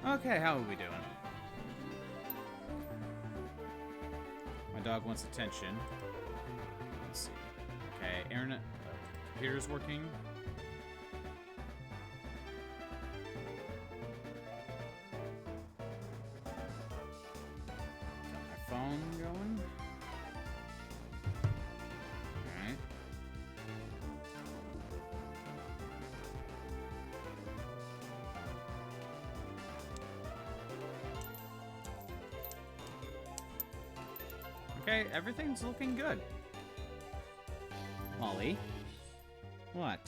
Okay, how are we doing? My dog wants attention. Let's see. Okay, internet, computer's working. Got my phone going. Alright. Okay, everything's looking good. Molly? What?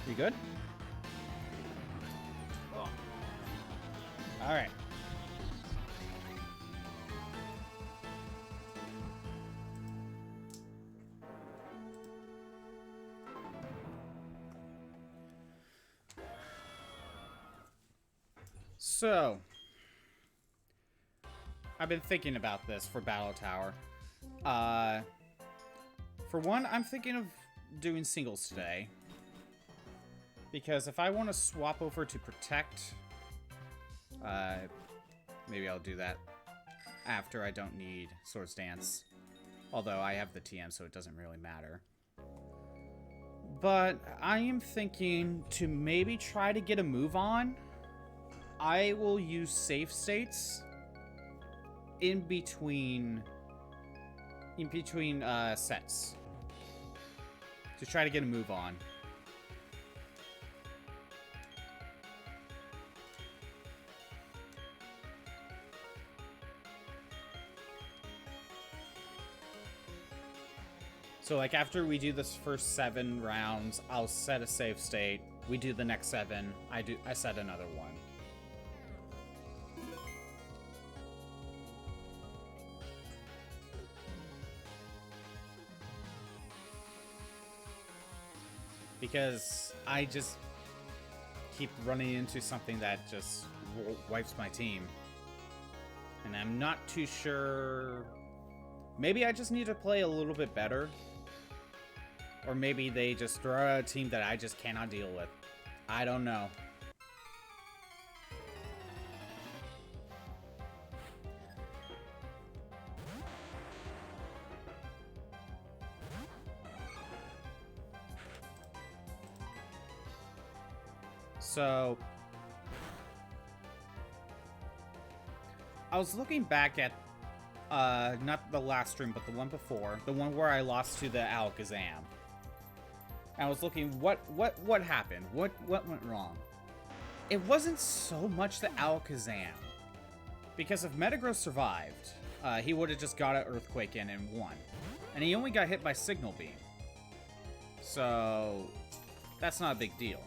You good? Oh. Alright. So, I've been thinking about this for Battle Tower. For one, I'm thinking of doing singles today. Because if I want to swap over to Protect, maybe I'll do that after I don't need Swords Dance. Although I have the TM, so it doesn't really matter. But I am thinking to maybe try to get a move on. I will use save states in between sets to try to get a move on. So, like, after we do this first 7 rounds, I'll set a save state. We do the next 7. I set another one. Because I just keep running into something that just wipes my team. And I'm not too sure. Maybe I just need to play a little bit better. Or maybe they just throw out a team that I just cannot deal with. I don't know. So, I was looking back at, not the last stream, but the one before, the one where I lost to the Alakazam. And I was looking, what happened? What went wrong? It wasn't so much the Alakazam, because if Metagross survived, he would have just got an Earthquake in and won, and he only got hit by Signal Beam, so that's not a big deal.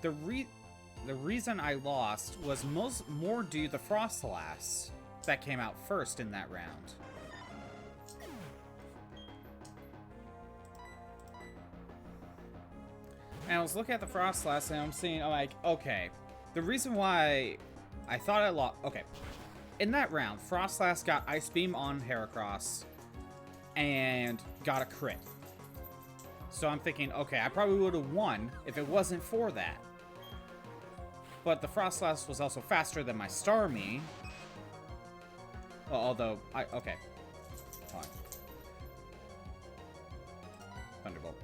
The reason I lost was more due to the Froslass that came out first in that round. And I was looking at the Froslass and I'm seeing, I'm like, okay, the reason why I thought I lost, okay. In that round, Froslass got Ice Beam on Heracross and got a crit. So I'm thinking, okay, I probably would have won if it wasn't for that. But the Froslass was also faster than my Starmie. Well, although, okay. Hold on. Thunderbolt.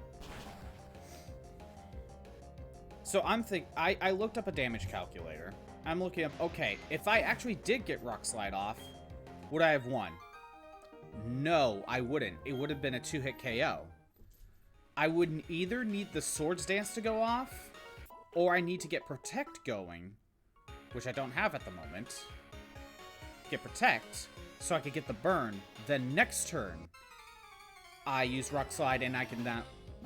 So I looked up a damage calculator. I'm looking up, okay, if I actually did get Rock Slide off, would I have won? No, I wouldn't. It would have been a 2-hit KO. I would either need the Swords Dance to go off, or I need to get Protect going, which I don't have at the moment. Get Protect, so I could get the burn. Then next turn, I use Rock Slide, and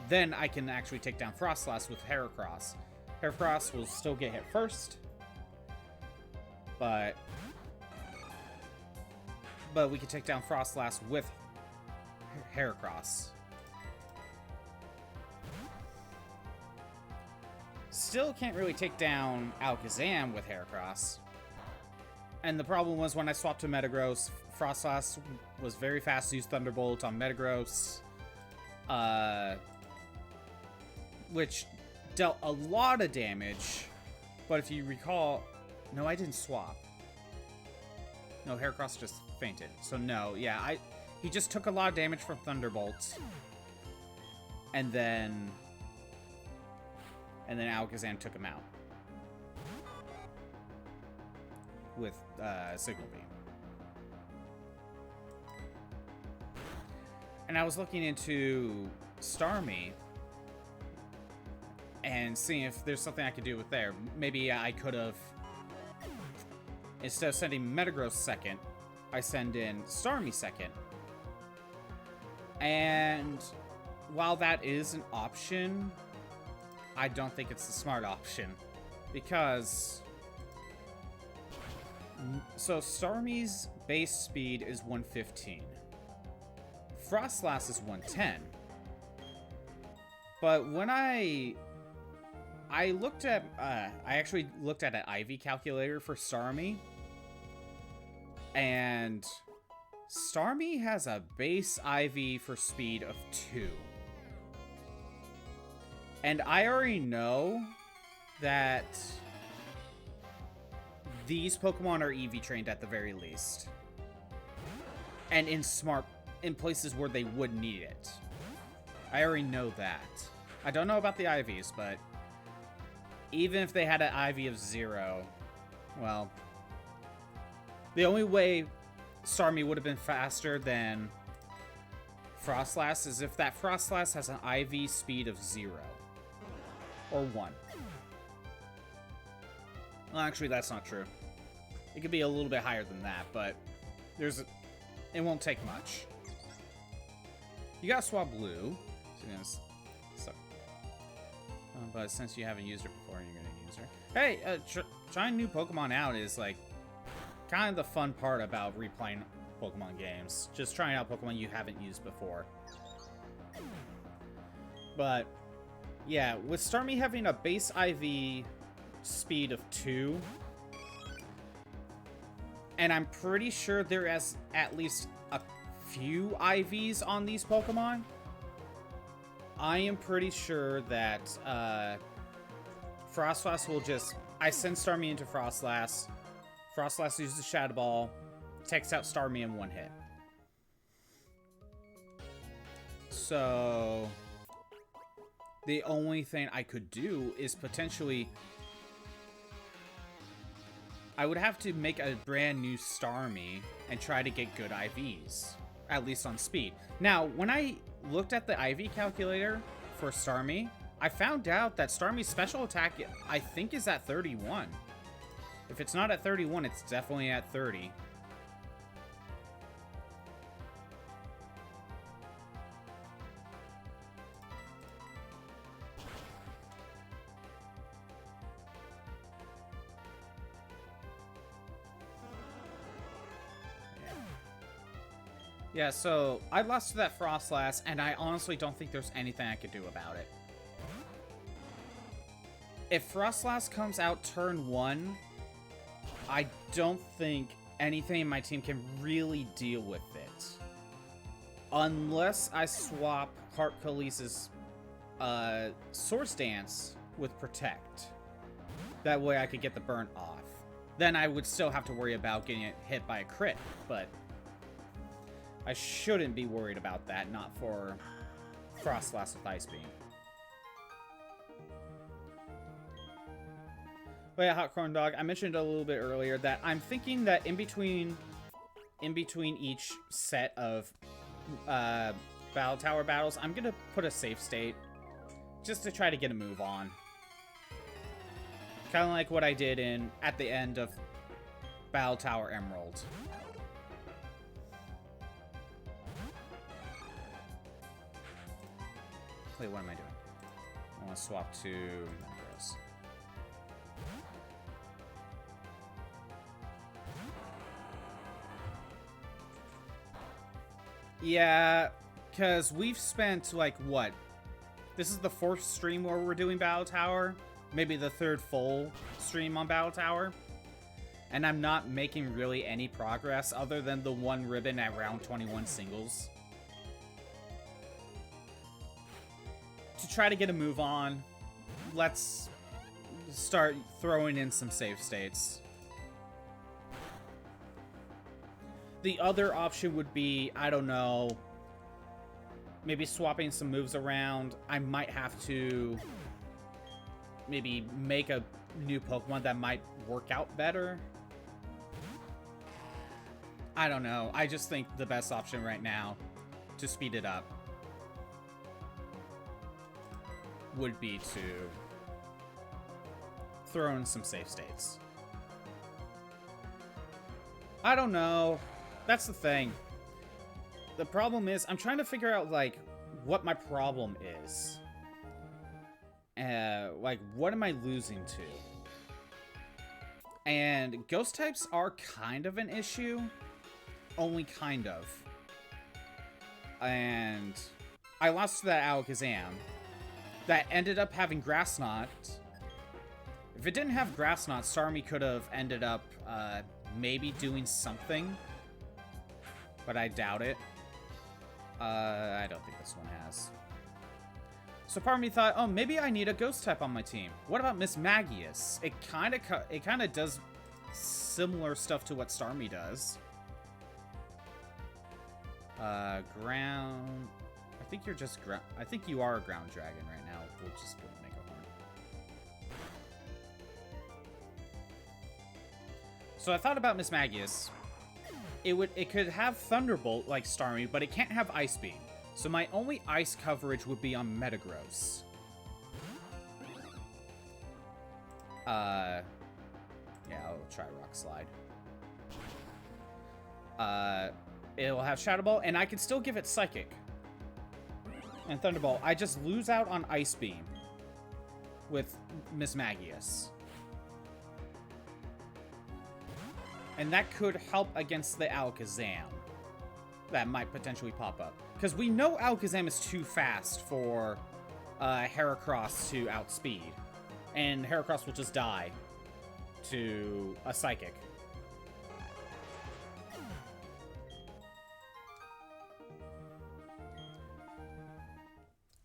then I can actually take down Froslass with Heracross. Heracross will still get hit first, but we can take down Froslass with Heracross. Still can't really take down Alakazam with Heracross. And the problem was when I swapped to Metagross, Froslass was very fast to use Thunderbolt on Metagross. which dealt a lot of damage. But if you recall, no, I didn't swap. No, Heracross just fainted. So no, yeah, he just took a lot of damage from Thunderbolts. And then Alakazam took him out with Signal Beam. And I was looking into Starmie and seeing if there's something I could do with there. Maybe I could have, instead of sending Metagross second, I send in Starmie second. And while that is an option, I don't think it's the smart option. Because, so Starmie's base speed is 115. Froslass is 110. But when I looked at, I actually looked at an IV calculator for Starmie. And Starmie has a base IV for speed of 2. And I already know that these Pokemon are EV trained at the very least. And in places where they would need it. I already know that. I don't know about the IVs, but even if they had an IV of 0, well, the only way Starmie would have been faster than Froslass is if that Froslass has an IV speed of 0 or 1. Well, actually, that's not true. It could be a little bit higher than that, but it won't take much. You got Swablu, so, but since you haven't used her before, you're gonna use her. Hey, trying new Pokemon out is like kind of the fun part about replaying Pokemon games. Just trying out Pokemon you haven't used before. But yeah, with Starmie having a base IV speed of 2, and I'm pretty sure there is at least a few IVs on these Pokemon, I am pretty sure that Froslass will just... I send Starmie into Froslass. Froslass uses Shadow Ball, takes out Starmie in 1 hit. So the only thing I could do is potentially... I would have to make a brand new Starmie and try to get good IVs, at least on speed. Now, when I looked at the IV calculator for Starmie, I found out that Starmie's special attack, I think, is at 31. If it's not at 31, it's definitely at 30. Yeah, so I lost to that Froslass, and I honestly don't think there's anything I could do about it. If Froslass comes out turn 1, I don't think anything in my team can really deal with it. Unless I swap Heart Khalees's Swords Dance with Protect. That way I could get the burn off. Then I would still have to worry about getting it hit by a crit, but I shouldn't be worried about that, not for Froslass with Ice Beam. But yeah, Hot Corn Dog, I mentioned a little bit earlier that I'm thinking that in between each set of Battle Tower battles, I'm gonna put a safe state just to try to get a move on. Kind of like what I did at the end of Battle Tower Emerald. Wait, what am I doing? I want to swap to Metagross. Yeah, because we've spent, like, what? This is the 4th stream where we're doing Battle Tower. Maybe the 3rd full stream on Battle Tower. And I'm not making really any progress other than the 1 ribbon at round 21 singles. to try to get a move on, let's start throwing in some save states. The other option would be, I don't know, maybe swapping some moves around. I might have to maybe make a new Pokemon that might work out better. I don't know. I just think the best option right now to speed it up would be to throw in some save states. I don't know. That's the thing. The problem is, I'm trying to figure out, like, what my problem is. Like, what am I losing to? And ghost types are kind of an issue. Only kind of. And I lost to that Alakazam. That ended up having Grass Knot. If it didn't have Grass Knot, Starmie could have ended up, maybe doing something. But I doubt it. I don't think this one has. So part of me thought, oh, maybe I need a ghost type on my team. What about Mismagius? It kind of does similar stuff to what Starmie does. Ground. I think you're just ground. I think you are a ground dragon right now. We'll just go make a horn. So I thought about Mismagius. It could have Thunderbolt like Starmie, but it can't have Ice Beam. So my only ice coverage would be on Metagross. Yeah, I'll try Rock Slide. It'll have Shadow Ball, and I can still give it Psychic. And Thunderbolt. I just lose out on Ice Beam with Mismagius. And that could help against the Alakazam that might potentially pop up. Because we know Alakazam is too fast for Heracross to outspeed. And Heracross will just die to a Psychic.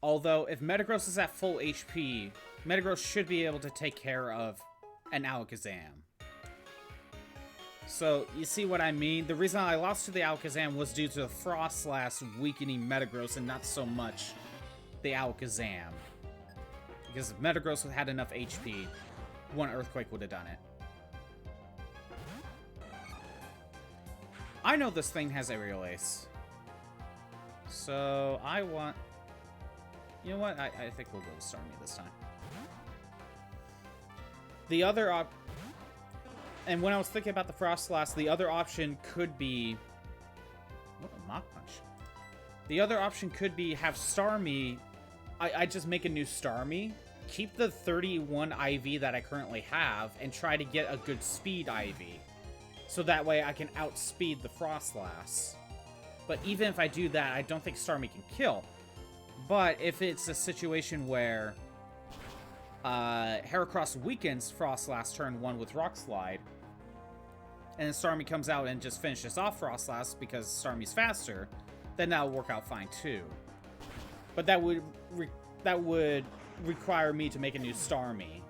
Although, if Metagross is at full HP, Metagross should be able to take care of an Alakazam. So, you see what I mean? The reason I lost to the Alakazam was due to the Froslass weakening Metagross and not so much the Alakazam. Because if Metagross had enough HP, one Earthquake would have done it. I know this thing has Aerial Ace. So, I want... You know what? I think we'll go with Starmie this time. The other and when I was thinking about the Froslass, the other option could be... What a Mach Punch. The other option could be have Starmie... I just make a new Starmie, keep the 31 IV that I currently have, and try to get a good speed IV. So that way I can outspeed the Froslass. But even if I do that, I don't think Starmie can kill. But if it's a situation where Heracross weakens Froslass turn 1 with Rock Slide, and then Starmie comes out and just finishes off Froslass because Starmie's faster, then that'll work out fine too. But that would require me to make a new Starmie.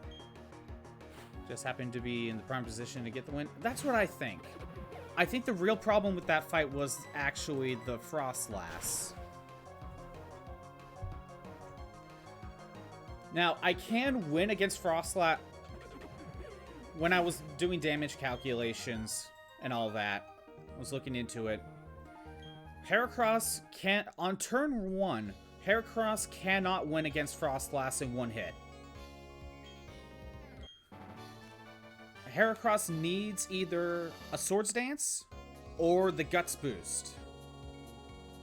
Just happened to be in the prime position to get the win. That's what I think. I think the real problem with that fight was actually the Froslass. Now, I can win against Froslass. When I was doing damage calculations and all that, I was looking into it. Heracross can't... On turn 1, Heracross cannot win against Froslass in one hit. Heracross needs either a Swords Dance or the Guts Boost.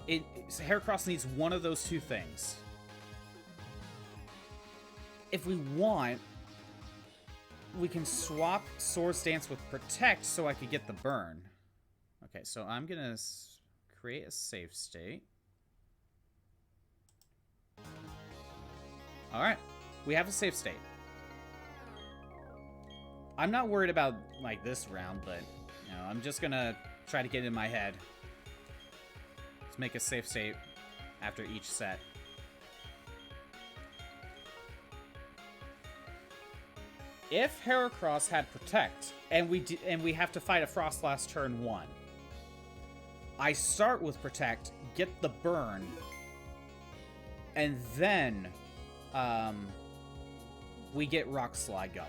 Heracross needs one of those two things. If we want, we can swap Swords Dance with Protect so I could get the burn. Okay, so I'm going to create a save state. Alright, we have a save state. I'm not worried about, like, this round, but, you know, I'm just going to try to get it in my head. Let's make a save state after each set. if Heracross had Protect, and we have to fight a Frostlass turn 1, I start with Protect, get the burn, and then we get Rock Slide going.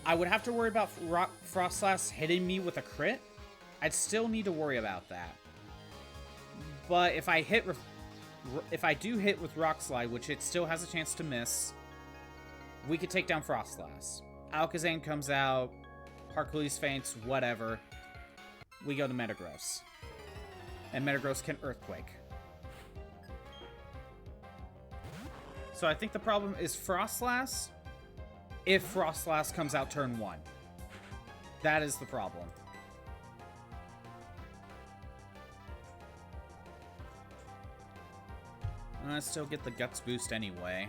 I would have to worry about Frostlass hitting me with a crit. I'd still need to worry about that. But if I do hit with Rock Slide, which it still has a chance to miss, we could take down Frostlass. Alakazam comes out, Hercules faints, whatever. We go to Metagross. And Metagross can Earthquake. So I think the problem is Frostlass. If Frostlass comes out turn 1. That is the problem. I still get the Guts boost anyway.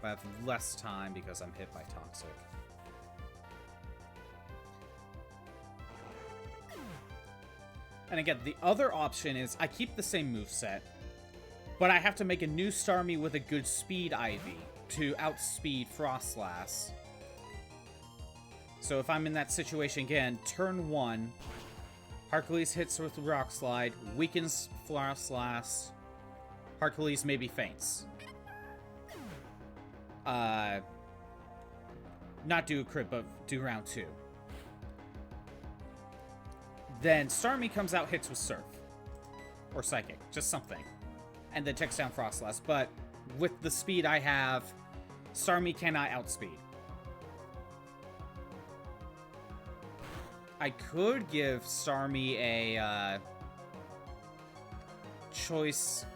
But I have less time because I'm hit by Toxic. And again, the other option is I keep the same moveset, but I have to make a new Starmie with a good speed Ivy to outspeed Frostlass. So if I'm in that situation again, turn 1, Hercules hits with Rock Slide, weakens Frostlass, Hercules maybe faints. Not do a crit, but do round 2. Then Starmie comes out, hits with Surf. Or Psychic, just something. And then takes down Frostlass. But with the speed I have, Starmie cannot outspeed. I could give Starmie a choice...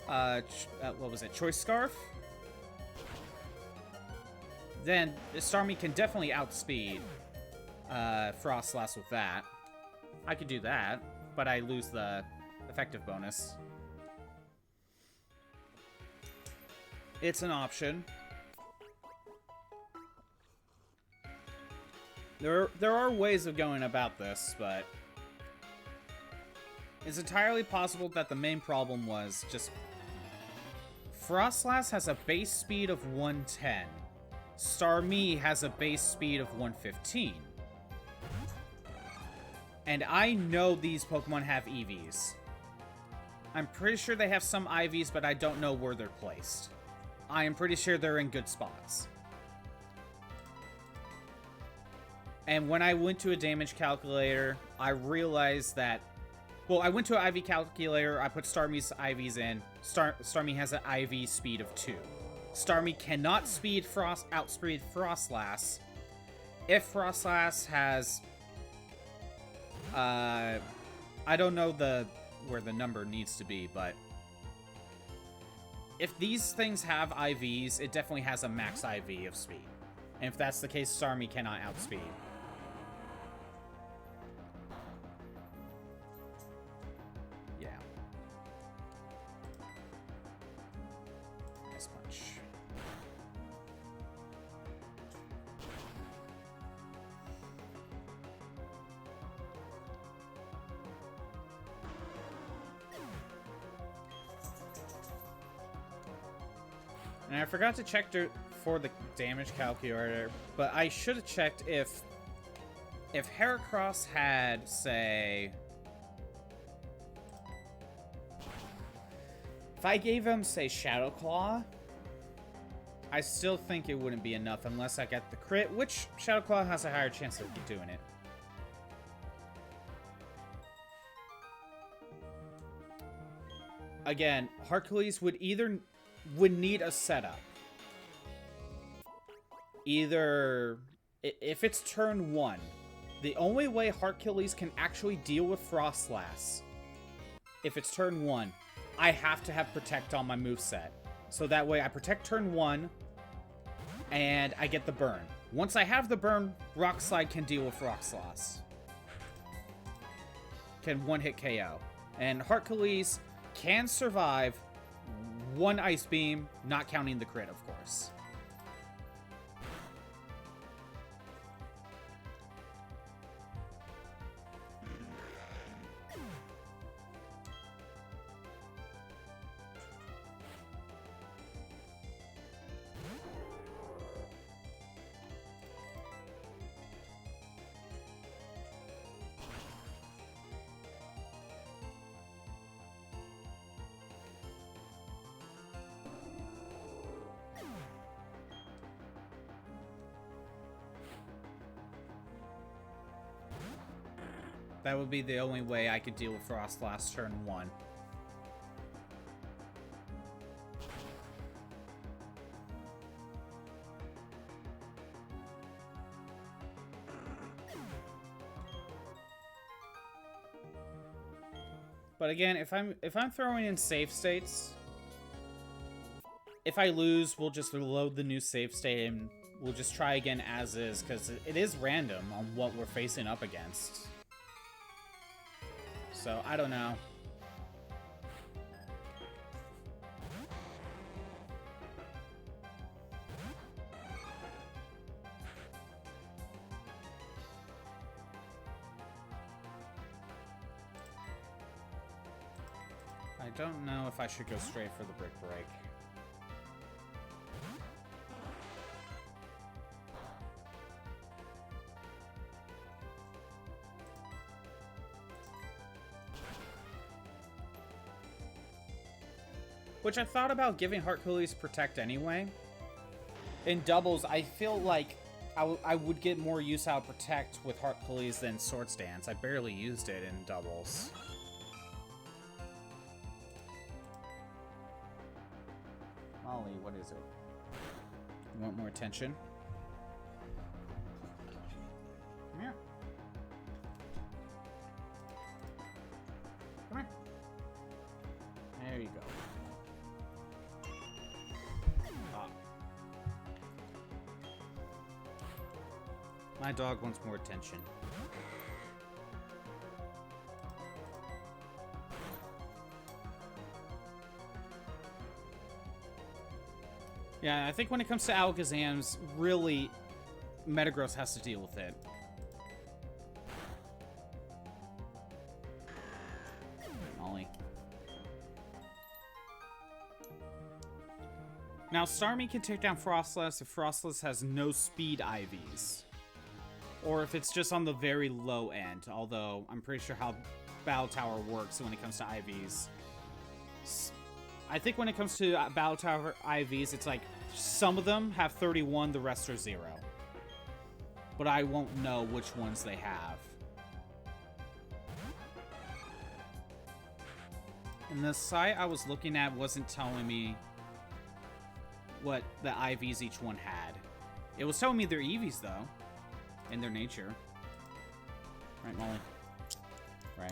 what was it? Choice Scarf? Then Starmie can definitely outspeed Frostlass with that. I could do that, but I lose the effective bonus. It's an option. There are ways of going about this, but it's entirely possible that the main problem was just Frostlass has a base speed of 110. Starmie has a base speed of 115. And I know these Pokemon have EVs. I'm pretty sure they have some IVs, but I don't know where they're placed. I am pretty sure they're in good spots. And when I went to a damage calculator, I realized that... Well, I went to an IV calculator, I put Starmie's IVs in. Starmie has an IV speed of 2. Starmie cannot outspeed Frostlass. If Frostlass has... I don't know where the number needs to be, but... If these things have IVs, it definitely has a max IV of speed. And if that's the case, Starmie cannot outspeed. Yeah. Ice Punch. And I forgot to check for the damage calculator, but I should have checked if Heracross had, say... If I gave him, say, Shadow Claw, I still think it wouldn't be enough unless I get the crit, which Shadow Claw has a higher chance of doing it. Again, Hercules would need a setup. Either, if it's turn 1, the only way Hercules can actually deal with Frostlass, if it's turn 1, I have to have Protect on my moveset. So that way I Protect turn 1, and I get the burn. Once I have the burn, Rock Slide can deal with Frostlass. Can one-hit KO. And Hercules can survive one Ice Beam, not counting the crit, of course. That would be the only way I could deal with Froslass turn 1. But again, if I'm throwing in save states, if I lose, we'll just load the new save state and we'll just try again as is, because it is random on what we're facing up against. So, I don't know. I don't know if I should go straight for the Brick Break. Which I thought about giving Heart Coolies Protect anyway. In doubles, I feel like I would get more use out of Protect with Heart Coolies than Swords Dance. I barely used it in doubles. Molly, what is it? You want more attention? Come here. Come here. There you go. My dog wants more attention. Yeah, I think when it comes to Alakazams, really, Metagross has to deal with it. Molly. Now, Starmie can take down Froslass if Froslass has no speed IVs. Or if it's just on the very low end, although I'm pretty sure how Battle Tower works when it comes to IVs. I think when it comes to Battle Tower IVs, it's like some of them have 31, the rest are 0. But I won't know which ones they have. And the site I was looking at wasn't telling me what the IVs each one had. It was telling me their EVs, though. In their nature. Right, Molly? Right.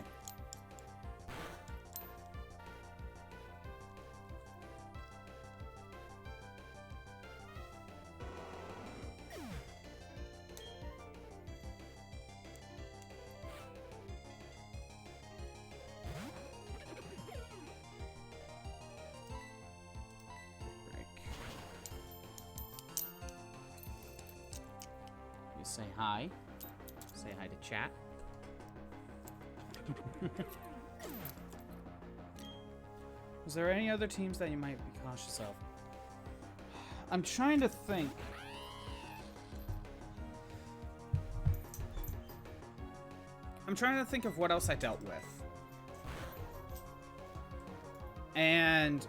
Say hi. Say hi to chat. Is there any other teams that you might be cautious of? I'm trying to think. I'm trying to think of what else I dealt with. And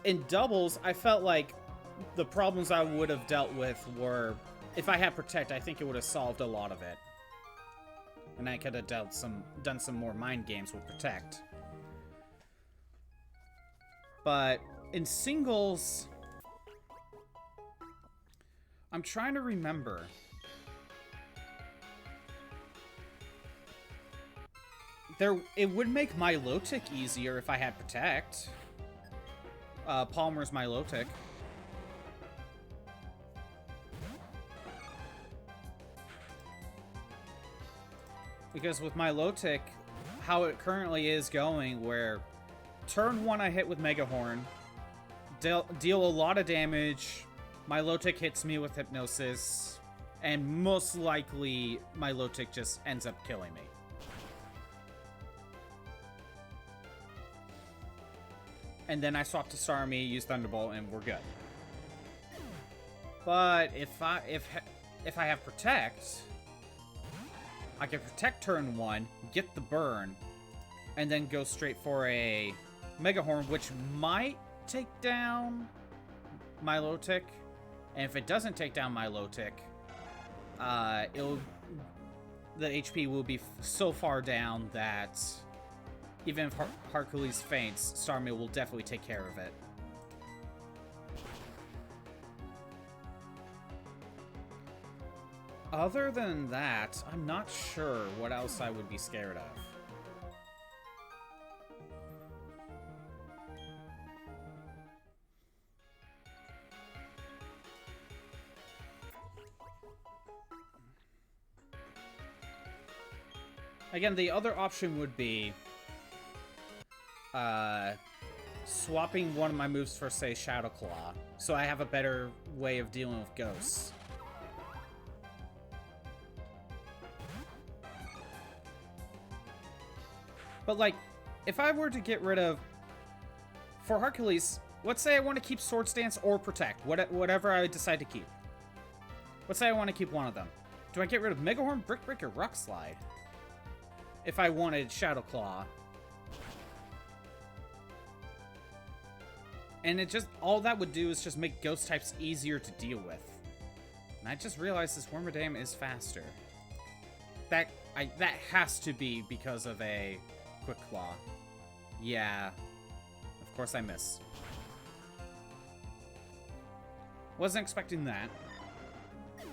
in doubles, I felt like the problems I would have dealt with were... If I had Protect, I think it would have solved a lot of it. And I could have done some more mind games with Protect. But in singles, I'm trying to remember. It would make Milotic easier if I had Protect. Palmer's Milotic. Because with Milotic, how it currently is going, where turn 1 I hit with Mega Horn, deal a lot of damage, Milotic hits me with Hypnosis, and most likely Milotic just ends up killing me. And then I swap to Starmie, use Thunderbolt, and we're good. But if I have Protect, I can Protect turn 1, get the burn, and then go straight for a Mega Horn, which might take down Milotic. And if it doesn't take down Milotic, it'll the HP will be so far down that even if Hercules faints, Starmie will definitely take care of it. Other than that, I'm not sure what else I would be scared of. Again, the other option would be swapping one of my moves for, say, Shadow Claw, so I have a better way of dealing with ghosts. But, like, if I were to get rid of... For Hercules, let's say I want to keep Swords Dance or Protect, whatever I decide to keep. Let's say I want to keep one of them. Do I get rid of Mega Horn, Brick Break, or Rock Slide? If I wanted Shadow Claw. And it just... All that would do is just make Ghost types easier to deal with. And I just realized this Wormadam is faster. That has to be because of a... Quick Claw. Yeah. Of course I miss. Wasn't expecting that. Okay.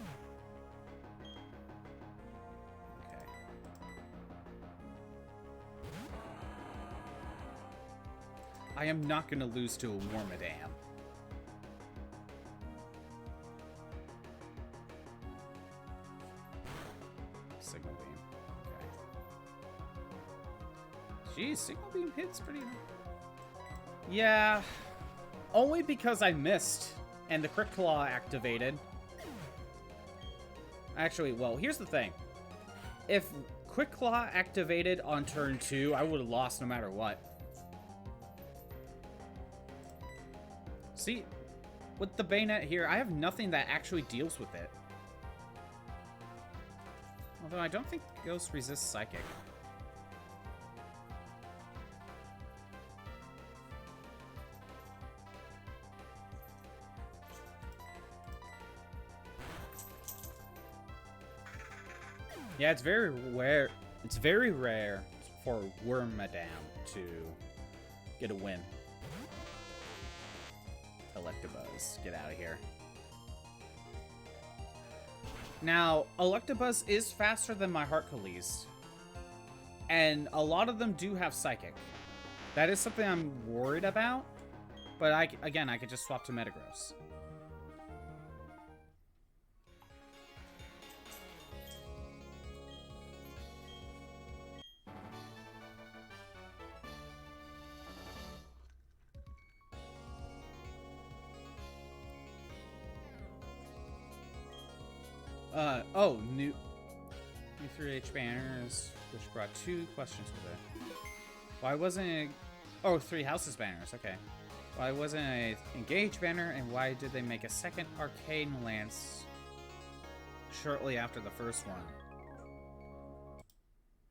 I am not going to lose to a Wormadam. Signal Beam. Jeez, Signal Beam hits pretty... Yeah. Only because I missed, and the Crit Claw activated. Actually, well, here's the thing. If Quick Claw activated on turn 2, I would have lost no matter what. See, with the Bayonet here, I have nothing that actually deals with it. Although I don't think Ghost resists Psychic. Yeah, it's very rare. It's very rare for Wormadam to get a win. Electabuzz, get out of here. Now, Electabuzz is faster than my Hercules, and a lot of them do have Psychic. That is something I'm worried about, but I could just swap to Metagross. New 3H banners, which brought 2 questions with it. Why wasn't it... Oh, 3 Houses banners, okay. Why wasn't it an Engage banner, and why did they make a second Arcane Lance shortly after the first one?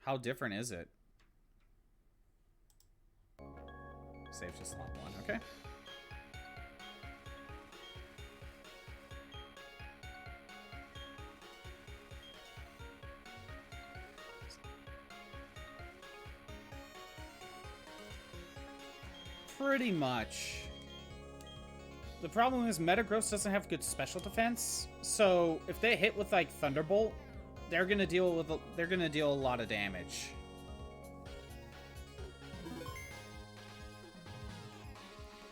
How different is it? Save to slot 1, okay. Pretty much. The problem is Metagross doesn't have good special defense, so if they hit with like Thunderbolt, they're gonna deal a lot of damage.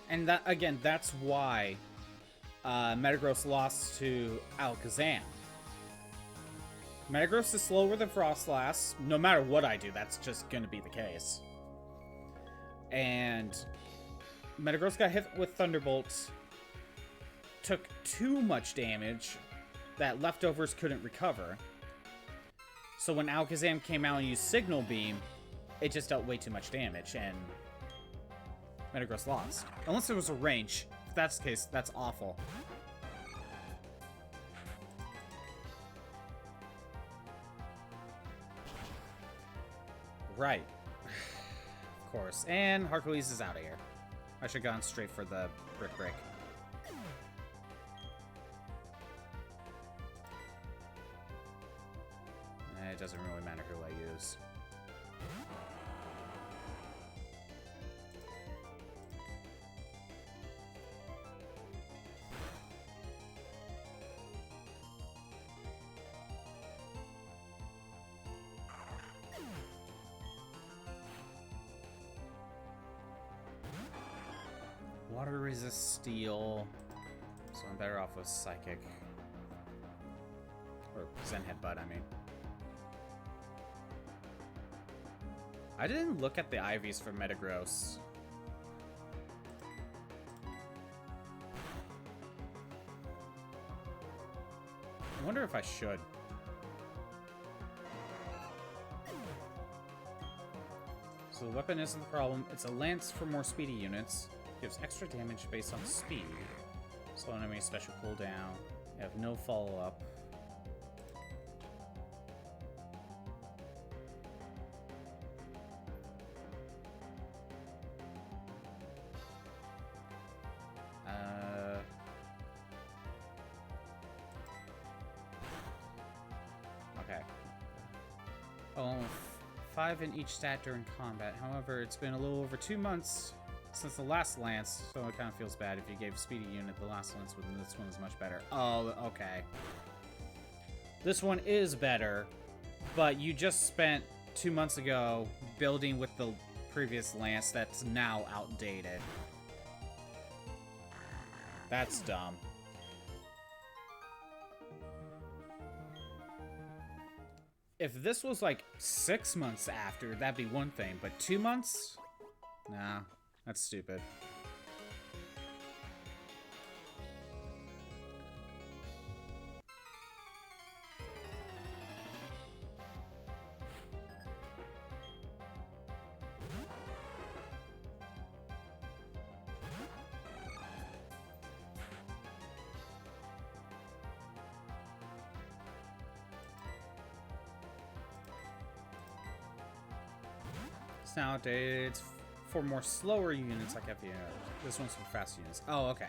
And that, again, that's why Metagross lost to Alakazam. Metagross is slower than Frostlass. No matter what I do, that's just gonna be the case. And Metagross got hit with Thunderbolts, took too much damage that Leftovers couldn't recover. So when Alakazam came out and used Signal Beam, it just dealt way too much damage, and Metagross lost. Unless it was a range. If that's the case, that's awful. Right. Of course. And Hercules is out of here. I should have gone straight for the Brick Break. It doesn't really matter who I use. Water resist steel, so I'm better off with Psychic. Or Zen Headbutt, I mean. I didn't look at the IVs for Metagross. I wonder if I should. So the weapon isn't the problem. It's a lance for more speedy units. Gives extra damage based on speed. Slow enemy special cooldown. I have no follow-up. Okay. Oh, 5 in each stat during combat. However, it's been a little over 2 months since the last lance, so it kind of feels bad if you gave speedy unit the last lance, but this one is much better. Oh, okay. This one is better, but you just spent 2 months ago building with the previous lance that's now outdated. That's dumb. If this was like 6 months after, that'd be one thing, but 2 months? Nah, that's stupid. Nowadays, it's for more slower units like FEO. This one's for fast units. Oh, okay.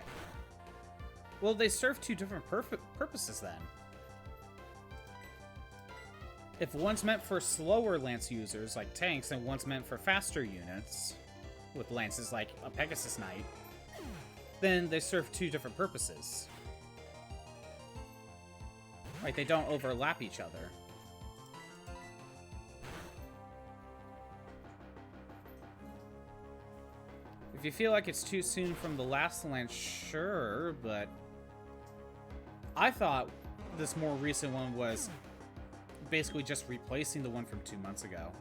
Well, they serve two different purposes then. If one's meant for slower lance users like tanks, and one's meant for faster units with lances like a Pegasus Knight, then they serve two different purposes. Like, they don't overlap each other. If you feel like it's too soon from the last lance, sure, but I thought this more recent one was basically just replacing the one from 2 months ago.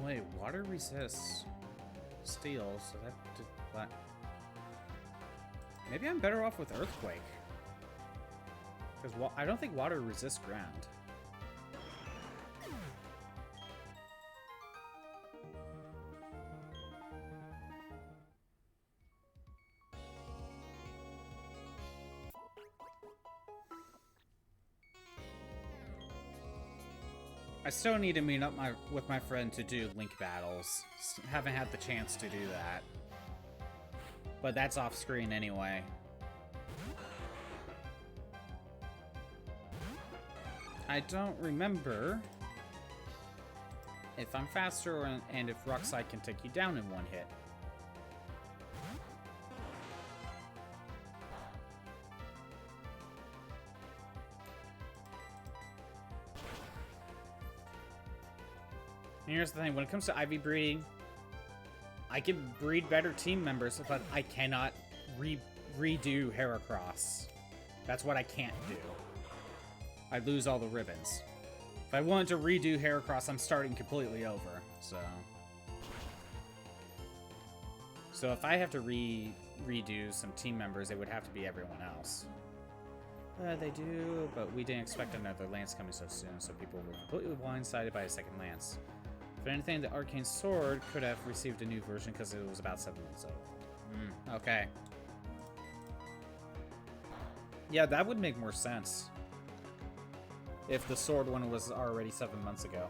Wait, water resists steel, so that did what? Maybe I'm better off with Earthquake. Because I don't think water resists ground. I still need to meet up with my friend to do Link battles. Haven't had the chance to do that. But that's off screen anyway. I don't remember if I'm faster and if Rock Slide can take you down in one hit. And here's the thing, when it comes to IV breeding, I can breed better team members, but I cannot redo Heracross. That's what I can't do. I'd lose all the ribbons. If I wanted to redo Heracross, I'm starting completely over, so... So if I have to redo some team members, it would have to be everyone else. They do, but we didn't expect another lance coming so soon, so people were completely blindsided by a second lance. If anything, the Arcane Sword could have received a new version because it was about 7 months old. Okay. Yeah, that would make more sense. If the sword one was already 7 months ago.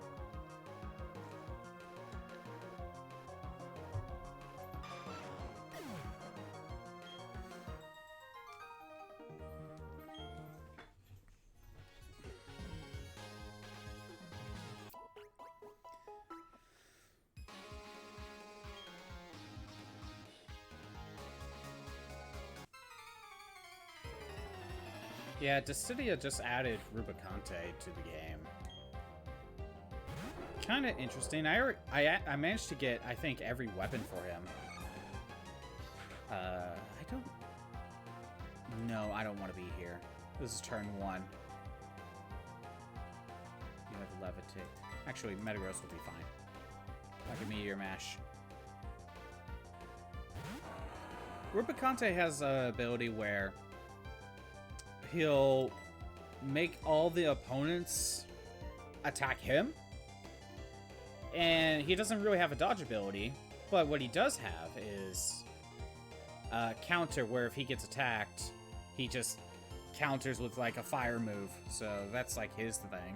Yeah, Dissidia just added Rubicante to the game. Kind of interesting. I managed to get, I think, every weapon for him. I don't... No, I don't want to be here. This is turn 1. You have Levitate. Actually, Metagross will be fine. Like a Meteor Mash. Rubicante has an ability where he'll make all the opponents attack him. And he doesn't really have a dodge ability, but what he does have is a counter where if he gets attacked, he just counters with like a fire move. So that's like his thing.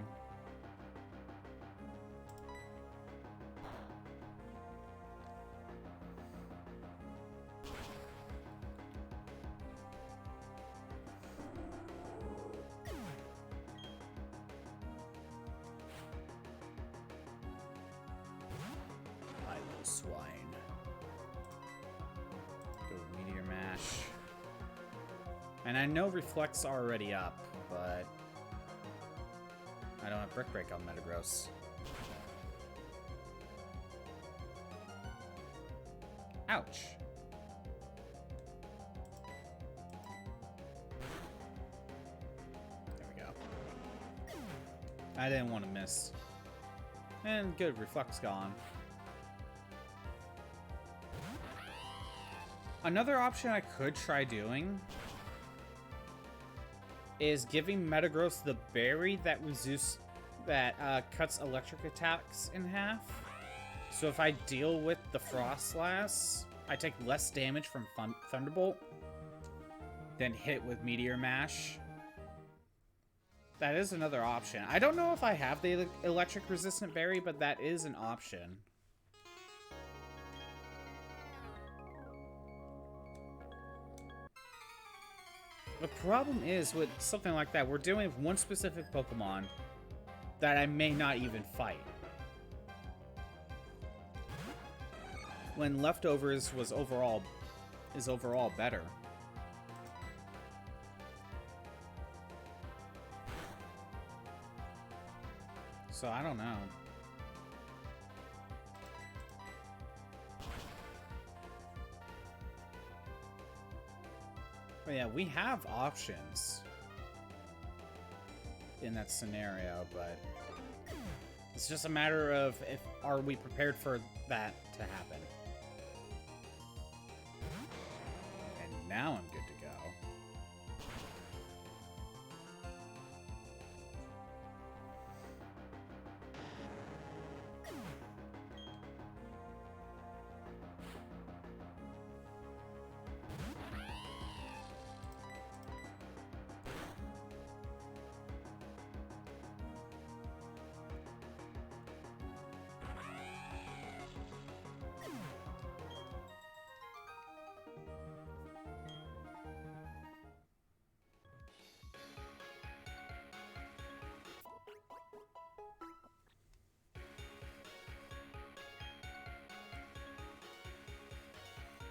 Swine. Go with Meteor Mash. And I know Reflect's already up, but I don't have Brick Break on Metagross. Ouch. There we go. I didn't want to miss. And good, Reflect's gone. Another option I could try doing is giving Metagross the berry that cuts electric attacks in half. So if I deal with the Frostlass, I take less damage from Thunderbolt than hit with Meteor Mash. That is another option. I don't know if I have the electric resistant berry, but that is an option. The problem is, with something like that, we're dealing with one specific Pokemon that I may not even fight. When Leftovers is overall better. So I don't know. But yeah, we have options in that scenario, but it's just a matter of are we prepared for that to happen. And now I'm good to go.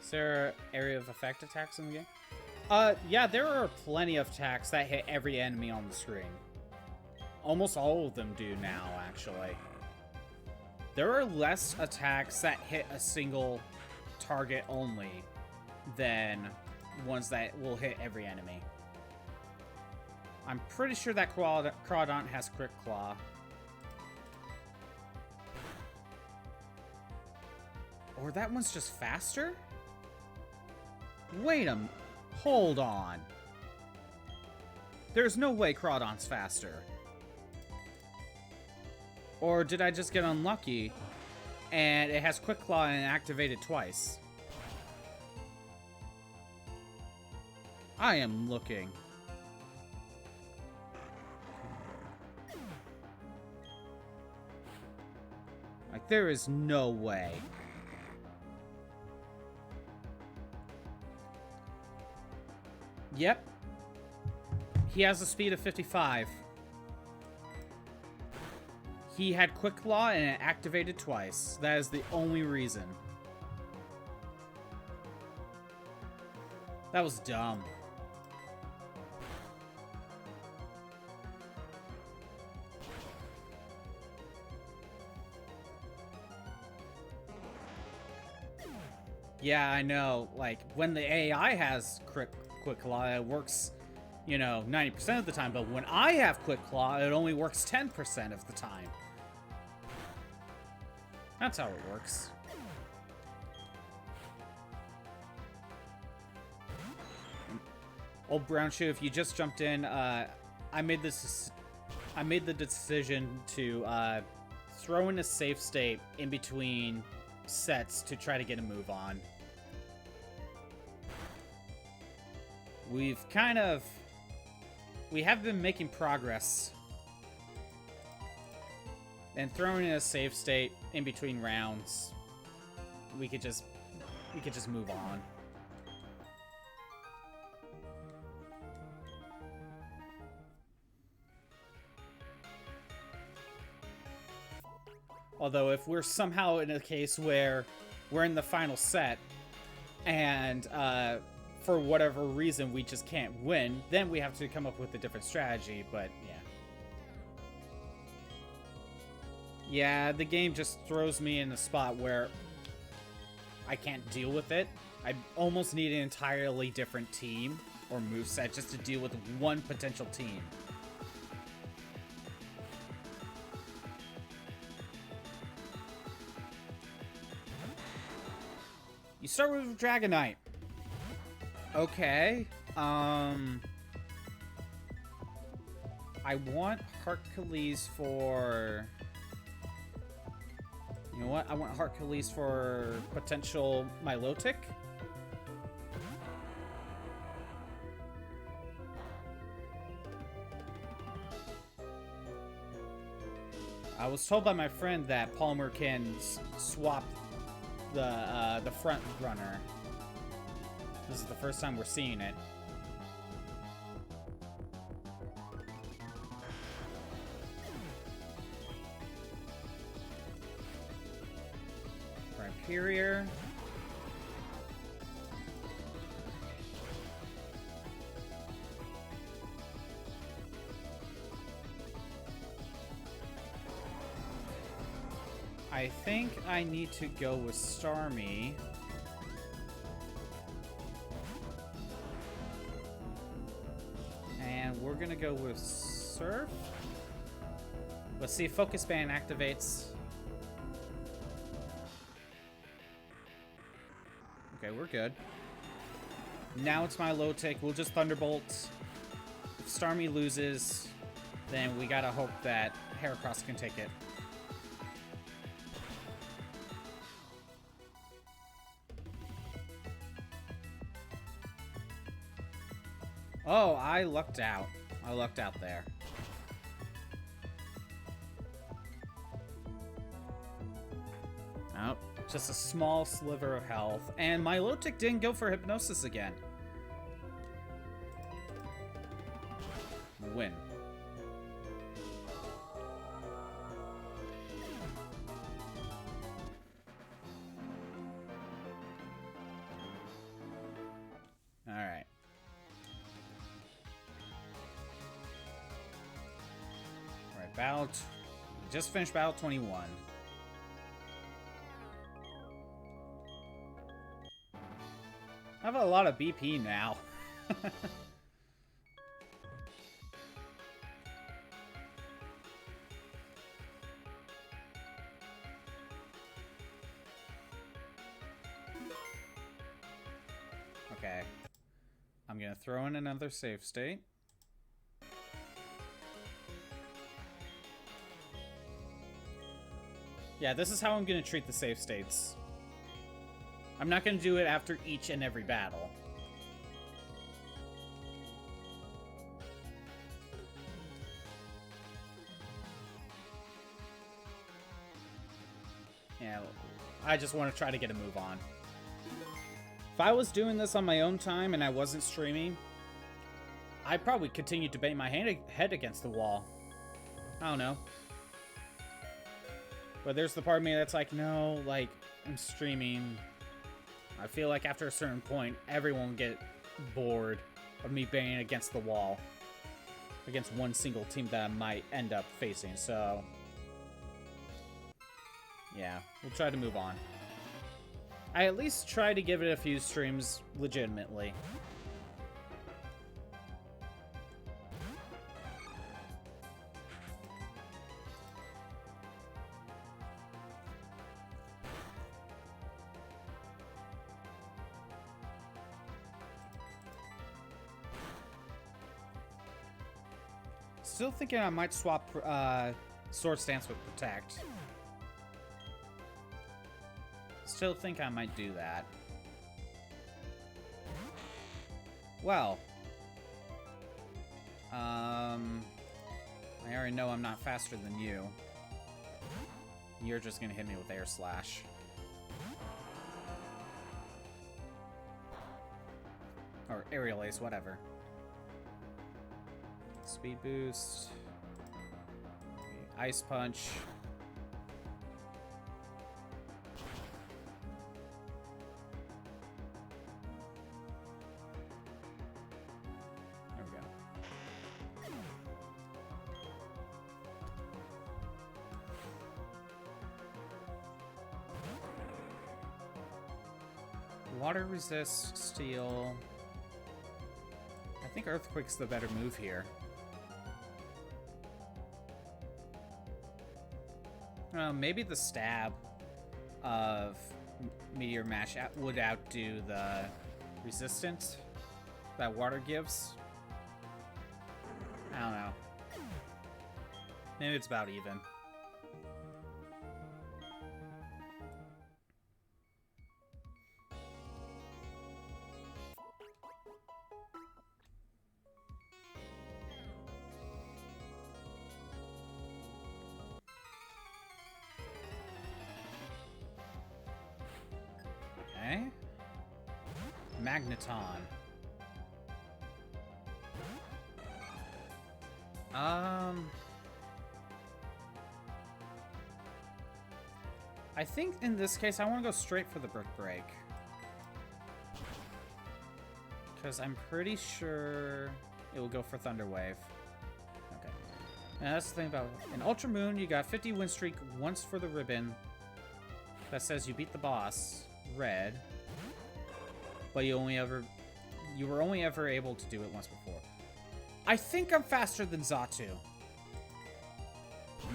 Is there area of effect attacks in the game? Yeah, there are plenty of attacks that hit every enemy on the screen. Almost all of them do now, actually. There are less attacks that hit a single target only than ones that will hit every enemy. I'm pretty sure that Crawdaunt has Crit Claw. Or that one's just faster? Wait a minute. Hold on. There's no way Crawdon's faster. Or did I just get unlucky and it has Quick Claw and activated twice? I am looking. Like, there is no way. Yep. He has a speed of 55. He had Quick Claw and it activated twice. That is the only reason. That was dumb. Yeah, I know. Like, when the AI has Quick Claw, it works, you know, 90% of the time. But when I have Quick Claw, it only works 10% of the time. That's how it works. Old Brown Shoe, if you just jumped in, I made the decision to throw in a save state in between sets to try to get a move on. We have been making progress. And throwing in a save state in between rounds, we could just move on. Although if we're somehow in a case where we're in the final set and for whatever reason we just can't win, then we have to come up with a different strategy, but yeah. Yeah, the game just throws me in a spot where I can't deal with it. I almost need an entirely different team or moveset just to deal with one potential team. You start with Dragonite. Okay. I want Hercules for... You know what? I want Hercules for potential Milotic. I was told by my friend that Palmer can swap the front runner. This is the first time we're seeing it. Rhyperior. I think I need to go with Starmie. And we're gonna go with Surf. Let's see if Focus Band activates. Okay, we're good. Now it's Milotic. We'll just Thunderbolt. If Starmie loses, then we gotta hope that Heracross can take it. Oh, I lucked out. I lucked out there. Oh, just a small sliver of health. And Milotic didn't go for Hypnosis again. Win. Alright. Alright, battle... Just finished battle 21. I have a lot of BP now. Okay. I'm gonna throw in another save state. Yeah, this is how I'm going to treat the save states. I'm not going to do it after each and every battle. Yeah, I just want to try to get a move on. If I was doing this on my own time and I wasn't streaming, I'd probably continue to bang my head against the wall. I don't know. But there's the part of me that's like, no, like, I'm streaming. I feel like after a certain point, everyone will get bored of me banging against the wall. Against one single team that I might end up facing, so... yeah, we'll try to move on. I at least try to give it a few streams legitimately. Still thinking I might swap Sword Stance with Protect. Still think I might do that. Well. I already know I'm not faster than you. You're just gonna hit me with Air Slash. Or Aerial Ace, whatever. Speed Boost. Ice Punch. Water resist, steel. I think Earthquake's the better move here. Maybe the stab of Meteor Mash would outdo the resistance that water gives. I don't know. Maybe it's about even. Magneton. I think in this case I want to go straight for the Brick Break. Because I'm pretty sure it will go for Thunder Wave. Okay. And that's the thing about in Ultra Moon, you got 50 win streak once for the ribbon. That says you beat the boss, Red. But you were only ever able to do it once before. I think I'm faster than Xatu.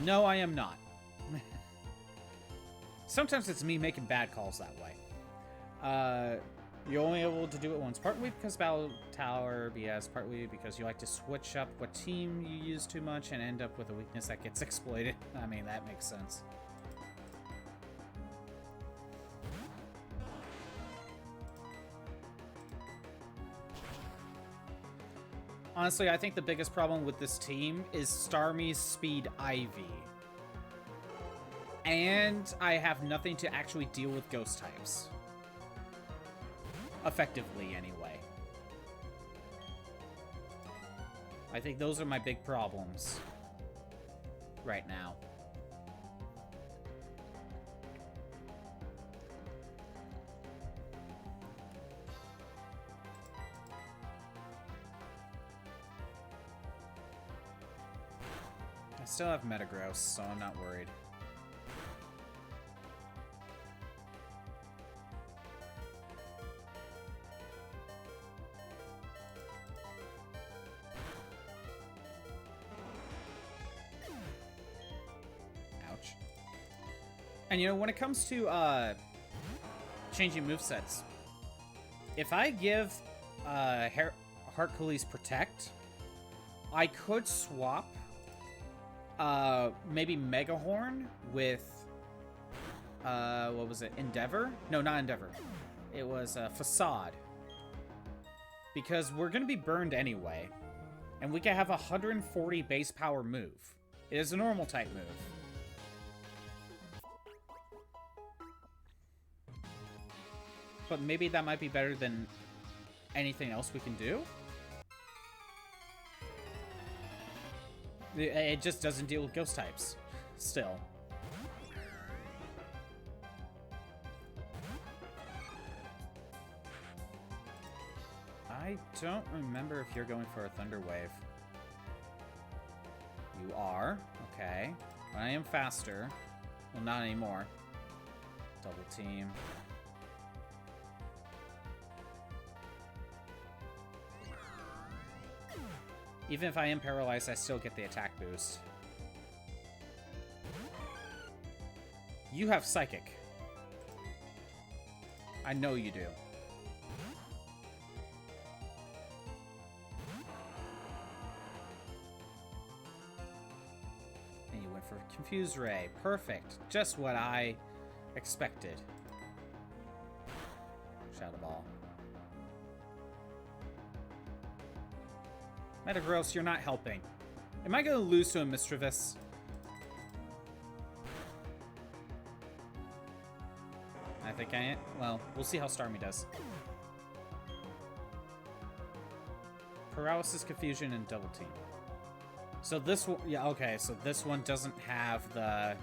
No, I am not. Sometimes it's me making bad calls that way. You're only able to do it once, partly because Battle Tower BS, partly because you like to switch up what team you use too much and end up with a weakness that gets exploited. I mean, that makes sense. Honestly, I think the biggest problem with this team is Starmie's Speed Ivy. And I have nothing to actually deal with ghost types. Effectively, anyway. I think those are my big problems right now. I still have Metagross, so I'm not worried. Ouch. And you know, when it comes to changing movesets, if I give Hercules Protect, I could swap maybe Megahorn with what was it? Endeavor? No, not Endeavor. It was Facade. Because we're going to be burned anyway. And we can have a 140 base power move. It is a normal type move. But maybe that might be better than anything else we can do? It just doesn't deal with ghost types. Still. I don't remember if you're going for a Thunder Wave. You are. Okay. But I am faster. Well, not anymore. Double team. Even if I am paralyzed, I still get the attack boost. You have Psychic. I know you do. And you went for Confuse Ray. Perfect. Just what I expected. Shadow Ball. Metagross, you're not helping. Am I going to lose to a Mischievous? I think I am. Well, we'll see how Starmie does. Paralysis, Confusion, and Double Team. So this one, yeah, okay, so this one doesn't have the...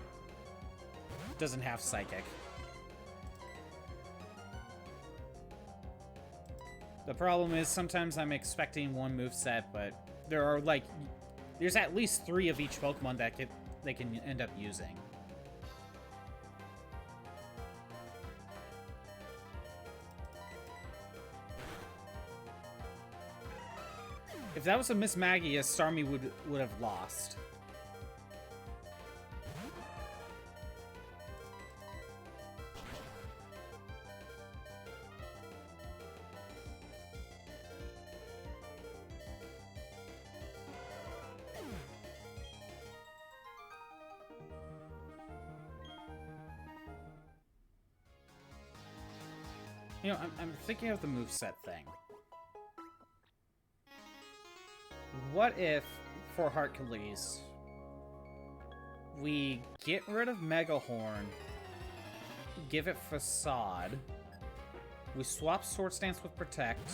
doesn't have Psychic. The problem is sometimes I'm expecting one moveset, but there are like... there's at least 3 of each Pokemon that they can end up using. If that was a Miss Maggie, Starmie would have lost. You know, I'm thinking of the moveset thing. What if, for Hercules, we get rid of Megahorn, give it Facade, we swap Swords Dance with Protect,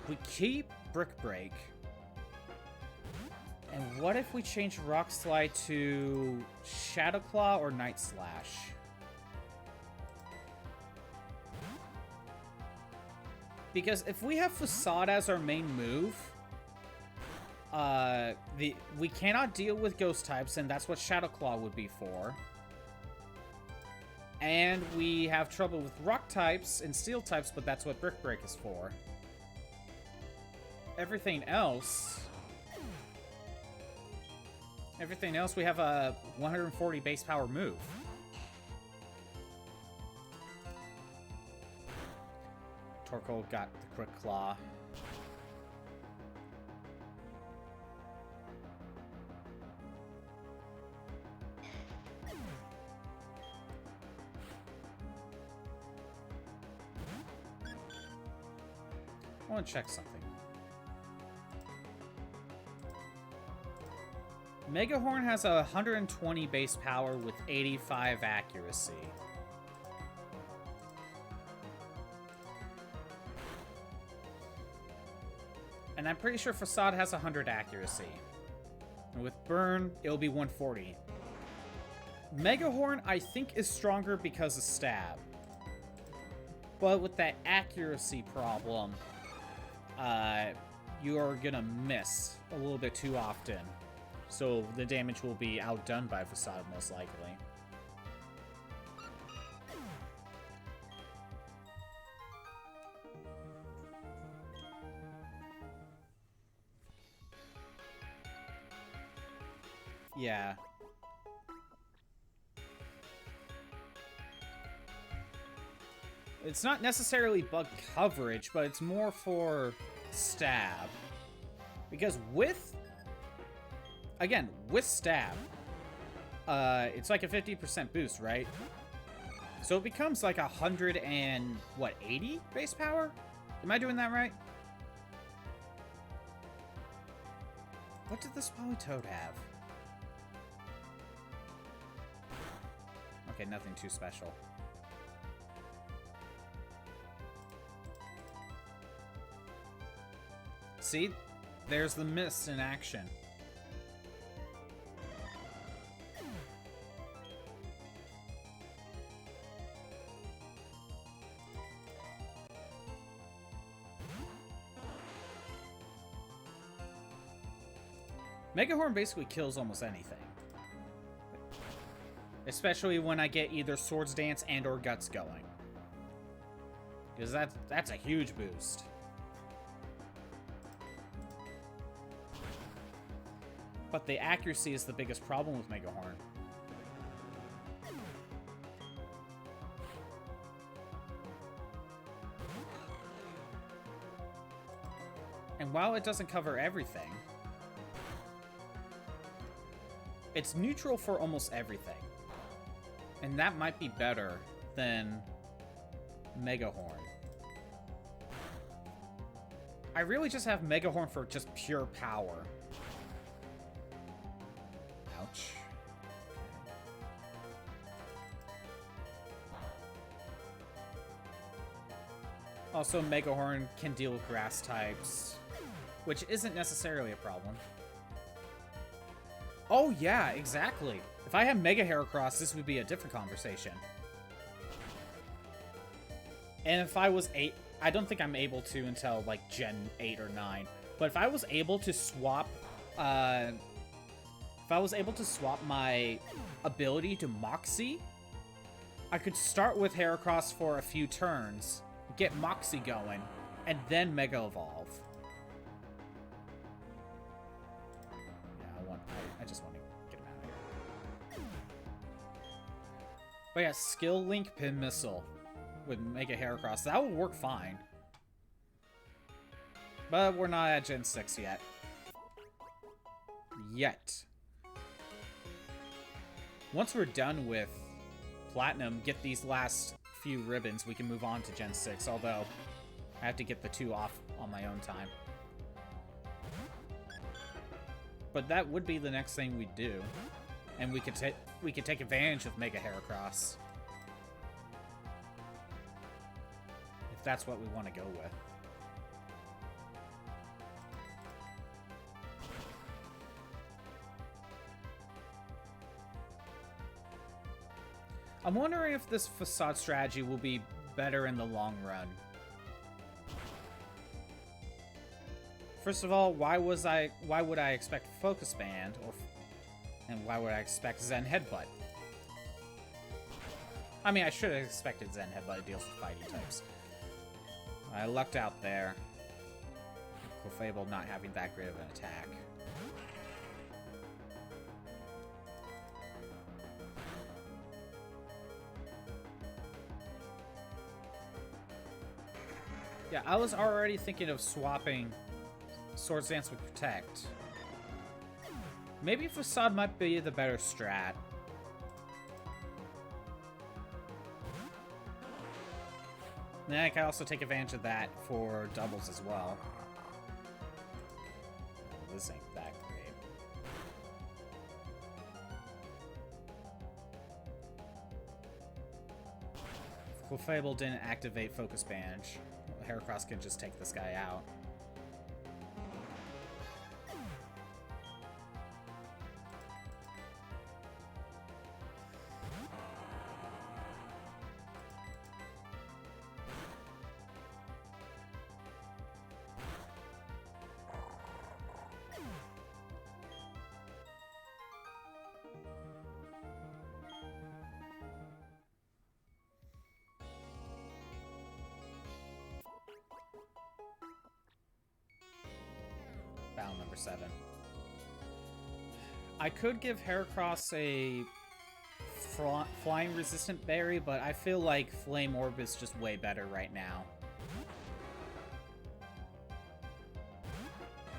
we keep Brick Break, and what if we change Rock Slide to Shadow Claw or Night Slash? Because if we have Facade as our main move, we cannot deal with ghost types, and that's what Shadow Claw would be for. And we have trouble with rock types and steel types, but that's what Brick Break is for. Everything else, we have a 140 base power move. Torkoal got the Quick Claw. I want to check something. Megahorn has a 120 base power with 85 accuracy. And I'm pretty sure Facade has 100 accuracy. And with Burn, it'll be 140. Megahorn, I think, is stronger because of Stab. But with that accuracy problem, you are gonna miss a little bit too often. So the damage will be outdone by Facade, most likely. Yeah. It's not necessarily bug coverage, but it's more for Stab. Because with... again, with Stab, it's like a 50% boost, right? So it becomes like 100 and, what, 80 base power? Am I doing that right? What did this Politoed have? Okay, nothing too special. See? There's the mist in action. Megahorn basically kills almost anything. Especially when I get either Swords Dance and or Guts going. Because that's a huge boost. But the accuracy is the biggest problem with Megahorn. And while it doesn't cover everything, it's neutral for almost everything. And that might be better than Megahorn. I really just have Megahorn for just pure power. Ouch. Also, Megahorn can deal with grass types, which isn't necessarily a problem. Oh, yeah, exactly. If I had Mega Heracross, this would be a different conversation. And if I was I don't think I'm able to until, like, Gen 8 or 9. But if I was able to swap, my ability to Moxie, I could start with Heracross for a few turns, get Moxie going, and then Mega Evolve. I just want to get him out of here. But yeah, Skill Link Pin Missile with Mega Heracross. That would work fine. But we're not at Gen 6 yet. Once we're done with Platinum, get these last few ribbons, we can move on to Gen 6, although I have to get the 2 off on my own time. But that would be the next thing we do. And we could take advantage of Mega Heracross. If that's what we want to go with. I'm wondering if this Facade strategy will be better in the long run. First of all, why would I expect Focus Band, and why would I expect Zen Headbutt? I mean, I should have expected Zen Headbutt. It deals with fighting types. I lucked out there. Clefable not having that great of an attack. Yeah, I was already thinking of swapping Swords Dance with Protect. Maybe Facade might be the better strat. Then I can also take advantage of that for doubles as well. Oh, this ain't that great. Clefable didn't activate Focus Band. Heracross can just take this guy out. Battle number 7. I could give Heracross a flying resistant berry, but I feel like Flame Orb is just way better right now.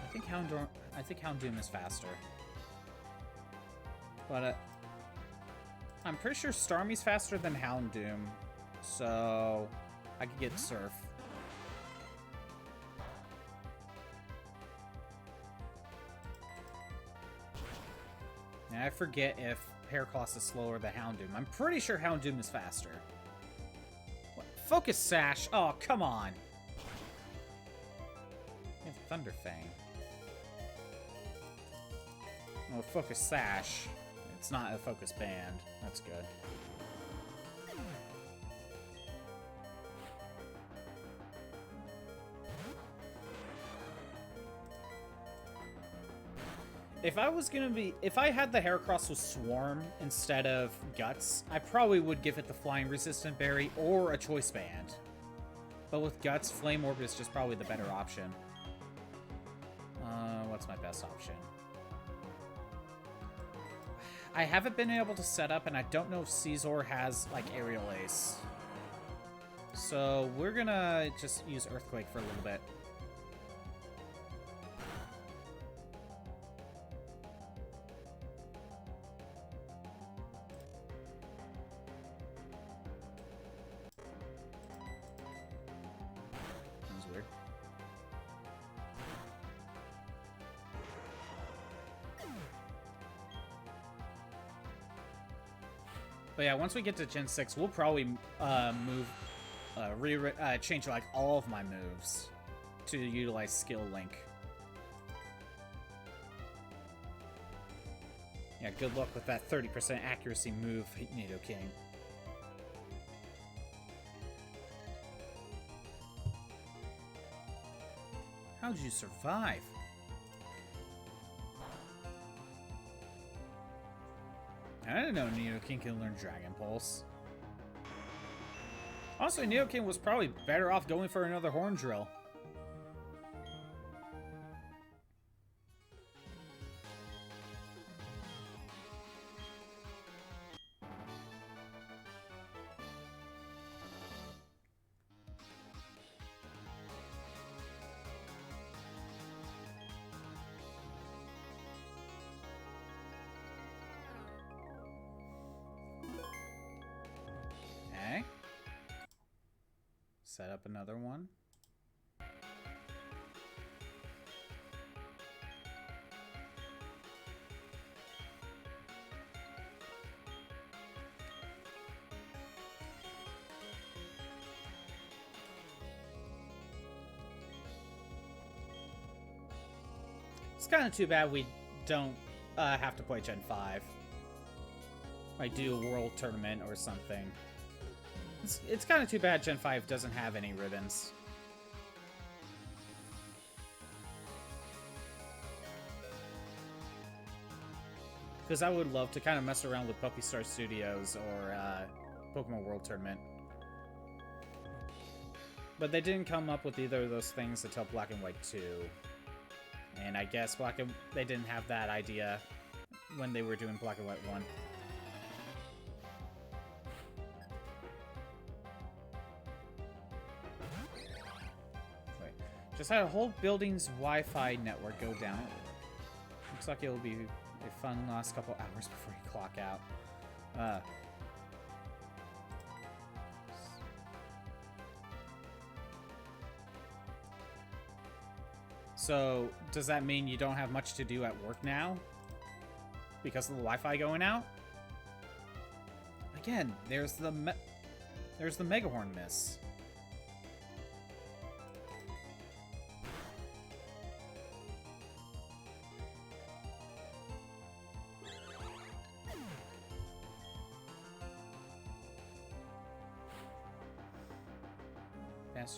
I think Houndoom is faster. But I'm pretty sure Starmie's faster than Houndoom, so I could get Surf. And I forget if Heracross is slower than Houndoom. I'm pretty sure Houndoom is faster. What? Focus Sash! Oh, come on! We have Thunder Fang. Oh, Focus Sash. It's not a Focus Band. That's good. If I had the Heracross with Swarm instead of Guts, I probably would give it the Flying Resistant Berry or a Choice Band. But with Guts, Flame Orb is just probably the better option. What's my best option? I haven't been able to set up, and I don't know if Caesar has, like, Aerial Ace. So we're gonna just use Earthquake for a little bit. But yeah, once we get to Gen 6, we'll probably change like all of my moves to utilize Skill Link. Yeah, good luck with that 30% accuracy move, Nidoking. How did you survive? I didn't know Nidoking can learn Dragon Pulse. Honestly, Nidoking was probably better off going for another Horn Drill. Set up another one. It's kind of too bad we don't have to play Gen 5. Like do a world tournament or something. It's kind of too bad Gen 5 doesn't have any ribbons. Because I would love to kind of mess around with Pokestar Studios or Pokemon World Tournament. But they didn't come up with either of those things until Black and White 2. And I guess they didn't have that idea when they were doing Black and White 1. Just had a whole building's Wi-Fi network go down. Looks like it'll be a fun last couple hours before you clock out. So, does that mean you don't have much to do at work now? Because of the Wi-Fi going out? Again, there's the Megahorn miss.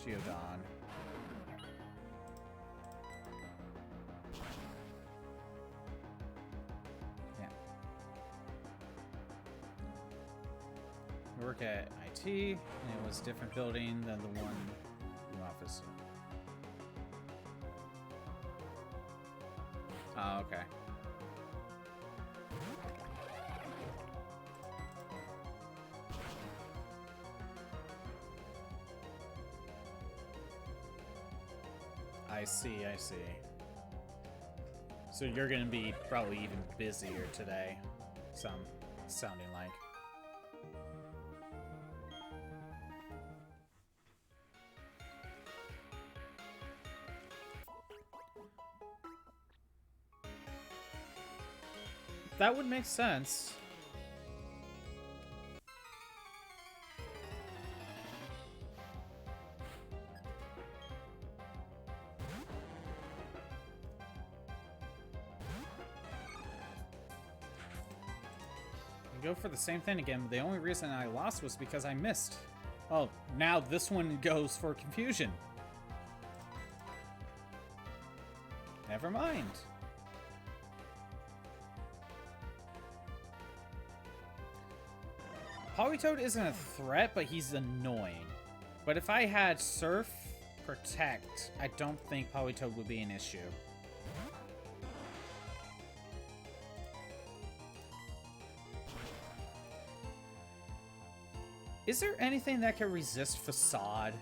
Geodon. Yeah. We work at IT, and it was a different building than the one in the office. Oh, okay. I see, I see. So you're gonna be probably even busier today, sounding like. that would make sense. Go for the same thing again. The only reason I lost was because I missed. Oh, now this one goes for confusion. Never mind. Politoed isn't a threat, but he's annoying. But if I had Surf, Protect, I don't think Politoed would be an issue. Is there anything that can resist Facade?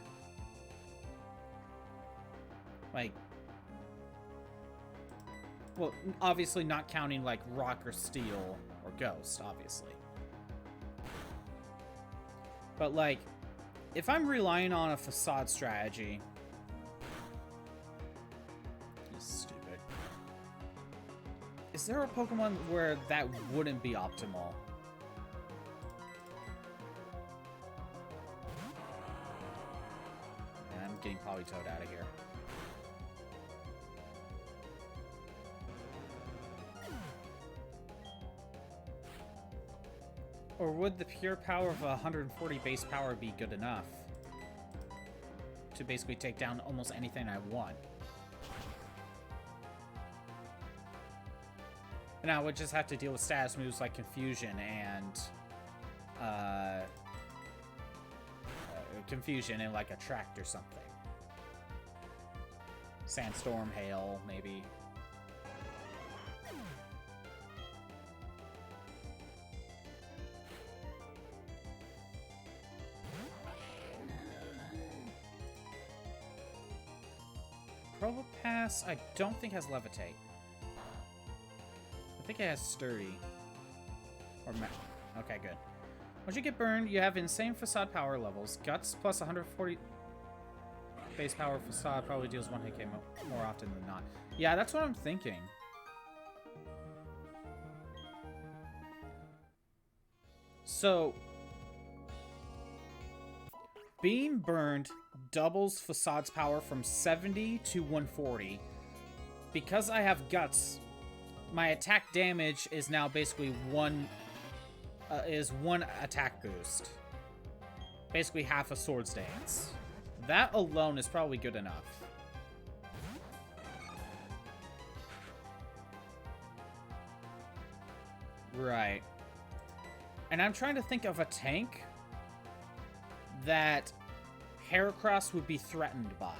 Like... Well, obviously not counting, like, Rock or Steel or Ghost, obviously. But, like, if I'm relying on a Facade strategy... This is stupid. Is there a Pokemon where that wouldn't be optimal? Getting Politoed out of here. Or would the pure power of 140 base power be good enough to basically take down almost anything I want? And I would just have to deal with status moves like Confusion and like Attract or something. Sandstorm, Hail, maybe. Probopass, I don't think has Levitate. I think it has Sturdy. Or okay, good. Once you get burned, you have insane Facade power levels. Guts plus 140 base power Facade probably deals one hit more often than not. Yeah, that's what I'm thinking. So, being burned doubles Facade's power from 70 to 140. Because I have Guts, my attack damage is now basically one attack boost. Basically half a Swords Dance. That alone is probably good enough. Right. And I'm trying to think of a tank that Heracross would be threatened by.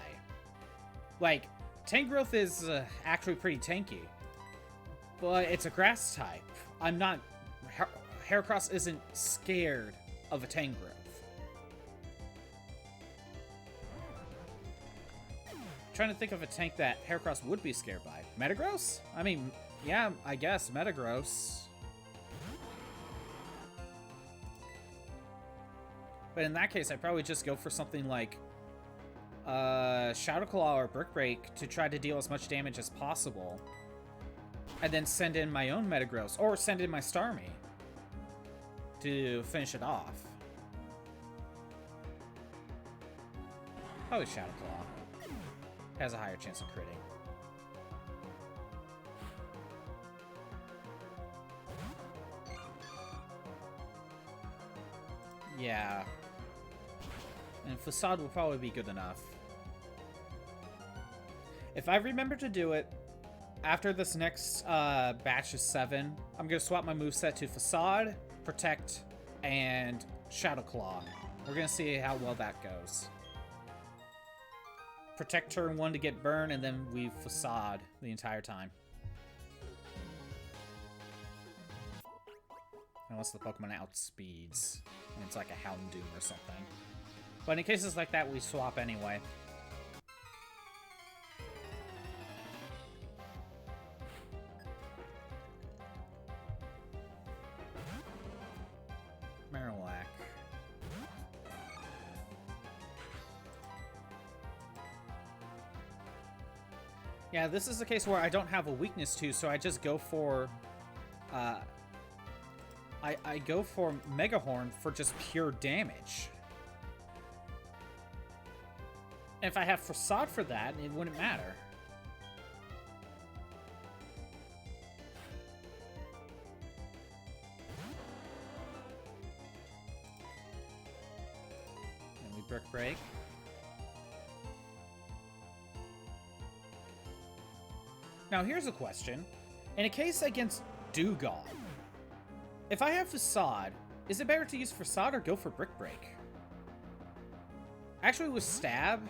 Like, Tangrowth is actually pretty tanky, but it's a grass type. I'm not... Heracross isn't scared of a Tangrowth. Trying to think of a tank that Heracross would be scared by. Metagross? I mean, yeah, I guess Metagross. But in that case, I'd probably just go for something like Shadow Claw or Brick Break to try to deal as much damage as possible. And then send in my own Metagross, or send in my Starmie to finish it off. Probably Shadow Claw. Has a higher chance of critting. Yeah. And Facade will probably be good enough. If I remember to do it, after this next batch of 7, I'm going to swap my moveset to Facade, Protect, and Shadow Claw. We're going to see how well that goes. Protect turn 1 to get burned, and then we Facade the entire time. Unless the Pokemon outspeeds, and it's like a Houndoom or something. But in cases like that, we swap anyway. Marowak. Yeah, this is a case where I don't have a weakness to, so I just go for uh, I go for Megahorn for just pure damage. And if I have Facade for that, it wouldn't matter. And we Brick Break. Now here's a question. In a case against Dewgong, if I have Facade, is it better to use Facade or go for Brick Break? Actually, with Stab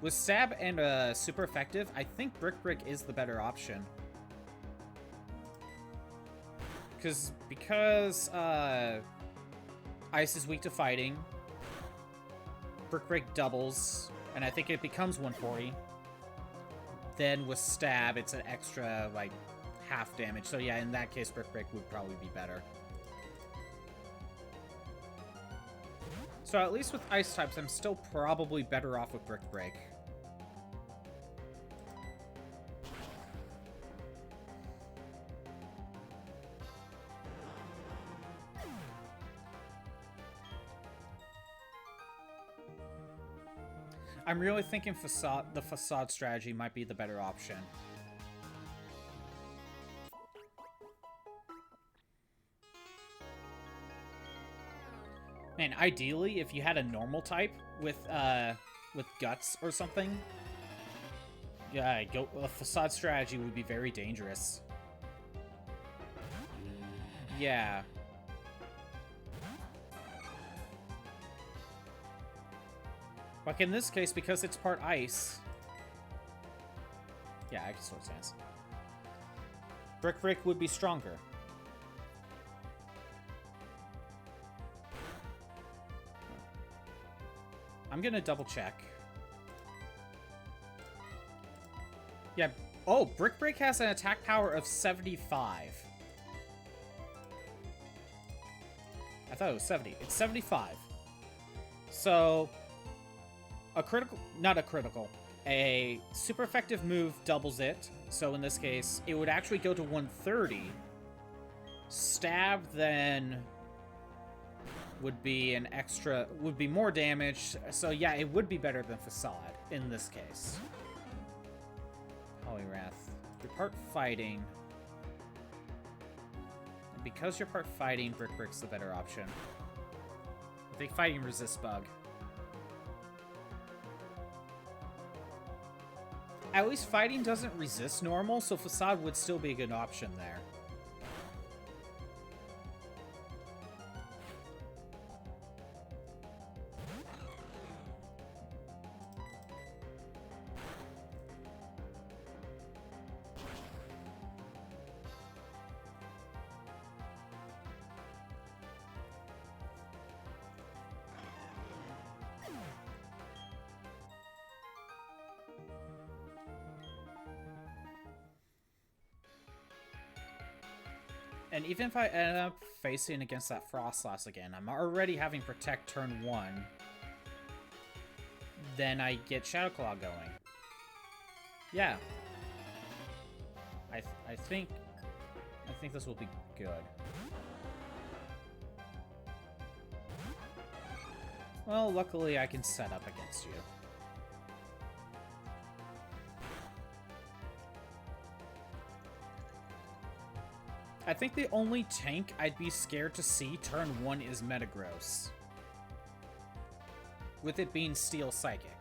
and super effective, I think Brick Break is the better option. Because Ice is weak to fighting, Brick Break doubles, and I think it becomes 140. Then with Stab, it's an extra, like, half damage. So yeah, in that case, Brick Break would probably be better. So at least with Ice types, I'm still probably better off with Brick Break. I'm really thinking the Facade strategy might be the better option. Man, ideally, if you had a normal type with Guts or something, yeah, a Facade strategy would be very dangerous. Yeah. Like in this case, because it's part Ice. Yeah, I can Sword Stance. Brick Break would be stronger. I'm gonna double check. Yeah. Oh, Brick Break has an attack power of 75. I thought it was 70. It's 75. So, a super effective move doubles it. So in this case, it would actually go to 130. Stab then would be more damage. So yeah, it would be better than Facade in this case. Poliwrath. You're part fighting. And because you're part fighting, Brick Break's the better option. I think fighting resists bug. At least fighting doesn't resist normal, so Facade would still be a good option there. And even if I end up facing against that Frostlass again, I'm already having Protect turn 1. Then I get Shadow Claw going. Yeah. I think this will be good. Well, luckily I can set up against you. I think the only tank I'd be scared to see turn 1 is Metagross. With it being Steel Psychic.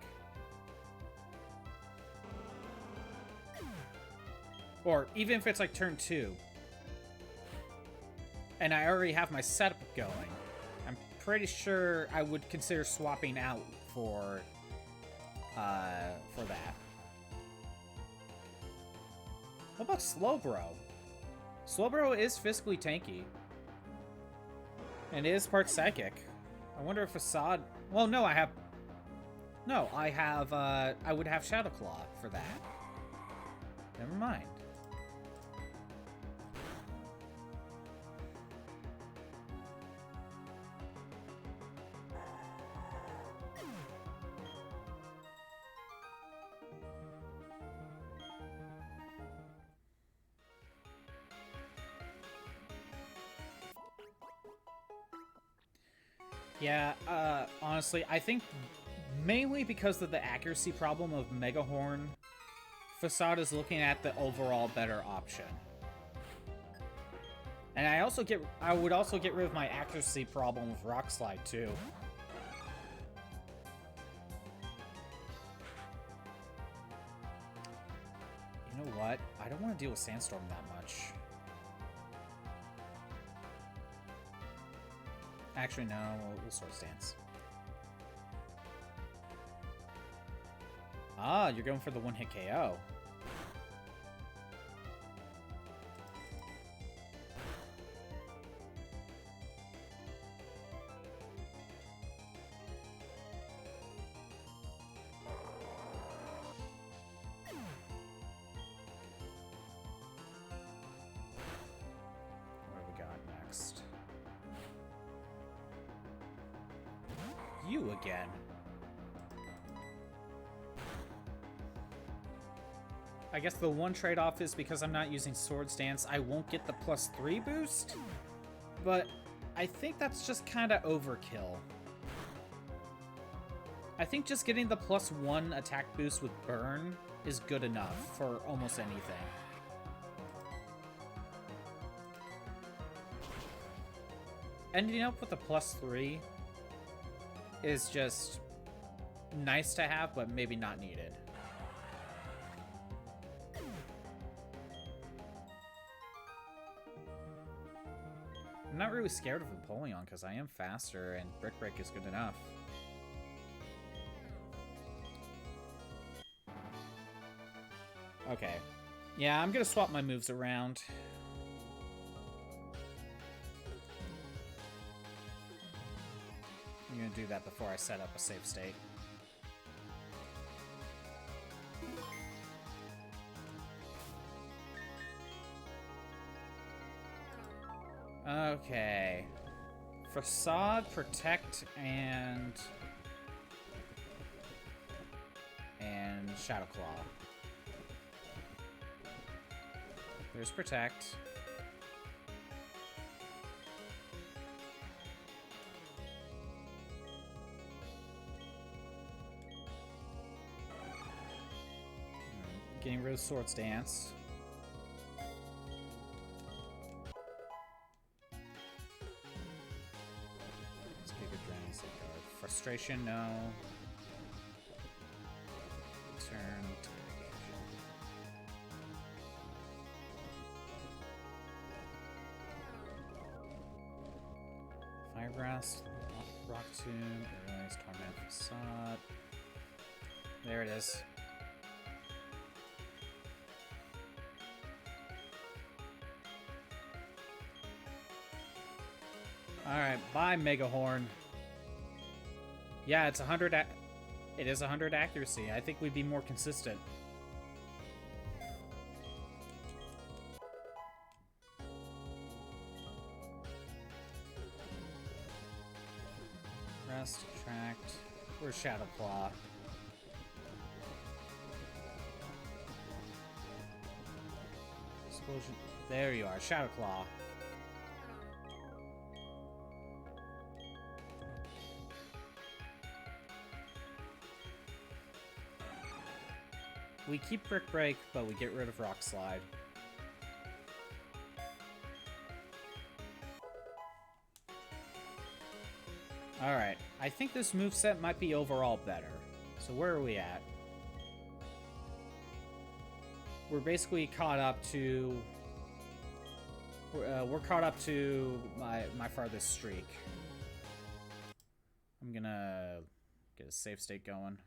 Or even if it's like turn 2. And I already have my setup going. I'm pretty sure I would consider swapping out for that. What about Slowbro? Slowbro is physically tanky. And it is part Psychic. I wonder if Facade... Well, no, I would have Shadow Claw for that. Never mind. Yeah, honestly, I think mainly because of the accuracy problem of Megahorn, Facade is looking at the overall better option. And I would also get rid of my accuracy problem with Rock Slide too. You know what? I don't want to deal with Sandstorm that much. Actually, no, we'll Swords Dance. Ah, you're going for the one-hit KO. What do we got next? You again. I guess the one trade-off is because I'm not using Swords Dance, I won't get the +3 boost. But I think that's just kind of overkill. I think just getting the +1 attack boost with Burn is good enough for almost anything. Ending up with a +3 is just nice to have, but maybe not needed. I'm not really scared of Empoleon because I am faster and Brick Break is good enough. Okay. Yeah, I'm gonna swap my moves around. I'm gonna do that before I set up a save state. Okay. Facade, Protect, and Shadow Claw. There's Protect. Getting rid of Swords Dance. Let's kick a Drain Safeguard. Frustration, no. Turn. Fire Blast, Rock Tomb, Erase, Torment, Facade. There it is. Alright, bye, Megahorn. Yeah, it's 100. It is 100 accuracy. I think we'd be more consistent. Rest, Attract. Where's Shadow Claw? Explosion. There you are, Shadow Claw. We keep Brick Break, but we get rid of Rock Slide. Alright, I think this moveset might be overall better. So where are we at? We're basically caught up to... we're caught up to my farthest streak. I'm gonna get a save state going.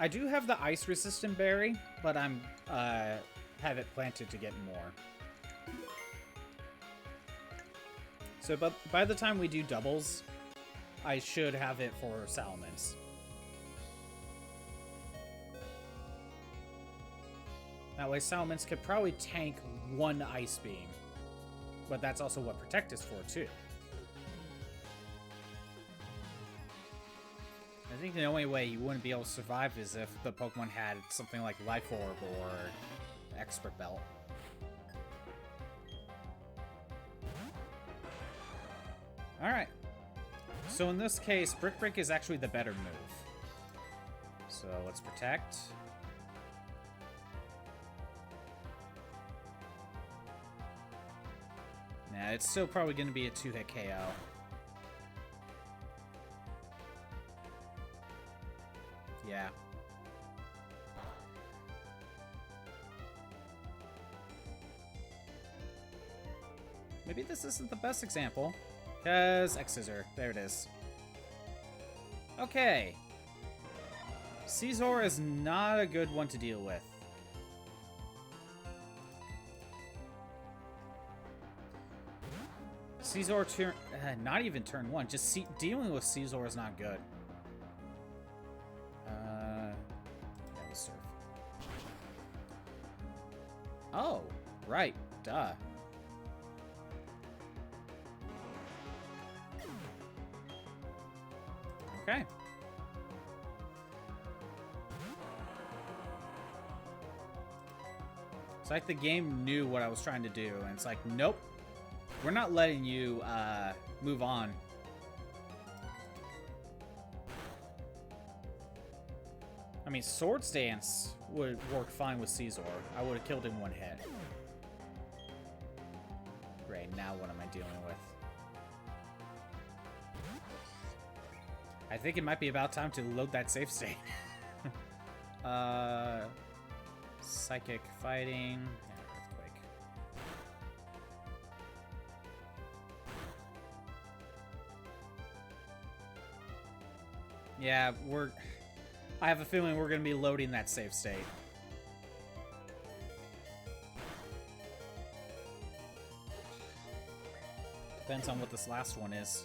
I do have the ice resistant berry, but I'm have it planted to get more. So, but by the time we do doubles, I should have it for Salamence. That way Salamence could probably tank one Ice Beam. But that's also what Protect is for, too. I think the only way you wouldn't be able to survive is if the Pokemon had something like Life Orb or Expert Belt. Alright. So in this case, Brick Break is actually the better move. So let's Protect. Nah, it's still probably going to be a 2-hit KO. Yeah. Maybe this isn't the best example. Because X-Scissor. There it is. Okay. Scizor is not a good one to deal with. Scizor turn... not even turn 1. Just dealing with Scizor is not good. That was Surf. Oh, right. Duh. Okay. It's like the game knew what I was trying to do, and it's like, nope. We're not letting you, move on. I mean, Swords Dance would work fine with Scizor. I would have killed him one hit. Great, now what am I dealing with? I think it might be about time to load that save state. Psychic Fighting. Yeah, Earthquake. Yeah, I have a feeling we're going to be loading that save state. Depends on what this last one is.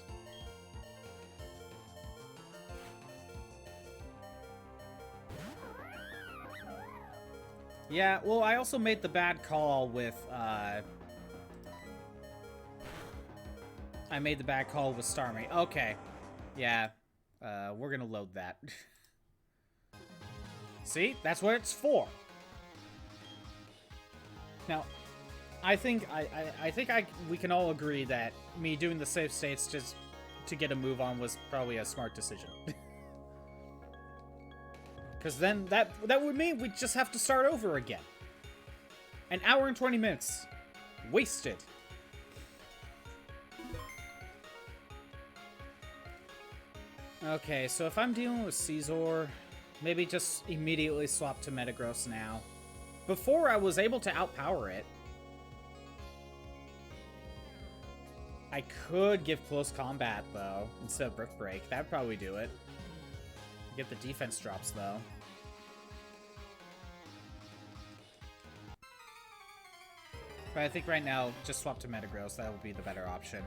Yeah, well, I also made the bad call with, I made the bad call with Starmie. Okay. Yeah. We're gonna load that. See? That's what it's for. Now, I think we can all agree that me doing the save states just to get a move on was probably a smart decision. Because then that would mean we just have to start over again. An hour and 20 minutes. Wasted. Okay, so if I'm dealing with Scizor, maybe just immediately swap to Metagross now. Before I was able to outpower it. I could give Close Combat, though, instead of Brick Break. That'd probably do it. Get the defense drops, though. But I think right now, just swap to Metagross. That would be the better option.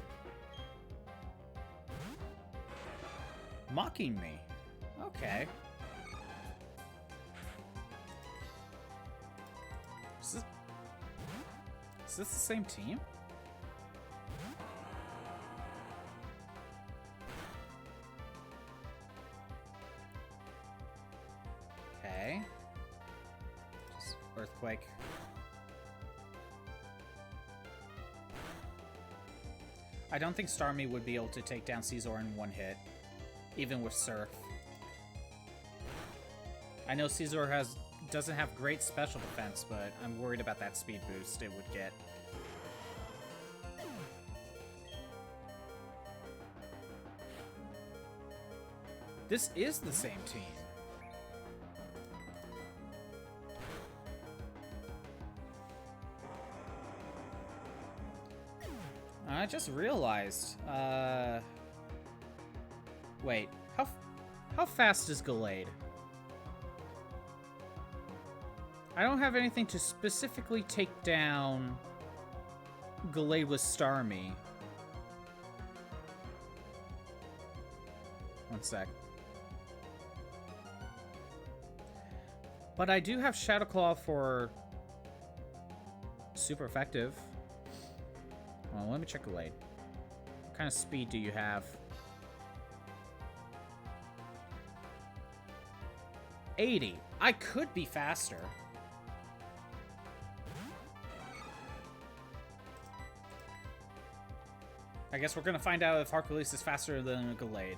Mocking me. Okay. Is this the same team? Okay. Just Earthquake. I don't think Starmie would be able to take down Scizor in one hit, even with Surf. I know Scizor doesn't have great special defense, but I'm worried about that speed boost it would get. This is the same team. I just realized, wait, how fast is Gallade? I don't have anything to specifically take down Gallade with Starmie. One sec. But I do have Shadow Claw for super effective. Well, let me check Gallade. What kind of speed do you have? 80. I could be faster. I guess we're gonna find out if Hercules is faster than Gallade.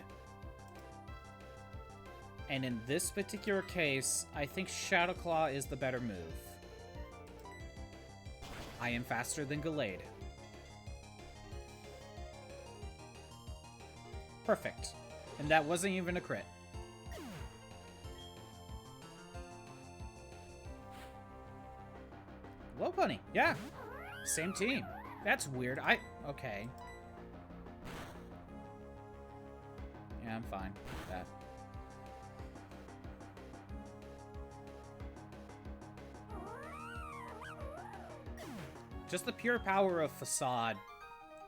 And in this particular case, I think Shadow Claw is the better move. I am faster than Gallade. Perfect. And that wasn't even a crit. Lopunny, yeah. Same team. That's weird. Okay. Yeah, I'm fine with that. Just the pure power of Facade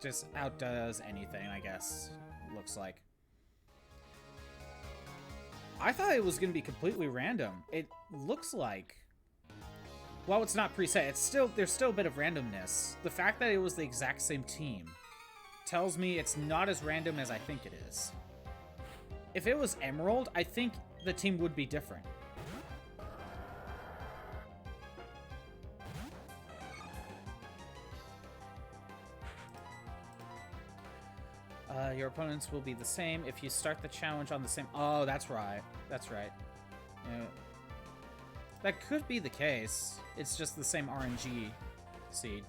just outdoes anything, I guess. Looks like. I thought it was going to be completely random. It looks like... Well, it's not preset. There's still a bit of randomness. The fact that it was the exact same team tells me it's not as random as I think it is. If it was Emerald, I think the team would be different. Your opponents will be the same if you start the challenge on the same... Oh, that's right. That's right. Yeah. That could be the case. It's just the same RNG seed.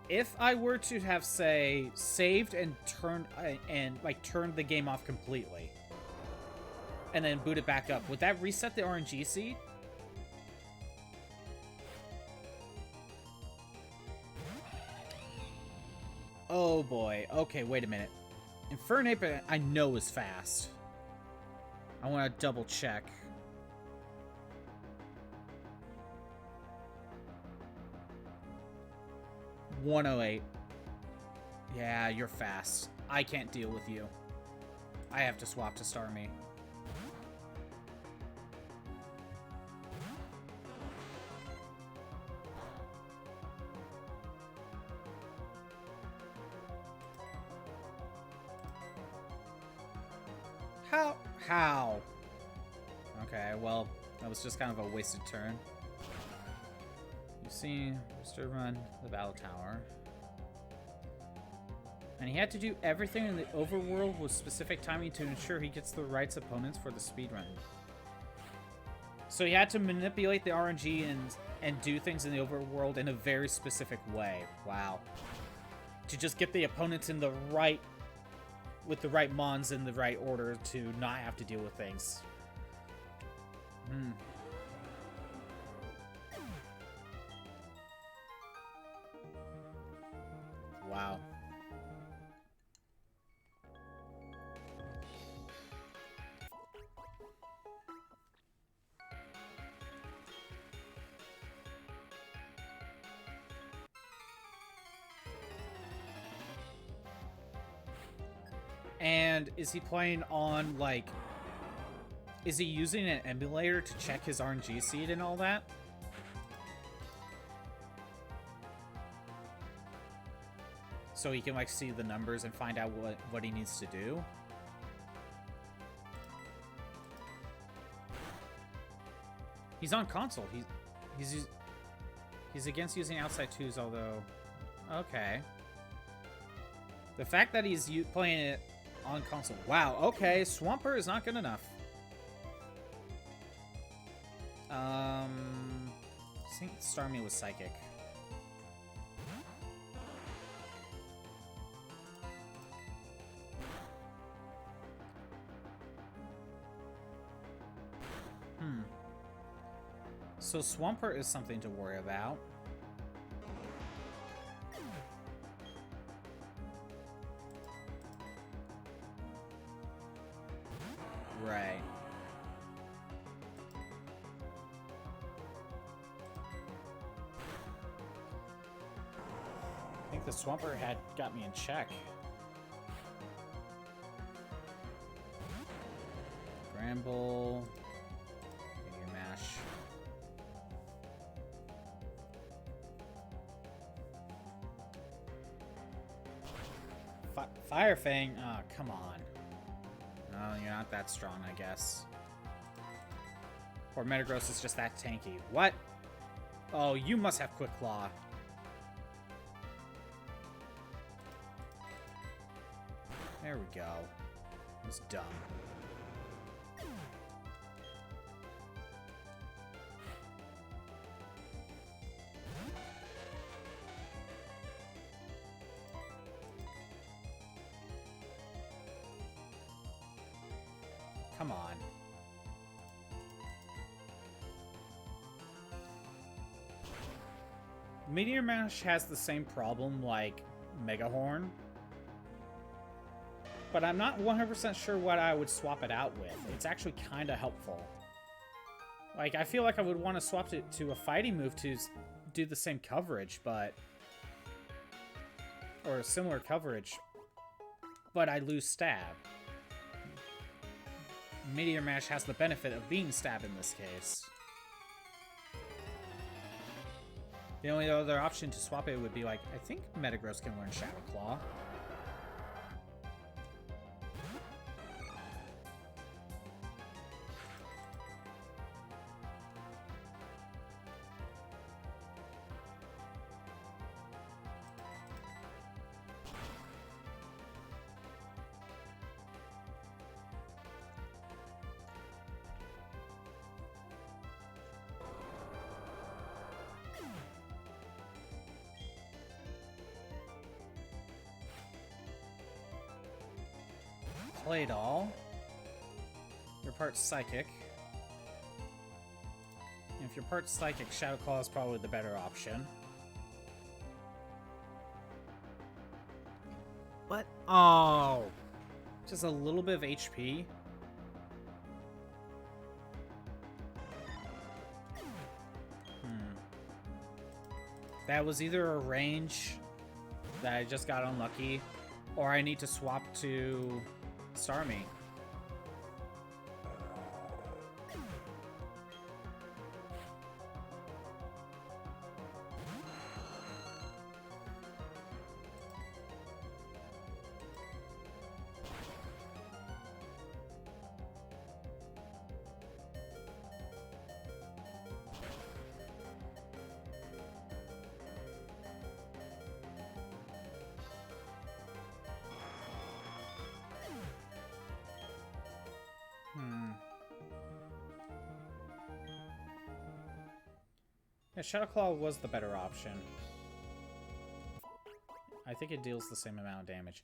If I were to have, say, saved and turned the game off completely, and then boot it back up, would that reset the RNG seed? Oh boy. Okay, wait a minute. Infernape, I know is fast. I want to double check. .108. Yeah, you're fast. I can't deal with you. I have to swap to Starmie. How? Okay, well, that was just kind of a wasted turn. You've seen Mr. run the battle tower. And he had to do everything in the overworld with specific timing to ensure he gets the right opponents for the speedrun. So he had to manipulate the RNG and do things in the overworld in a very specific way. Wow. To just get the opponents in the right... with the right mons in the right order to not have to deal with things. Wow. And is he playing on, like... Is he using an emulator to check his RNG seed and all that? So he can, like, see the numbers and find out what he needs to do? He's on console. He's against using outside twos, although... Okay. The fact that he's playing it on console. Wow, okay. Swampert is not good enough. I think Starmie was Psychic. So Swampert is something to worry about. Right. I think the Swampert had got me in check. Gramble. Figure Mash. Fire Fang? Oh, come on. No, you're not that strong, I guess. Or Metagross is just that tanky. What? Oh, you must have Quick Claw. There we go. It was dumb. Come on. Meteor Mash has the same problem like Mega Horn, but I'm not 100% sure what I would swap it out with. It's actually kind of helpful. Like, I feel like I would want to swap it to a fighting move to do the same coverage, but... or a similar coverage, but I lose stab. Meteor Mash has the benefit of being stab in this case. The only other option to swap it would be like, I think Metagross can learn Shadow Claw. Claydol. You're part Psychic. And if you're part Psychic, Shadow Claw is probably the better option. What? Oh! Just a little bit of HP. That was either a range that I just got unlucky, or I need to swap to Starmie. Yeah, Shadow Claw was the better option. I think it deals the same amount of damage.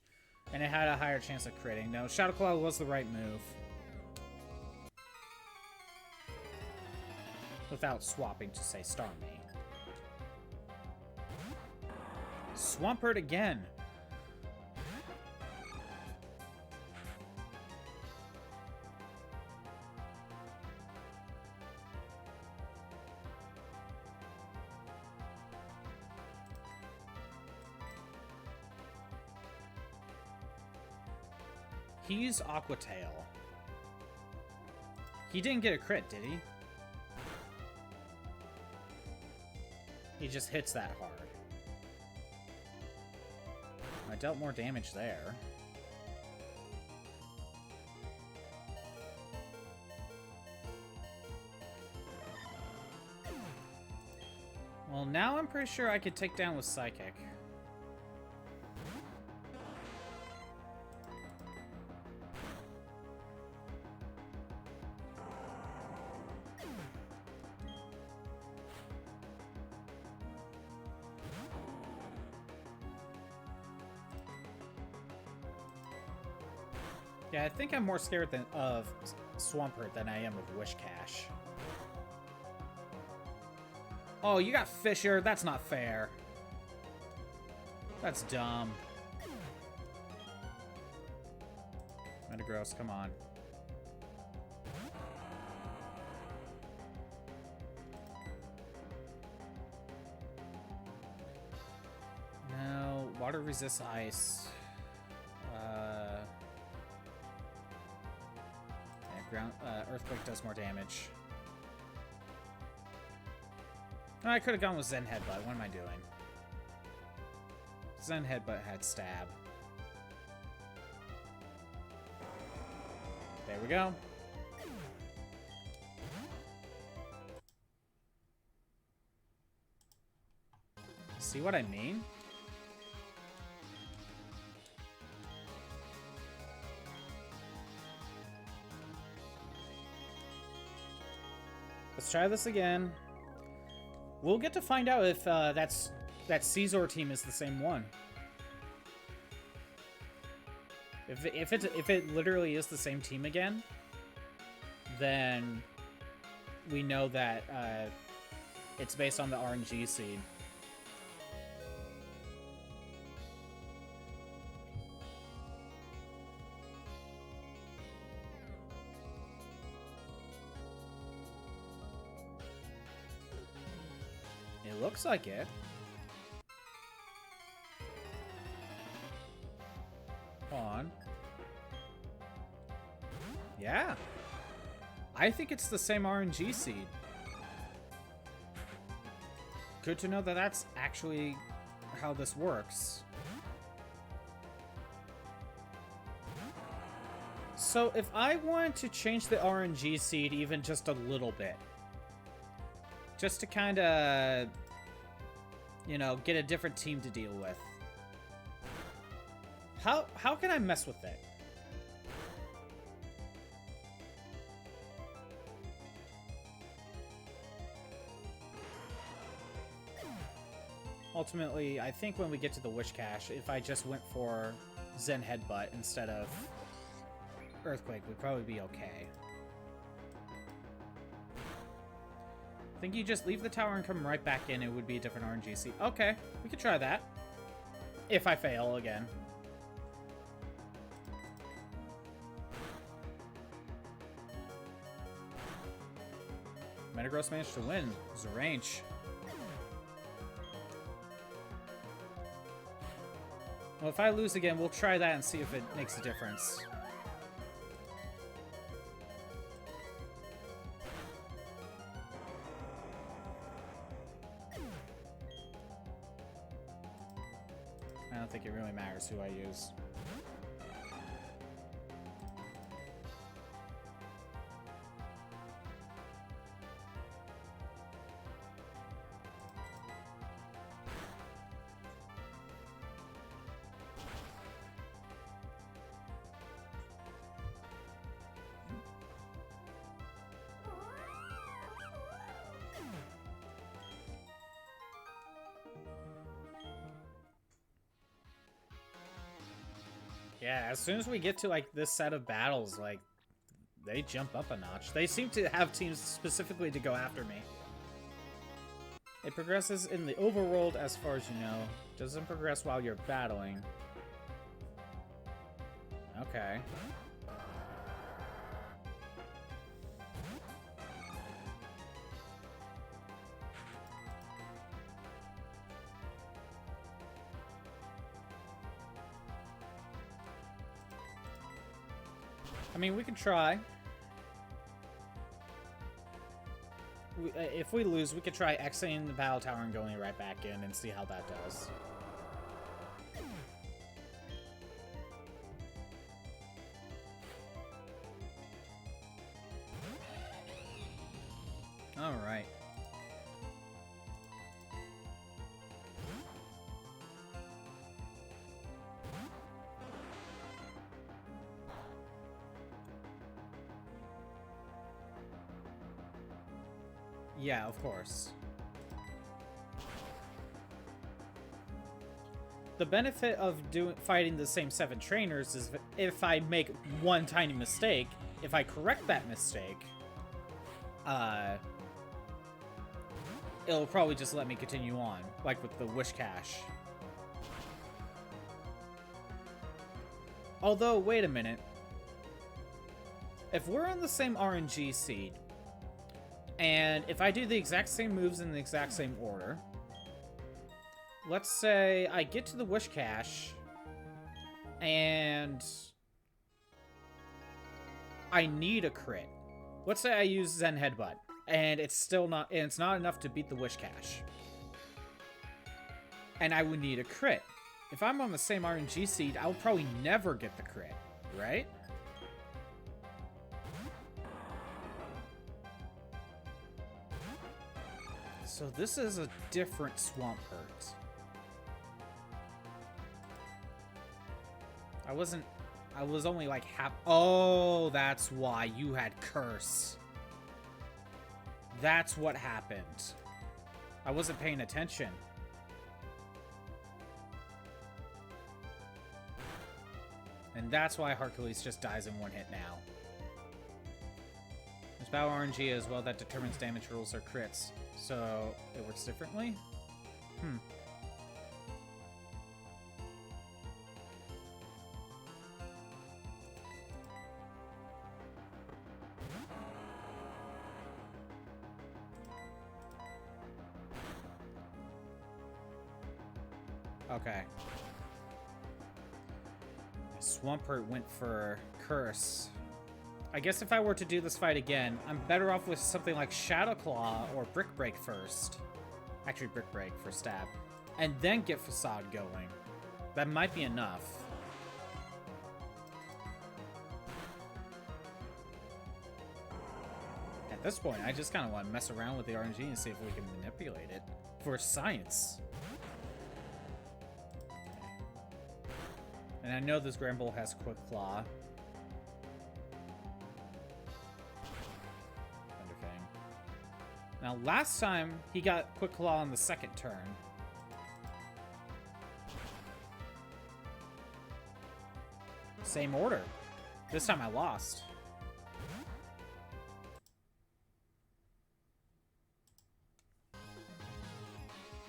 And it had a higher chance of critting. No, Shadow Claw was the right move. Without swapping to, say, Starmie. Swampert again! He used Aqua Tail. He didn't get a crit, did he? He just hits that hard. I dealt more damage there. Well, now I'm pretty sure I could take down with Psychic. Yeah, I think I'm more scared of Swampert than I am of Wishcash. Oh, you got Fissure? That's not fair. That's dumb. Metagross, come on. No, water resists ice. Earthquake does more damage. Oh, I could have gone with Zen Headbutt. What am I doing? Zen Headbutt had stab. There we go. See what I mean? Let's try this again. We'll get to find out if that Caesar team is the same one. If it literally is the same team again, then we know that it's based on the RNG seed. It looks like it. On. Yeah. I think it's the same RNG seed. Good to know that that's actually how this works. So if I wanted to change the RNG seed even just a little bit, just to kind of, you know, get a different team to deal with, how can I mess with it? Ultimately, I think when we get to the Wish Cache, if I just went for Zen Headbutt instead of Earthquake, we'd probably be okay. I think you just leave the tower and come right back in, it would be a different RNG seed. Okay, we could try that. If I fail again. Metagross managed to win. Zarange. Well, if I lose again, we'll try that and see if it makes a difference. I don't think it really matters who I use. Yeah, as soon as we get to, like, this set of battles, like, they jump up a notch. They seem to have teams specifically to go after me. It progresses in the overworld as far as you know. Doesn't progress while you're battling. Okay. I mean, we can try. If we lose, we could try exiting the battle tower and going right back in and see how that does. All right. Yeah, of course. The benefit of fighting the same 7 trainers is if I make one tiny mistake, if I correct that mistake, it'll probably just let me continue on, like with the Wish Cache. Although, wait a minute. If we're on the same RNG seed, and if I do the exact same moves in the exact same order, let's say I get to the Wish Cache, and I need a crit. Let's say I use Zen Headbutt, and it's not enough to beat the Wish Cache. And I would need a crit. If I'm on the same RNG seed, I'll probably never get the crit, right? So this is a different Swampert. I was only like half. Oh, that's why you had Curse. That's what happened. I wasn't paying attention. And that's why Hercules just dies in one hit now. There's battle RNG as well that determines damage rolls or crits. So it works differently? Okay. Swampert went for Curse. I guess if I were to do this fight again, I'm better off with something like Shadow Claw or Brick Break first. Actually, Brick Break for stab. And then get Facade going. That might be enough. At this point, I just kind of want to mess around with the RNG and see if we can manipulate it for science. And I know this Granbull has Quick Claw. Thunderfang. Now, last time, he got Quick Claw on the second turn. Same order. This time I lost.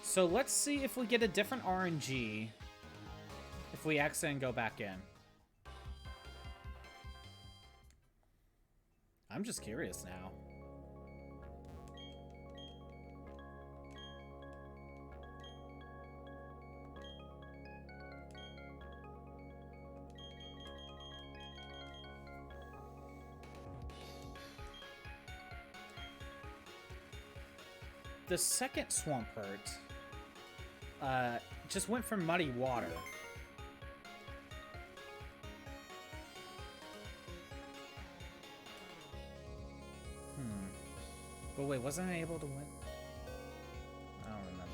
So let's see if we get a different RNG if we exit and go back in. I'm just curious now. The second Swampert just went for Muddy Water. But wait, wasn't I able to win? I don't remember.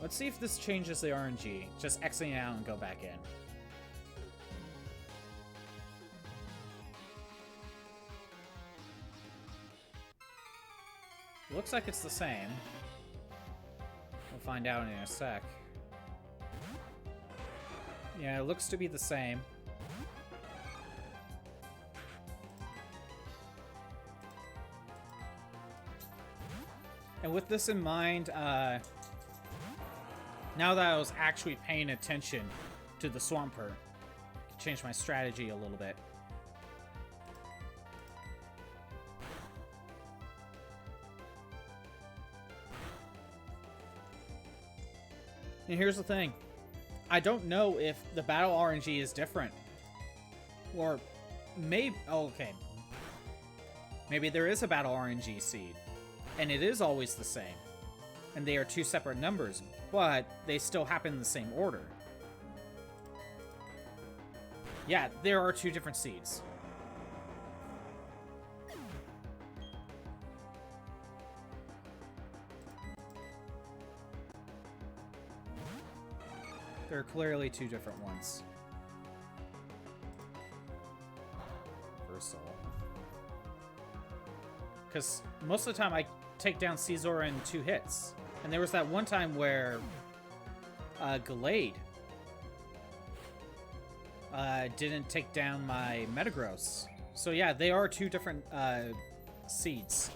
Let's see if this changes the RNG. Just exiting out and go back in. Looks like it's the same. We'll find out in a sec. Yeah, it looks to be the same. And with this in mind, now that I was actually paying attention to the Swampert, I changed my strategy a little bit. And here's the thing. I don't know if the battle RNG is different. Or maybe... Oh, okay. Maybe there is a battle RNG seed. And it is always the same. And they are two separate numbers. But they still happen in the same order. Yeah, there are two different seeds. There are clearly two different ones. Versal. Because most of the time I take down Caesar in 2 hits. And there was that one time where Gallade didn't take down my Metagross. So yeah, they are two different seeds.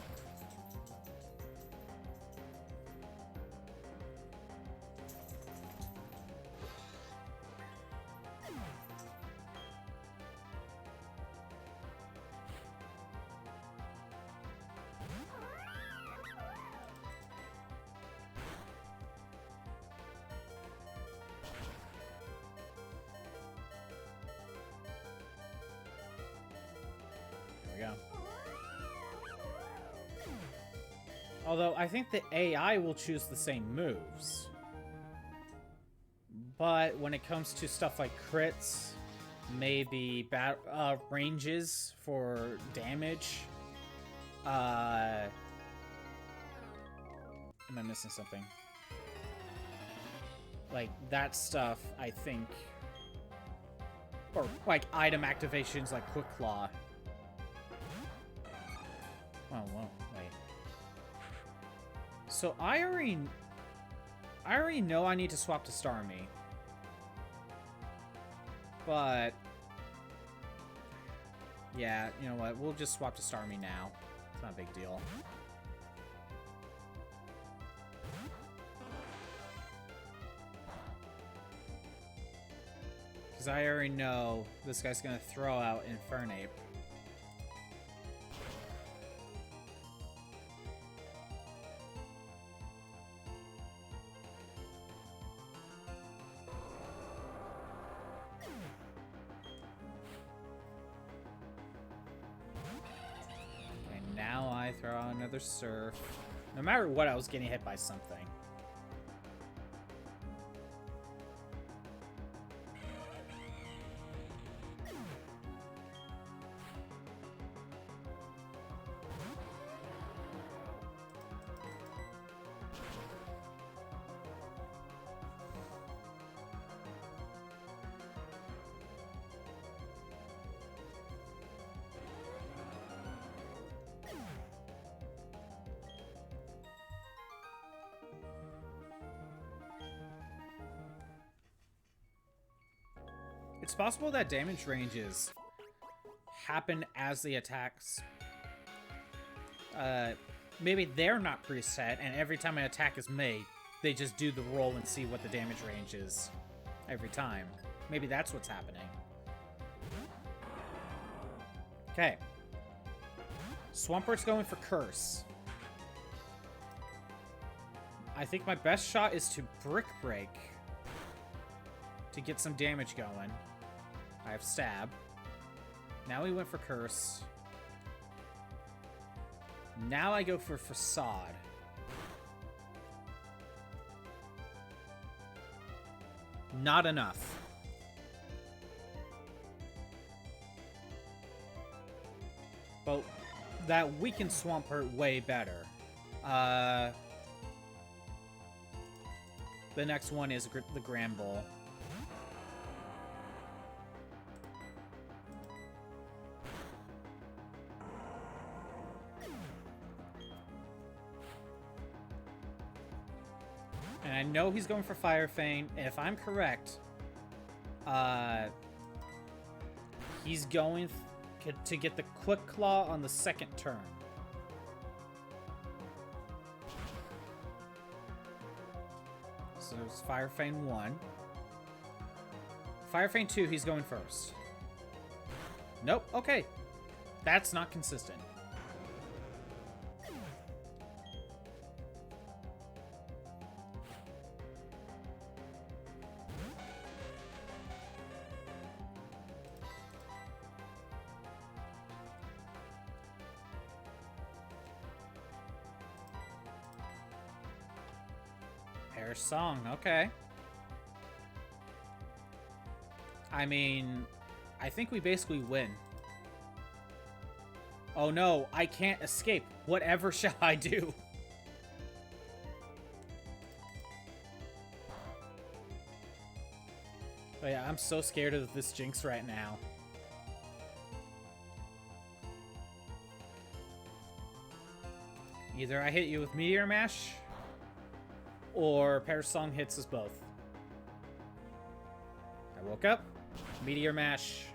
Although, I think the AI will choose the same moves. But when it comes to stuff like crits, maybe ranges for damage, Am I missing something? Like, that stuff, I think... Or, like, item activations like Quick Claw. Oh, whoa, wait. So, I already know I need to swap to Starmie. But... yeah, you know what? We'll just swap to Starmie now. It's not a big deal. Because I already know this guy's going to throw out Infernape. And now I throw out another Surf. No matter what, I was getting hit by something. It's possible that damage ranges happen as the attacks. Maybe they're not preset, and every time an attack is made, they just do the roll and see what the damage range is every time. Maybe that's what's happening. Okay. Swampert's going for Curse. I think my best shot is to Brick Break to get some damage going. I have Stab. Now he went for Curse. Now I go for Facade. Not enough. But that weakens Swampert way better. The next one is the Granbull. And I know he's going for Fire Feint. If I'm correct, he's going to get the Quick Claw on the second turn. So it's Fire Feint 1. Fire Feint 2, he's going first. Nope, okay. That's not consistent. Perish Song, okay. I mean, I think we basically win. Oh no, I can't escape. Whatever shall I do? Oh yeah, I'm so scared of this Jinx right now. Either I hit you with Meteor Mash, or Perish Song hits us both. I woke up. Meteor Mash.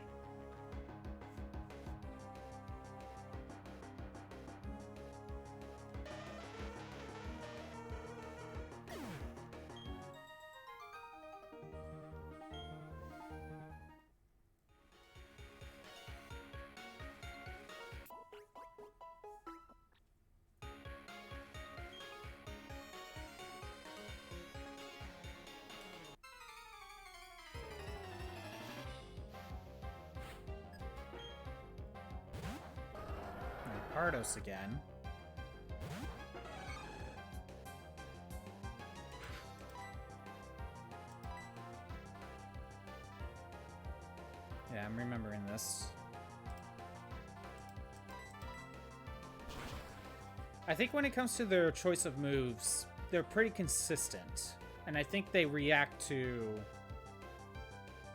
Ardos again. Yeah, I'm remembering this. I think when it comes to their choice of moves, they're pretty consistent. And I think they react to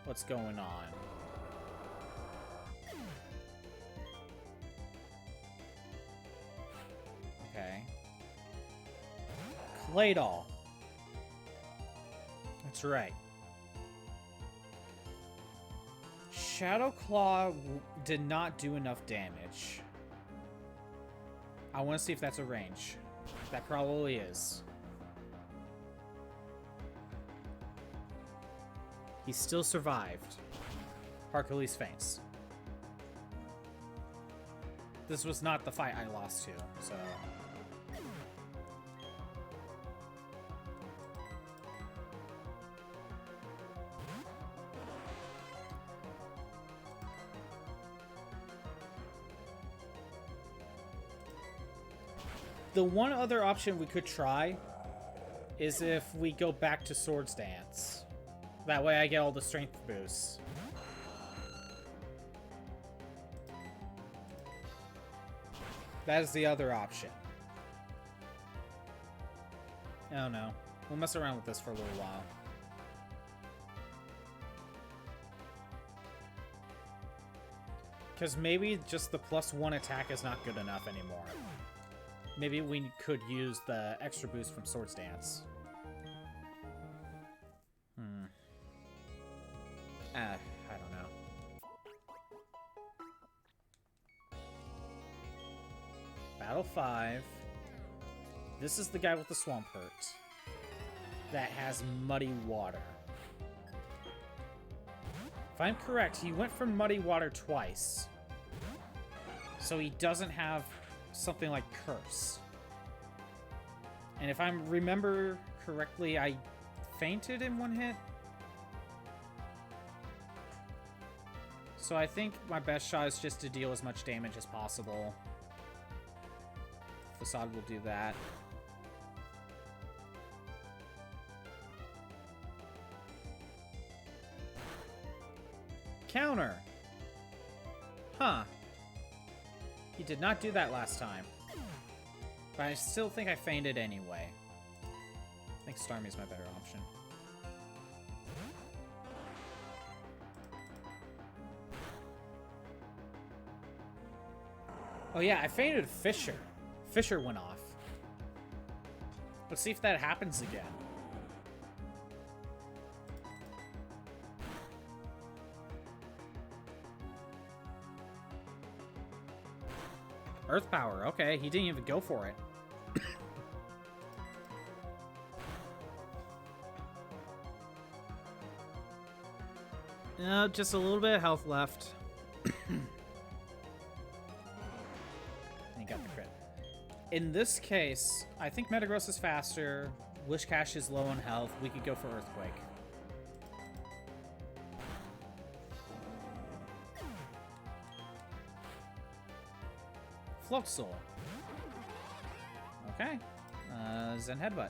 what's going on. Okay. Claydol. That's right. Shadow Claw did not do enough damage. I want to see if that's a range. That probably is. He still survived. Hercules faints. This was not the fight I lost to, so... The one other option we could try is if we go back to Swords Dance. That way I get all the strength boosts. That is the other option. Oh no. We'll mess around with this for a little while. Because maybe just the +1 attack is not good enough anymore. Maybe we could use the extra boost from Swords Dance. I don't know. Battle 5. This is the guy with the Swampert that has Muddy Water. If I'm correct, he went for Muddy Water twice. So he doesn't have something like Curse. And if I remember correctly, I fainted in one hit. So I think my best shot is just to deal as much damage as possible. Facade will do that. Counter! Huh. He did not do that last time. But I still think I fainted anyway. I think Starmie's my better option. Oh yeah, I fainted Fissure. Fissure went off. Let's see if that happens again. Earth Power, okay, he didn't even go for it. Just a little bit of health left. He got the crit. In this case, I think Metagross is faster. Whiscash is low on health. We could go for Earthquake. Floatzel. Okay. Zen Headbutt.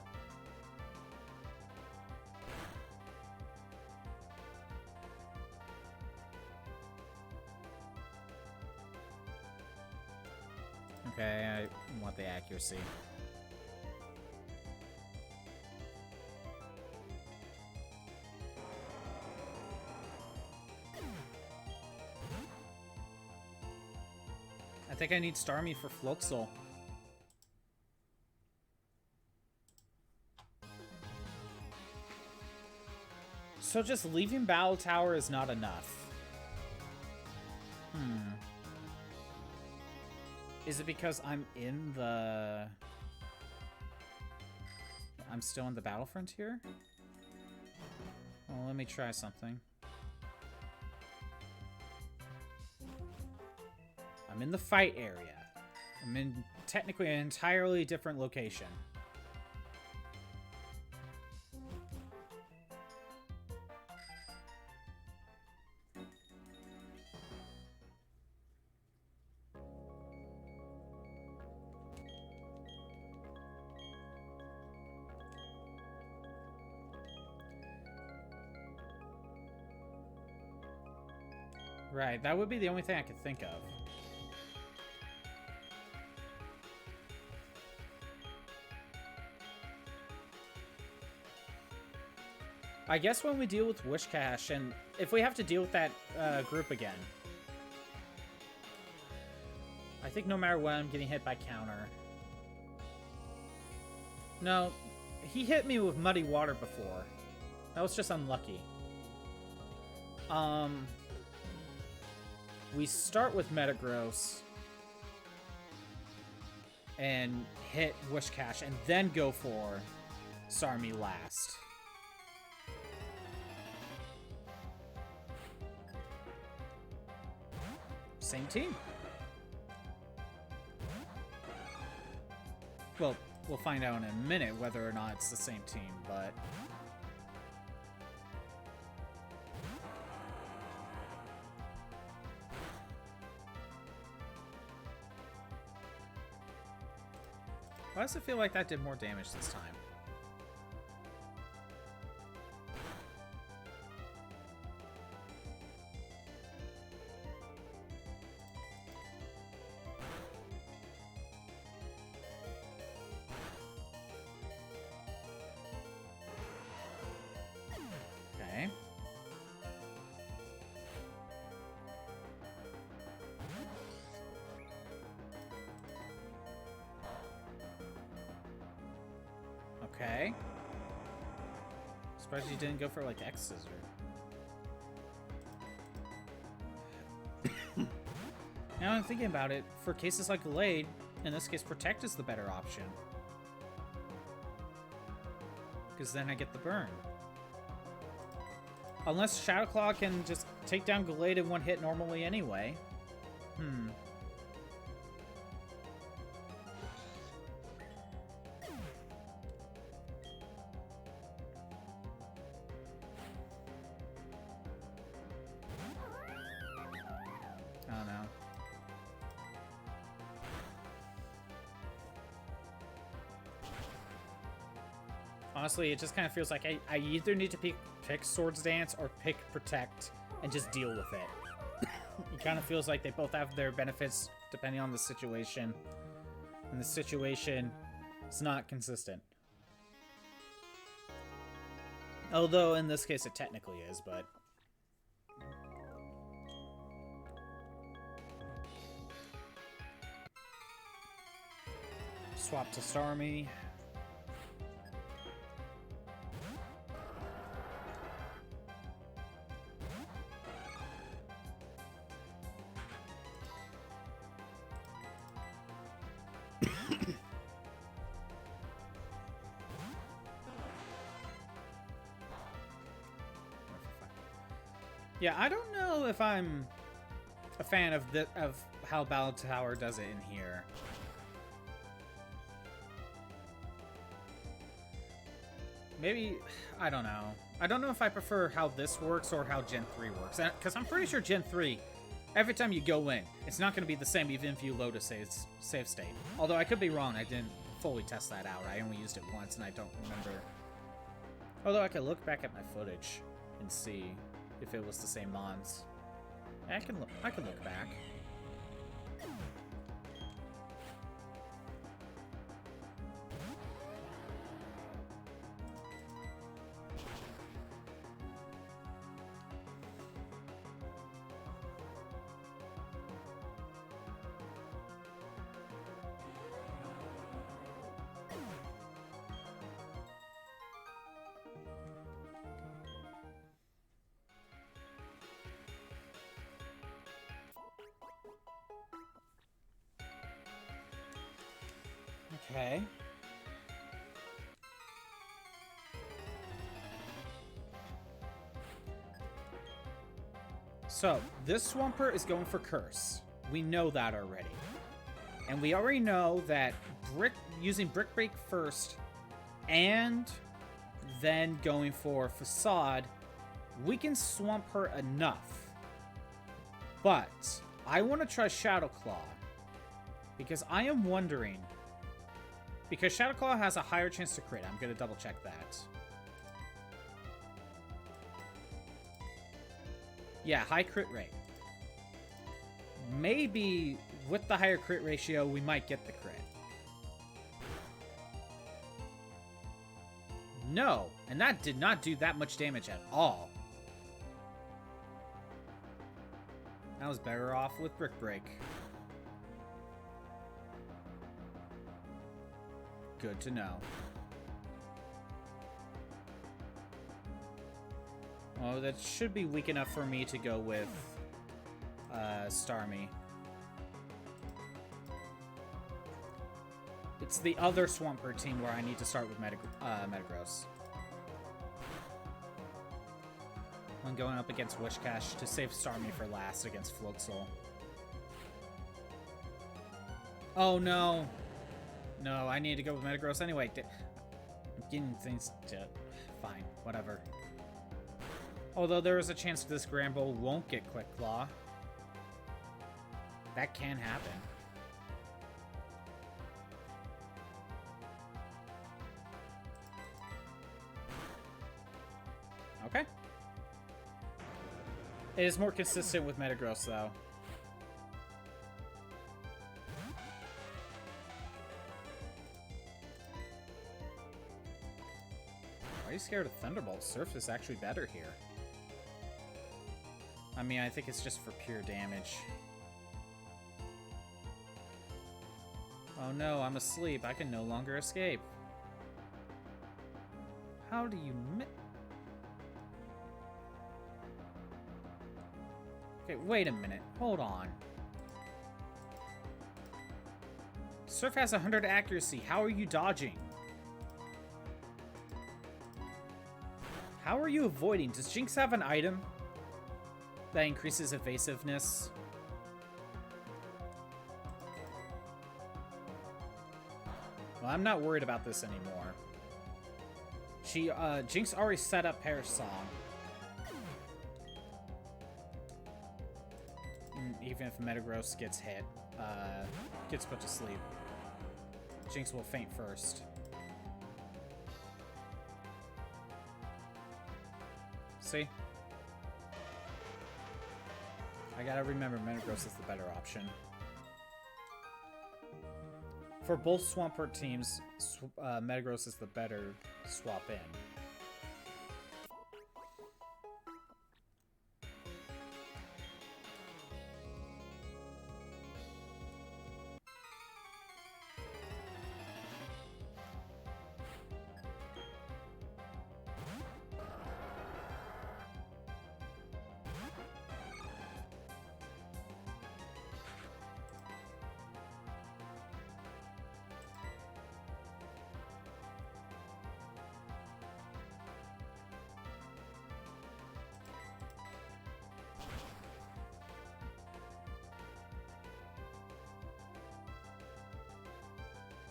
Okay, I want the accuracy. I think I need Starmie for Floatzel. So just leaving Battle Tower is not enough. Is it because I'm in the... I'm still in the Battle Frontier? Well, let me try something. I'm in the fight area. I'm in technically an entirely different location. Right, that would be the only thing I could think of. I guess when we deal with Whiscash, and if we have to deal with that group again, I think no matter what, I'm getting hit by counter. No, he hit me with Muddy Water before. That was just unlucky. We start with Metagross and hit Whiscash, and then go for Starmie last. Same team. Well, we'll find out in a minute whether or not it's the same team, but... Why does it feel like that did more damage this time? Okay. Okay. Surprised you didn't go for, like, X Scissor. Now I'm thinking about it, for cases like Gallade, in this case, Protect is the better option. Because then I get the burn. Unless Shadow Claw can just take down Gallade in one hit normally anyway. I don't know. Honestly, it just kind of feels like I either need to pick Swords Dance or pick Protect and just deal with it. It kind of feels like they both have their benefits depending on the situation. And the situation is not consistent. Although in this case it technically is, but... Swap to Starmie. Yeah, I don't know if I'm a fan of how Battle Tower does it in here. Maybe, I don't know. I don't know if I prefer how this works or how Gen 3 works. Because I'm pretty sure Gen 3, every time you go in, it's not going to be the same even if you load a save state. Although I could be wrong, I didn't fully test that out. I only used it once and I don't remember. Although I could look back at my footage and see if it was the same mons. I can look back. Okay. So, this Swampert is going for Curse. We know that already. And we already know that using Brick Break first and then going for Facade weakens Swampert enough. But I want to try Shadow Claw because I am wondering... Because Shadow Claw has a higher chance to crit. I'm going to double check that. Yeah, high crit rate. Maybe with the higher crit ratio, we might get the crit. No, and that did not do that much damage at all. I was better off with Brick Break. Good to know. Oh, that should be weak enough for me to go with Starmie. It's the other Swampert team where I need to start with Metagross. I'm going up against Wishcash to save Starmie for last against Floatzel. Oh no! No, I need to go with Metagross anyway. I'm getting things to... Fine, whatever. Although there is a chance this Granbull won't get Quick Claw. That can happen. Okay. It is more consistent with Metagross, though. Why are you scared of Thunderbolt? Surf is actually better here. I mean, I think it's just for pure damage. Oh no, I'm asleep. I can no longer escape. How do you Okay, wait a minute. Hold on. Surf has 100 accuracy. How are you dodging? How are you avoiding? Does Jinx have an item that increases evasiveness? Well, I'm not worried about this anymore. Jinx already set up Perish Song. Even if Metagross gets hit, gets put to sleep, Jinx will faint first. See? I gotta remember Metagross is the better option. For both Swampert teams, Metagross is the better swap in.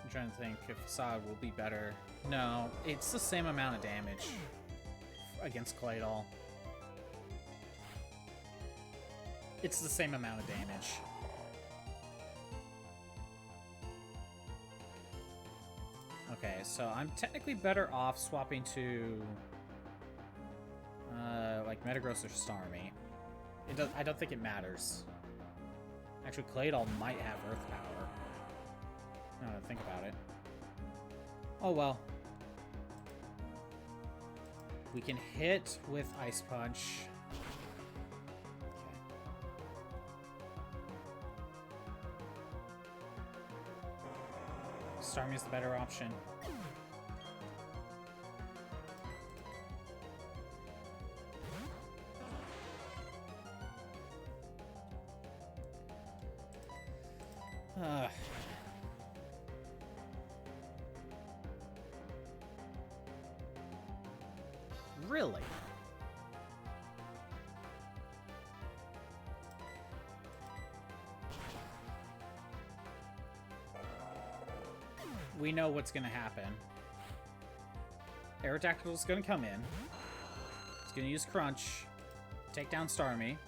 I'm trying to think if Facade will be better. No, it's the same amount of damage against Claydol. It's the same amount of damage. Okay, so I'm technically better off swapping to like Metagross or Starmie. I don't think it matters. Actually, Claydol might have Earth Power. Now that I think about it. Oh well. We can hit with Ice Punch. Okay. Starmie's the better option. Really? We know what's gonna happen. Aerodactyl's gonna come in. He's gonna use Crunch. Take down Starmie.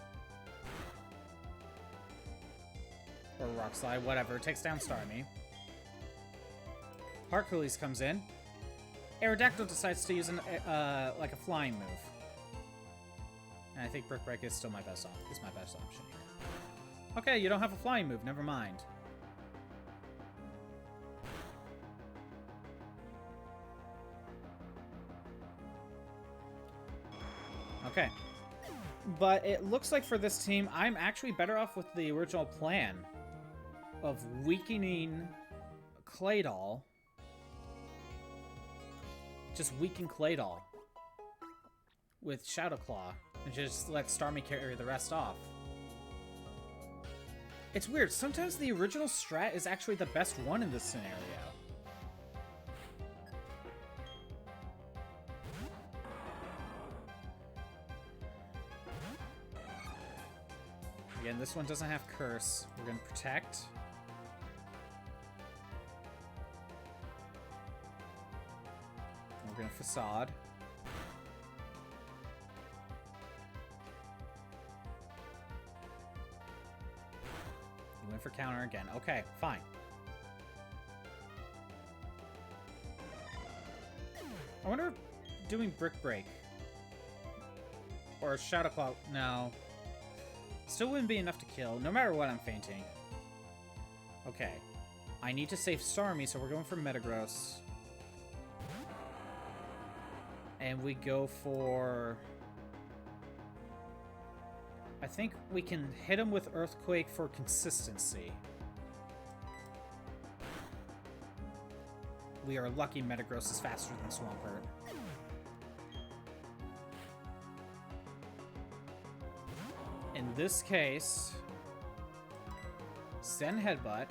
Or Rock Slide, whatever. Takes down Starmie. Hercules comes in. Aerodactyl decides to use like a flying move. And I think Brick Break is still my best option here. Okay, you don't have a flying move, never mind. Okay. But it looks like for this team, I'm actually better off with the original plan of weakening Claydol. Just weaken Claydol with Shadow Claw and just let Starmie carry the rest off. It's weird. Sometimes the original strat is actually the best one in this scenario. Again, this one doesn't have Curse. We're going to Protect. We're going to Facade. You went for counter again. Okay, fine. I wonder if doing Brick Break or Shadow Claw. No. Still wouldn't be enough to kill, no matter what I'm fainting. Okay. I need to save Starmie, so we're going for Metagross. And we go for... I think we can hit him with Earthquake for consistency. We are lucky Metagross is faster than Swampert. In this case, Zen Headbutt.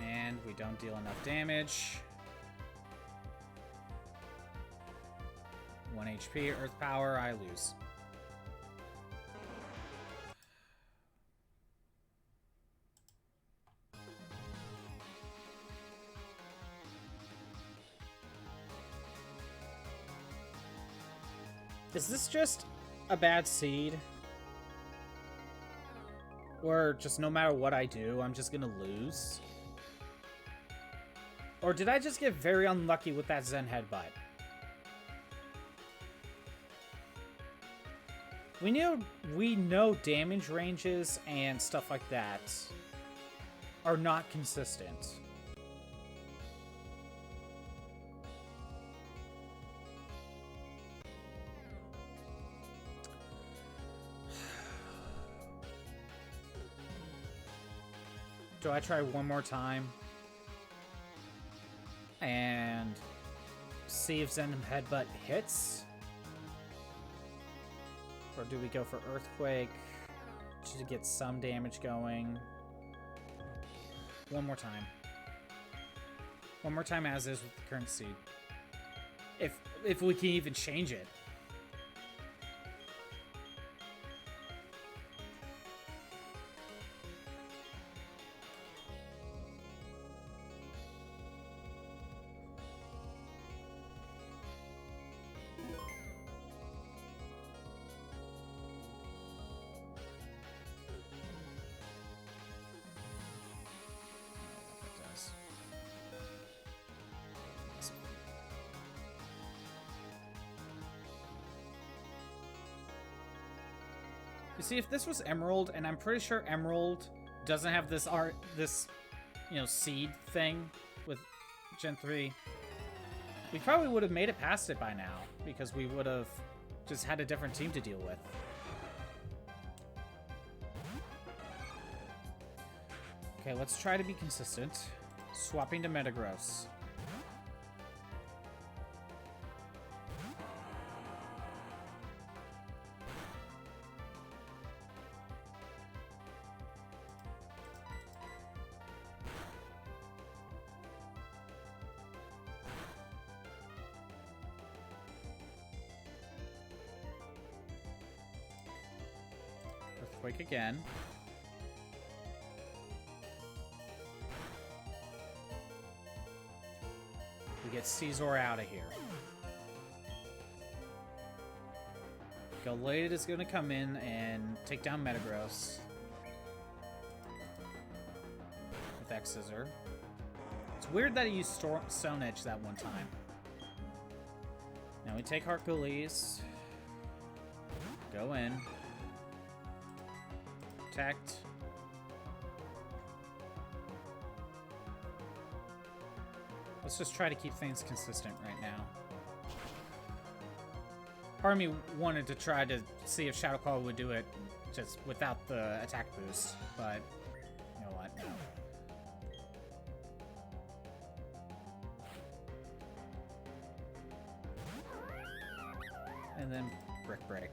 And we don't deal enough damage. 1 HP, Earth Power, I lose. Is this just a bad seed? Or just no matter what I do, I'm just gonna lose? Or did I just get very unlucky with that Zen Headbutt? We know damage ranges and stuff like that are not consistent. Do I try one more time? And see if Zen Headbutt hits? Or do we go for Earthquake to get some damage going? One more time. One more time as is with the current seed. If we can even change it. You see, if this was Emerald, and I'm pretty sure Emerald doesn't have this seed thing with Gen 3, we probably would have made it past it by now, because we would have just had a different team to deal with. Okay, let's try to be consistent. Swapping to Metagross. Earthquake again. We get Caesar out of here. Gallade is going to come in and take down Metagross with X-Scissor. It's weird that he used Stone Edge that one time. Now we take Hercules. Go in. Protect. Let's just try to keep things consistent right now. Part of me wanted to try to see if Shadow Claw would do it just without the attack boost, but you know what, no. And then Brick Break.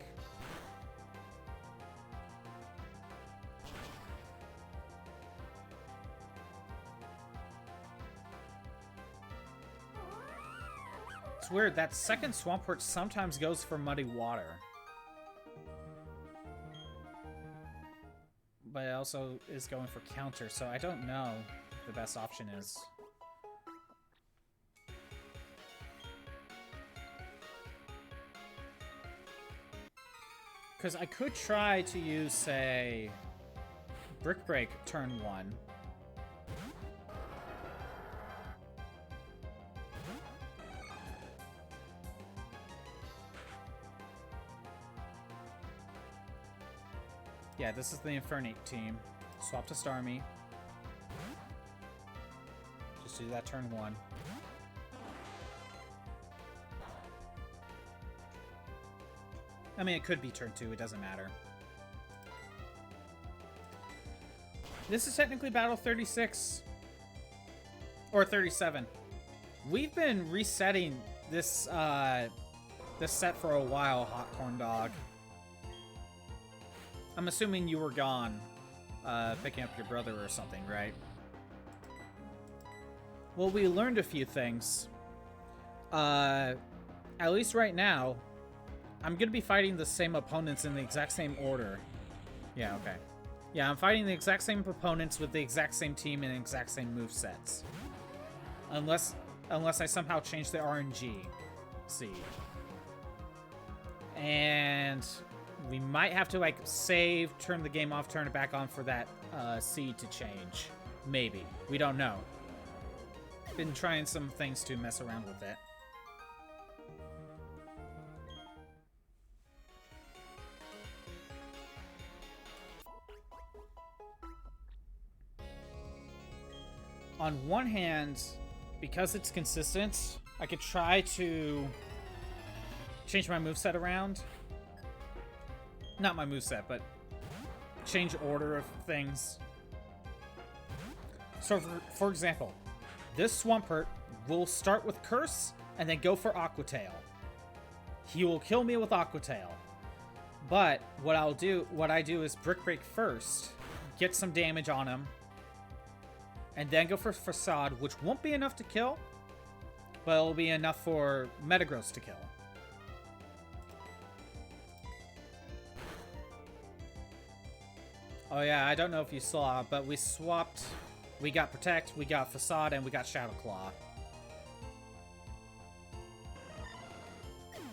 It's weird, that second Swampert sometimes goes for Muddy Water. But it also is going for counter, so I don't know what the best option is. Because I could try to use, say, Brick Break turn 1. Yeah, this is the Infernape team. Swap to Starmie. Just do that turn 1. I mean, it could be turn 2, it doesn't matter. This is technically Battle 36. Or 37. We've been resetting this, this set for a while, Hot Corn Dog. I'm assuming you were gone, picking up your brother or something, right? Well, we learned a few things. At least right now, I'm gonna be fighting the same opponents in the exact same order. Yeah, okay. Yeah, I'm fighting the exact same opponents with the exact same team and the exact same movesets. Unless I somehow change the RNG seed. And we might have to, like, save, turn the game off, turn it back on for that seed to change. Maybe. We don't know. Been trying some things to mess around with it. On one hand, because it's consistent, I could try to change my moveset around. Not my moveset, but change order of things. So, for example, this Swampert will start with Curse and then go for Aqua Tail. He will kill me with Aqua Tail. But what I do is Brick Break first, get some damage on him, and then go for Facade, which won't be enough to kill, but it'll be enough for Metagross to kill. Oh yeah, I don't know if you saw, but we swapped. We got Protect, we got Facade, and we got Shadow Claw. And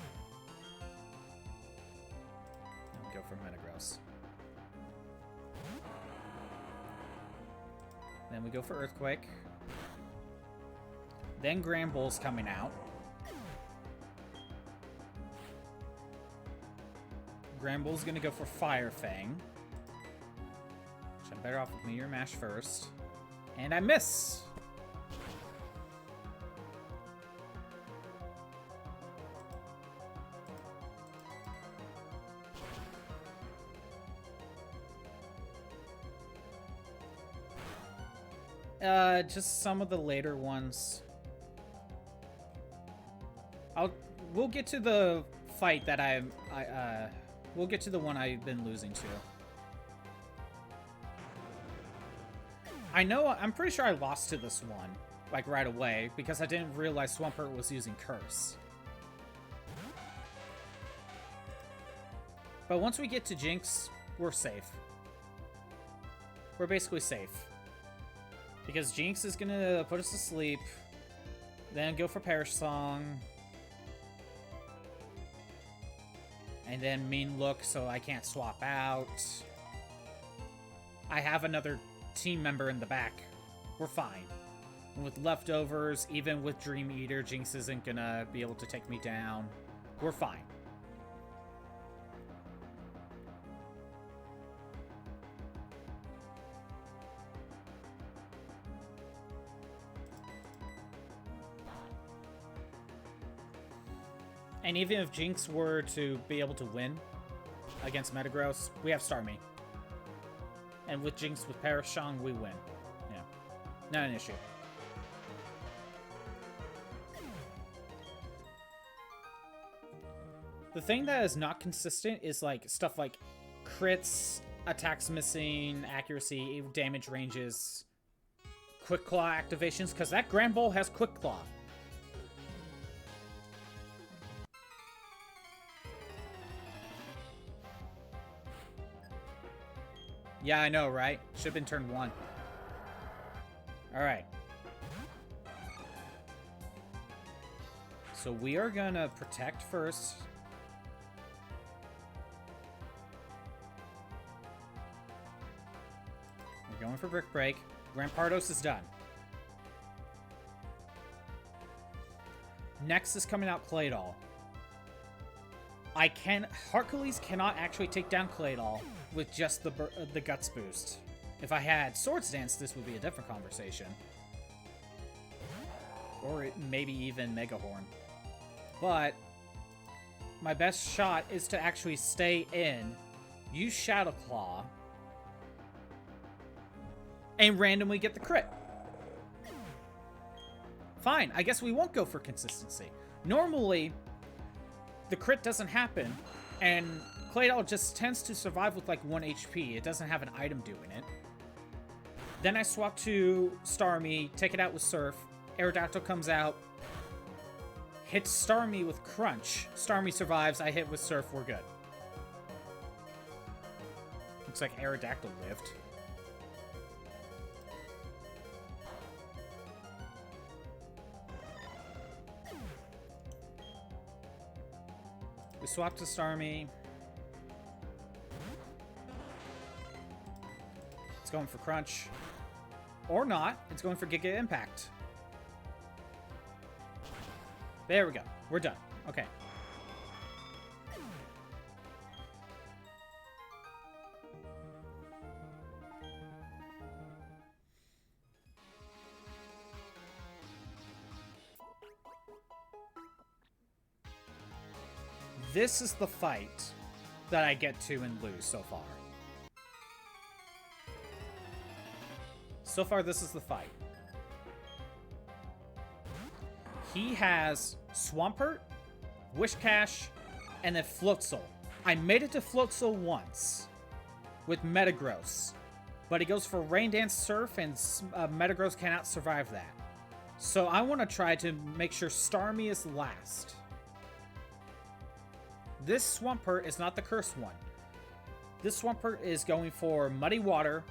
go for Metagross. Then we go for Earthquake. Then Granbull's coming out. Granbull's gonna go for Fire Fang. Which I'm better off with Meteor Mash first. And I miss! Just some of the later ones. We'll get to the fight that we'll get to the one I've been losing to. I'm pretty sure I lost to this one, like, right away, because I didn't realize Swampert was using Curse. But once we get to Jinx, we're safe. We're basically safe. Because Jinx is gonna put us to sleep, then go for Perish Song. And then mean look, so I can't swap out. I have another team member in the back. We're fine. And with leftovers, even with Dream Eater, Jinx isn't gonna be able to take me down. We're fine. And even if Jinx were to be able to win against Metagross, we have Starmie. And with Jinx with Parashong, we win. Yeah. Not an issue. The thing that is not consistent is like stuff like crits, attacks missing, accuracy, damage ranges, Quick Claw activations, because that Grand Bull has Quick Claw. Yeah, I know, right? Should've been turn 1. Alright. So we are gonna protect first. We're going for Brick Break. Rampardos is done. Next is coming out Claydol. Hercules cannot actually take down Claydol with just the Guts boost. If I had Swords Dance, this would be a different conversation. Or maybe even Megahorn. But my best shot is to actually stay in, use Shadow Claw, and randomly get the crit. Fine, I guess we won't go for consistency. Normally, the crit doesn't happen, and Claydol just tends to survive with like 1 HP. It doesn't have an item doing it. Then I swap to Starmie, take it out with Surf. Aerodactyl comes out, hits Starmie with Crunch. Starmie survives, I hit with Surf, we're good. Looks like Aerodactyl lived. We swap to Starmie. It's going for Crunch. Or not. It's going for Giga Impact. There we go. We're done. Okay. This is the fight that I get to and lose so far. So far, this is the fight. He has Swampert, Wishcash, and then Floatzel. I made it to Floatzel once with Metagross, but he goes for Rain Dance Surf, and Metagross cannot survive that. So I want to try to make sure Starmie is last. This Swampert is not the cursed one. This Swampert is going for Muddy Water,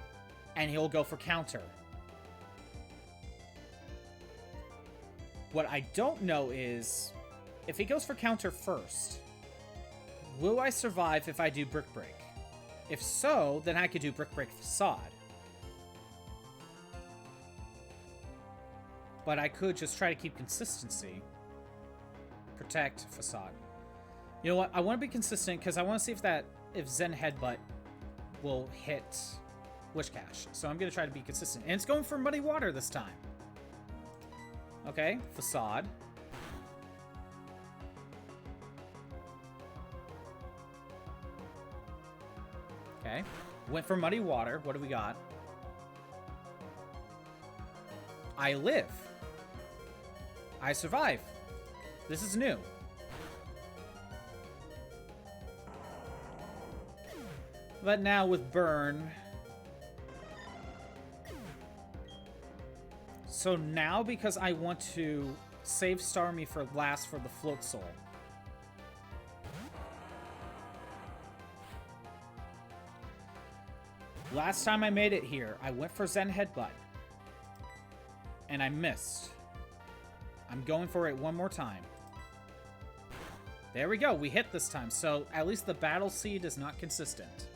and he'll go for Counter. What I don't know is, if he goes for Counter first, will I survive if I do Brick Break? If so, then I could do Brick Break Facade. But I could just try to keep consistency. Protect Facade. You know what? I want to be consistent because I want to see if Zen Headbutt will hit Wishcash. So I'm going to try to be consistent. And it's going for Muddy Water this time. Okay, Facade. Okay, went for Muddy Water. What do we got? I live. I survive. This is new. But now with Burn... So now, because I want to save Starmie for last for the Floatzel. Last time I made it here, I went for Zen Headbutt. And I missed. I'm going for it one more time. There we go. We hit this time. So at least the battle seed is not consistent.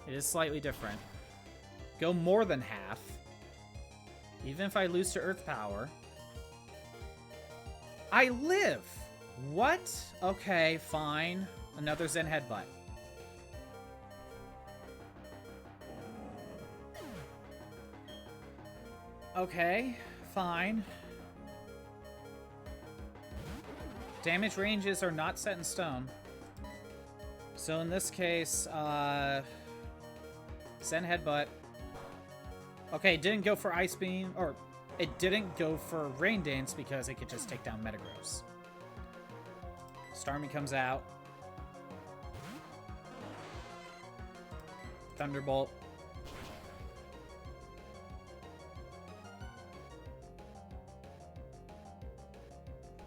It is slightly different. Go more than half. Even if I lose to Earth Power. I live! What? Okay, fine. Another Zen Headbutt. Okay, fine. Damage ranges are not set in stone. So in this case, Zen Headbutt. Okay, it didn't go for Ice Beam, or it didn't go for Rain Dance because it could just take down Metagross. Starmie comes out. Thunderbolt.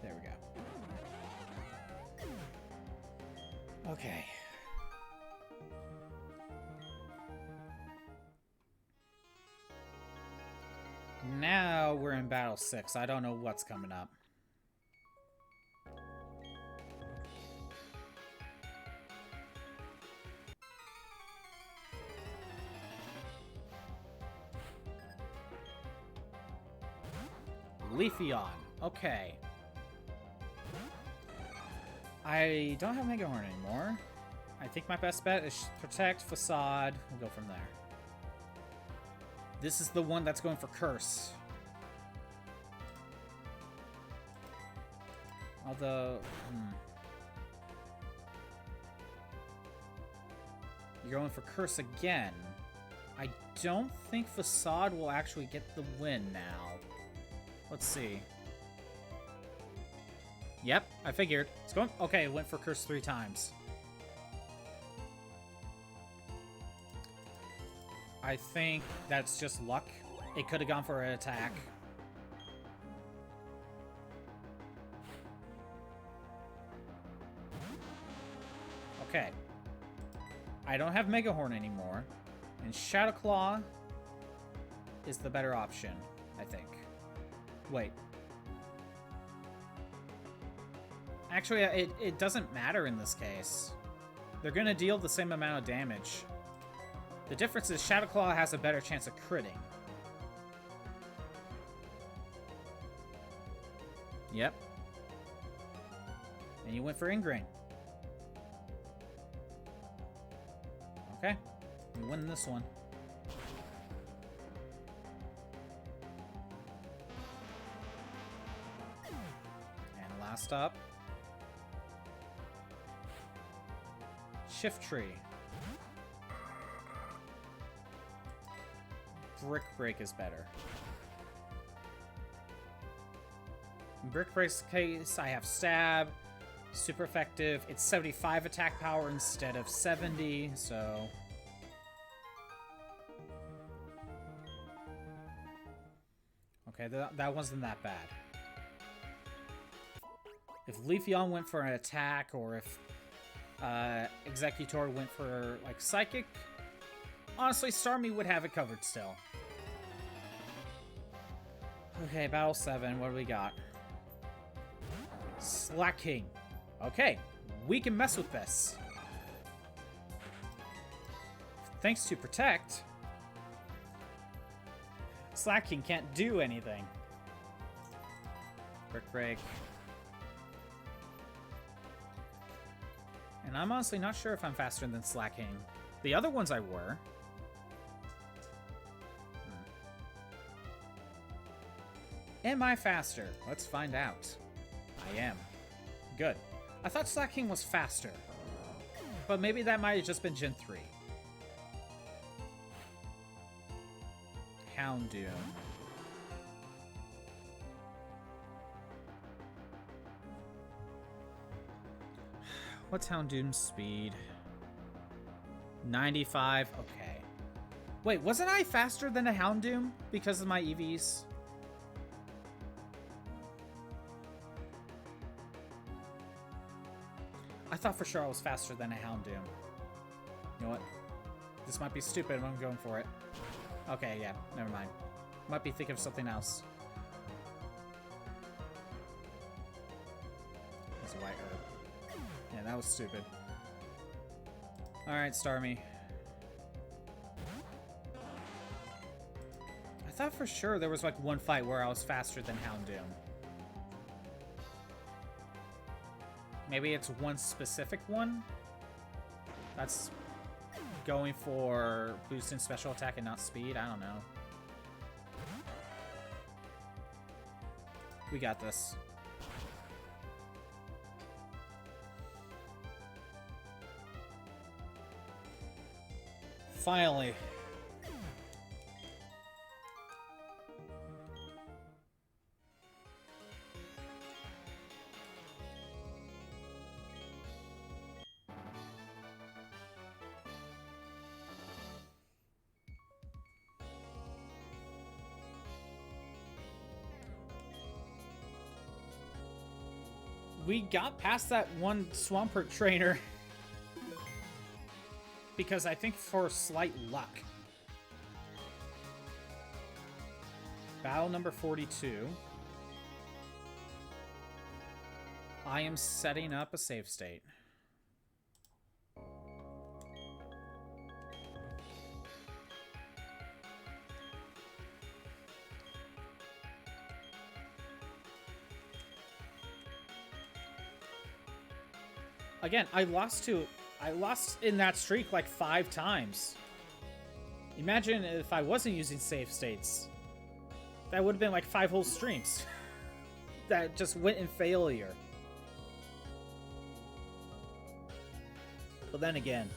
There we go. Okay. Now we're in Battle 6. I don't know what's coming up. Leafeon. Okay. I don't have Mega Horn anymore. I think my best bet is Protect, Facade. We'll go from there. This is the one that's going for Curse. Although... You're going for Curse again. I don't think Facade will actually get the win now. Let's see. Yep, I figured. It's going... Okay, it went for Curse 3 times. I think that's just luck. It could have gone for an attack. Okay. I don't have Mega Horn anymore. And Shadow Claw is the better option, I think. Wait. Actually, it doesn't matter in this case. They're going to deal the same amount of damage. The difference is Shadow Claw has a better chance of critting. Yep. And you went for Ingrain. Okay. You win this one. And last up. Shift Tree. Brick Break is better. In Brick Break's case, I have Stab. Super effective. It's 75 attack power instead of 70, so... Okay, that wasn't that bad. If Leafeon went for an attack, or if Executor went for, like, Psychic, honestly, Starmie would have it covered still. Okay, Battle 7, what do we got? Slaking. Okay, we can mess with this. Thanks to Protect, Slaking can't do anything. Brick Break. And I'm honestly not sure if I'm faster than Slaking. The other ones I were. Am I faster? Let's find out. I am. Good. I thought Slaking was faster. But maybe that might have just been Gen 3. Houndoom. What's Houndoom's speed? 95? Okay. Wait, wasn't I faster than a Houndoom because of my EVs? I thought for sure I was faster than a Houndoom. You know what? This might be stupid, but I'm going for it. Okay, yeah, never mind. Might be thinking of something else. It's a white herb. Yeah, that was stupid. Alright, Starmie. I thought for sure there was like one fight where I was faster than Houndoom. Maybe it's one specific one? That's going for boosting special attack and not speed? I don't know. We got this. Finally. We got past that one Swampert trainer because I think for slight luck. Battle number 42. I am setting up a save state. Again, I lost in that streak like 5 times. Imagine if I wasn't using save states. That would have been like 5 whole streams that just went in failure. But then again,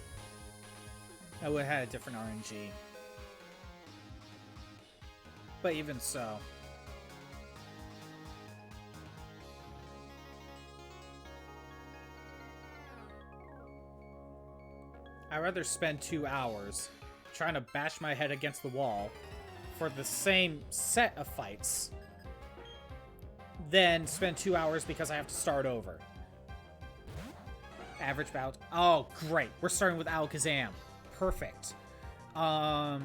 I would have had a different RNG. But even so. I'd rather spend 2 hours trying to bash my head against the wall for the same set of fights than spend 2 hours because I have to start over. Average bout. Oh, great. We're starting with Alakazam. Perfect. Okay.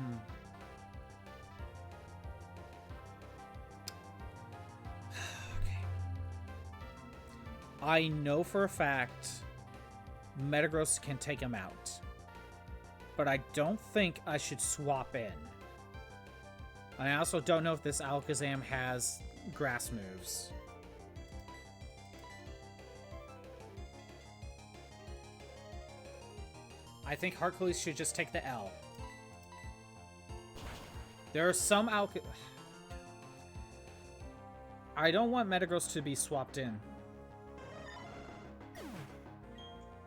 I know for a fact Metagross can take him out. But I don't think I should swap in. I also don't know if this Alakazam has grass moves. I think Hercules should just take the L. There are some I don't want Metagross to be swapped in.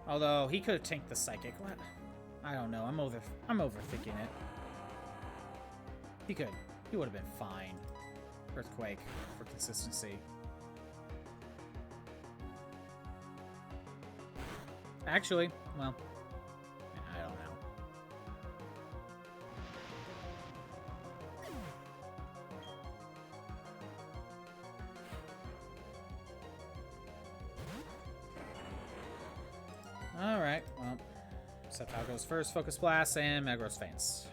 Although, he could have tanked the Psychic. I don't know. I'm overthinking it. He could. He would have been fine. Earthquake for consistency. Actually, well, I don't know. Alright, well, Sceptile goes first, Focus Blast, and Metagross faints.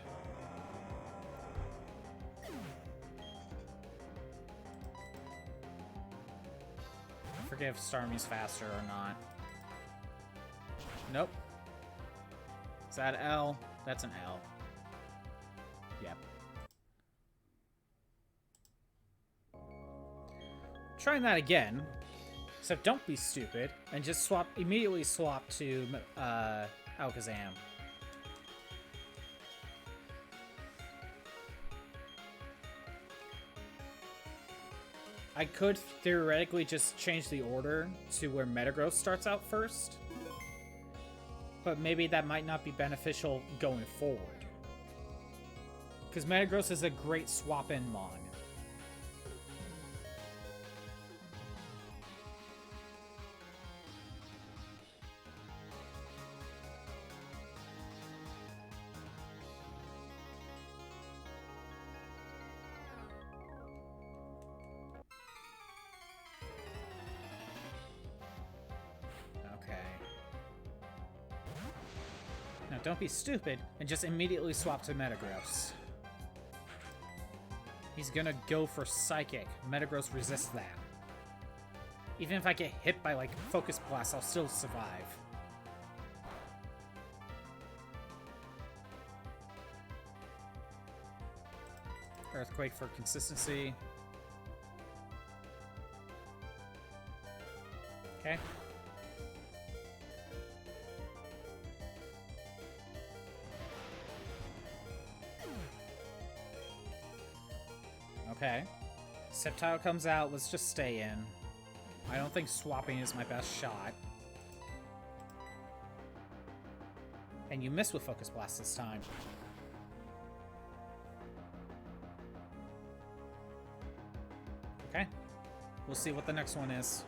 I forget if Starmie's faster or not. Nope. Is that L? That's an L. Yep. Trying that again. Except don't be stupid and just immediately swap to Alakazam. I could theoretically just change the order to where Metagross starts out first. But maybe that might not be beneficial going forward. Because Metagross is a great swap-in mon. Don't be stupid and just immediately swap to Metagross. He's gonna go for Psychic. Metagross resists that. Even if I get hit by, like, Focus Blast, I'll still survive. Earthquake for consistency. Okay. Okay. Sceptile comes out, let's just stay in. I don't think swapping is my best shot. And you miss with Focus Blast this time. Okay. We'll see what the next one is.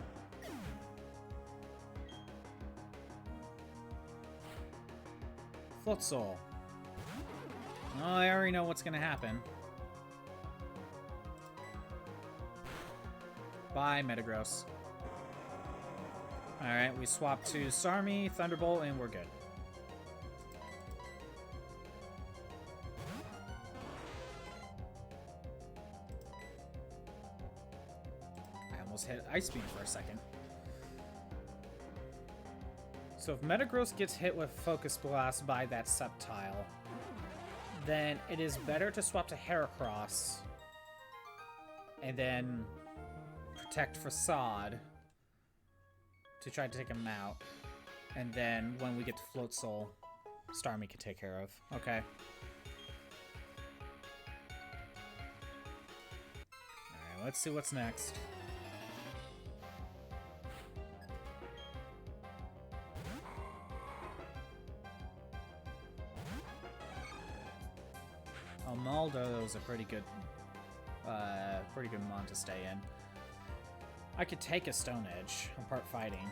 Floatzel. Oh, I already know what's gonna happen. Bye, Metagross. Alright, we swap to Starmie, Thunderbolt, and we're good. I almost hit Ice Beam for a second. So if Metagross gets hit with Focus Blast by that Sceptile, then it is better to swap to Heracross and then protect Facade to try to take him out. And then when we get to Floatzel, Starmie can take care of. Okay. Alright, let's see what's next. Almaldo is a pretty good mon to stay in. I could take a Stone Edge. I'm part fighting.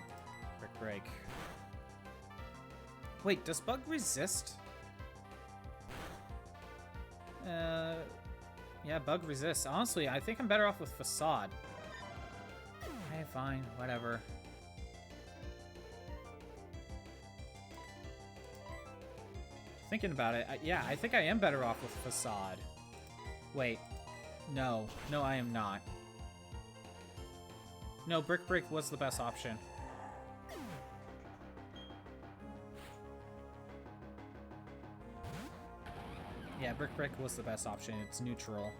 Brick Break. Wait, does Bug resist? Yeah, Bug resists. Honestly, I think I'm better off with Facade. Okay, fine, whatever. Thinking about it, yeah, I think I am better off with Facade. Wait, no, I am not. No, Brick Break was the best option. Yeah, Brick Break was the best option. It's neutral.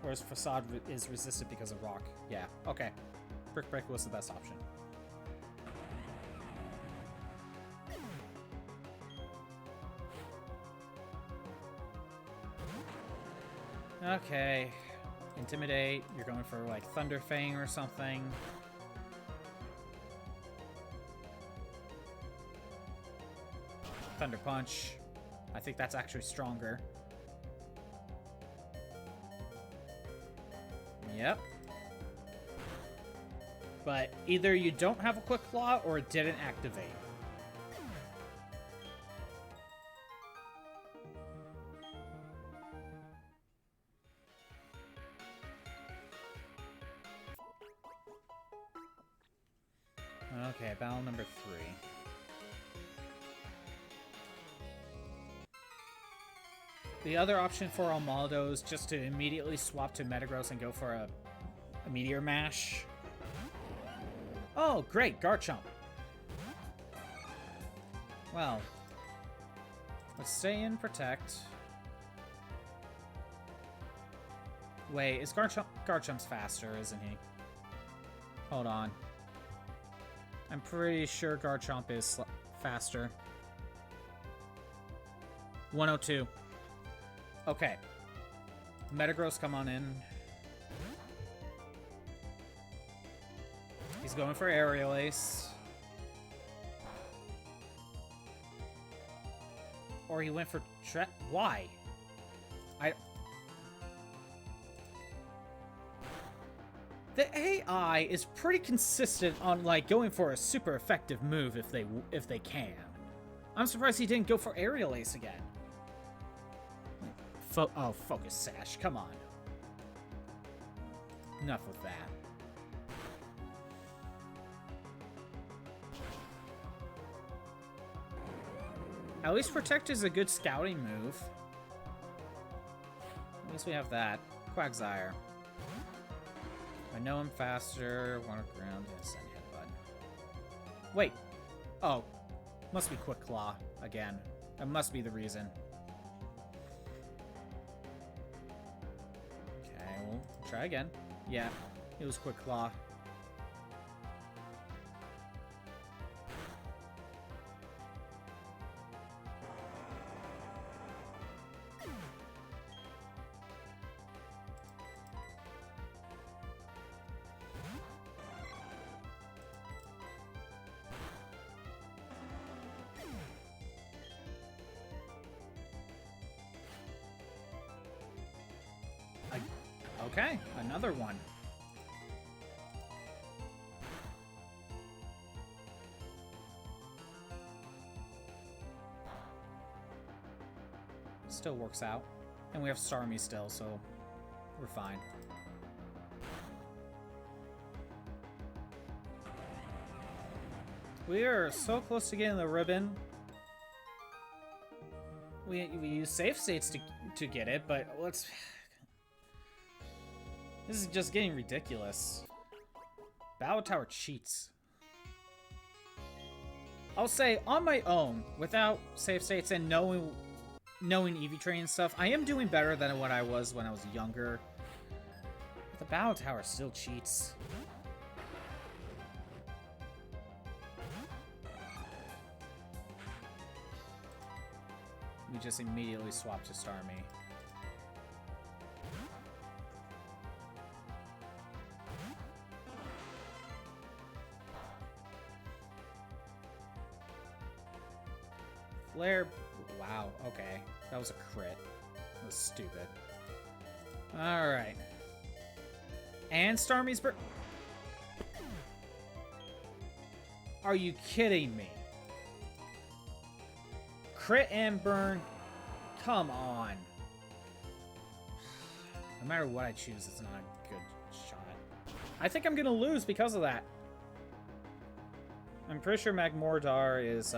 Whereas Facade is resisted because of Rock. Yeah, okay. Brick Break was the best option. Okay. Intimidate. You're going for, like, Thunder Fang or something. Thunder Punch. I think that's actually stronger. Yep. But either you don't have a Quick Claw or it didn't activate. Okay, battle number 3. The other option for Almaldo is just to immediately swap to Metagross and go for a Meteor Mash. Oh, great, Garchomp. Well, let's stay in Protect. Wait, is Garchomp's faster, isn't he? Hold on. I'm pretty sure Garchomp is faster. 102. Okay. Metagross, come on in. He's going for Aerial Ace. Or he went for why? The AI is pretty consistent on, like, going for a super effective move if they can. I'm surprised he didn't go for Aerial Ace again. Focus Sash, come on. Enough with that. At least Protect is a good scouting move. At least we have that. Quagsire. I know I'm faster. Water ground and send headbutt. Wait. Oh. Must be Quick Claw again. That must be the reason. Okay, we'll try again. Yeah, it was Quick Claw. Okay, another one. Still works out. And we have Starmie still, so we're fine. We are so close to getting the ribbon. We use save states to get it, but let's... This is just getting ridiculous. Battle Tower cheats. I'll say, on my own, without save states and knowing Eevee Train and stuff, I am doing better than what I was when I was younger. But the Battle Tower still cheats. We just immediately swap to Starmie. Flare. Wow, okay. That was a crit. That was stupid. Alright. And Starmie's burn. Are you kidding me? Crit and burn? Come on. No matter what I choose, it's not a good shot. I think I'm gonna lose because of that. I'm pretty sure Magmortar is,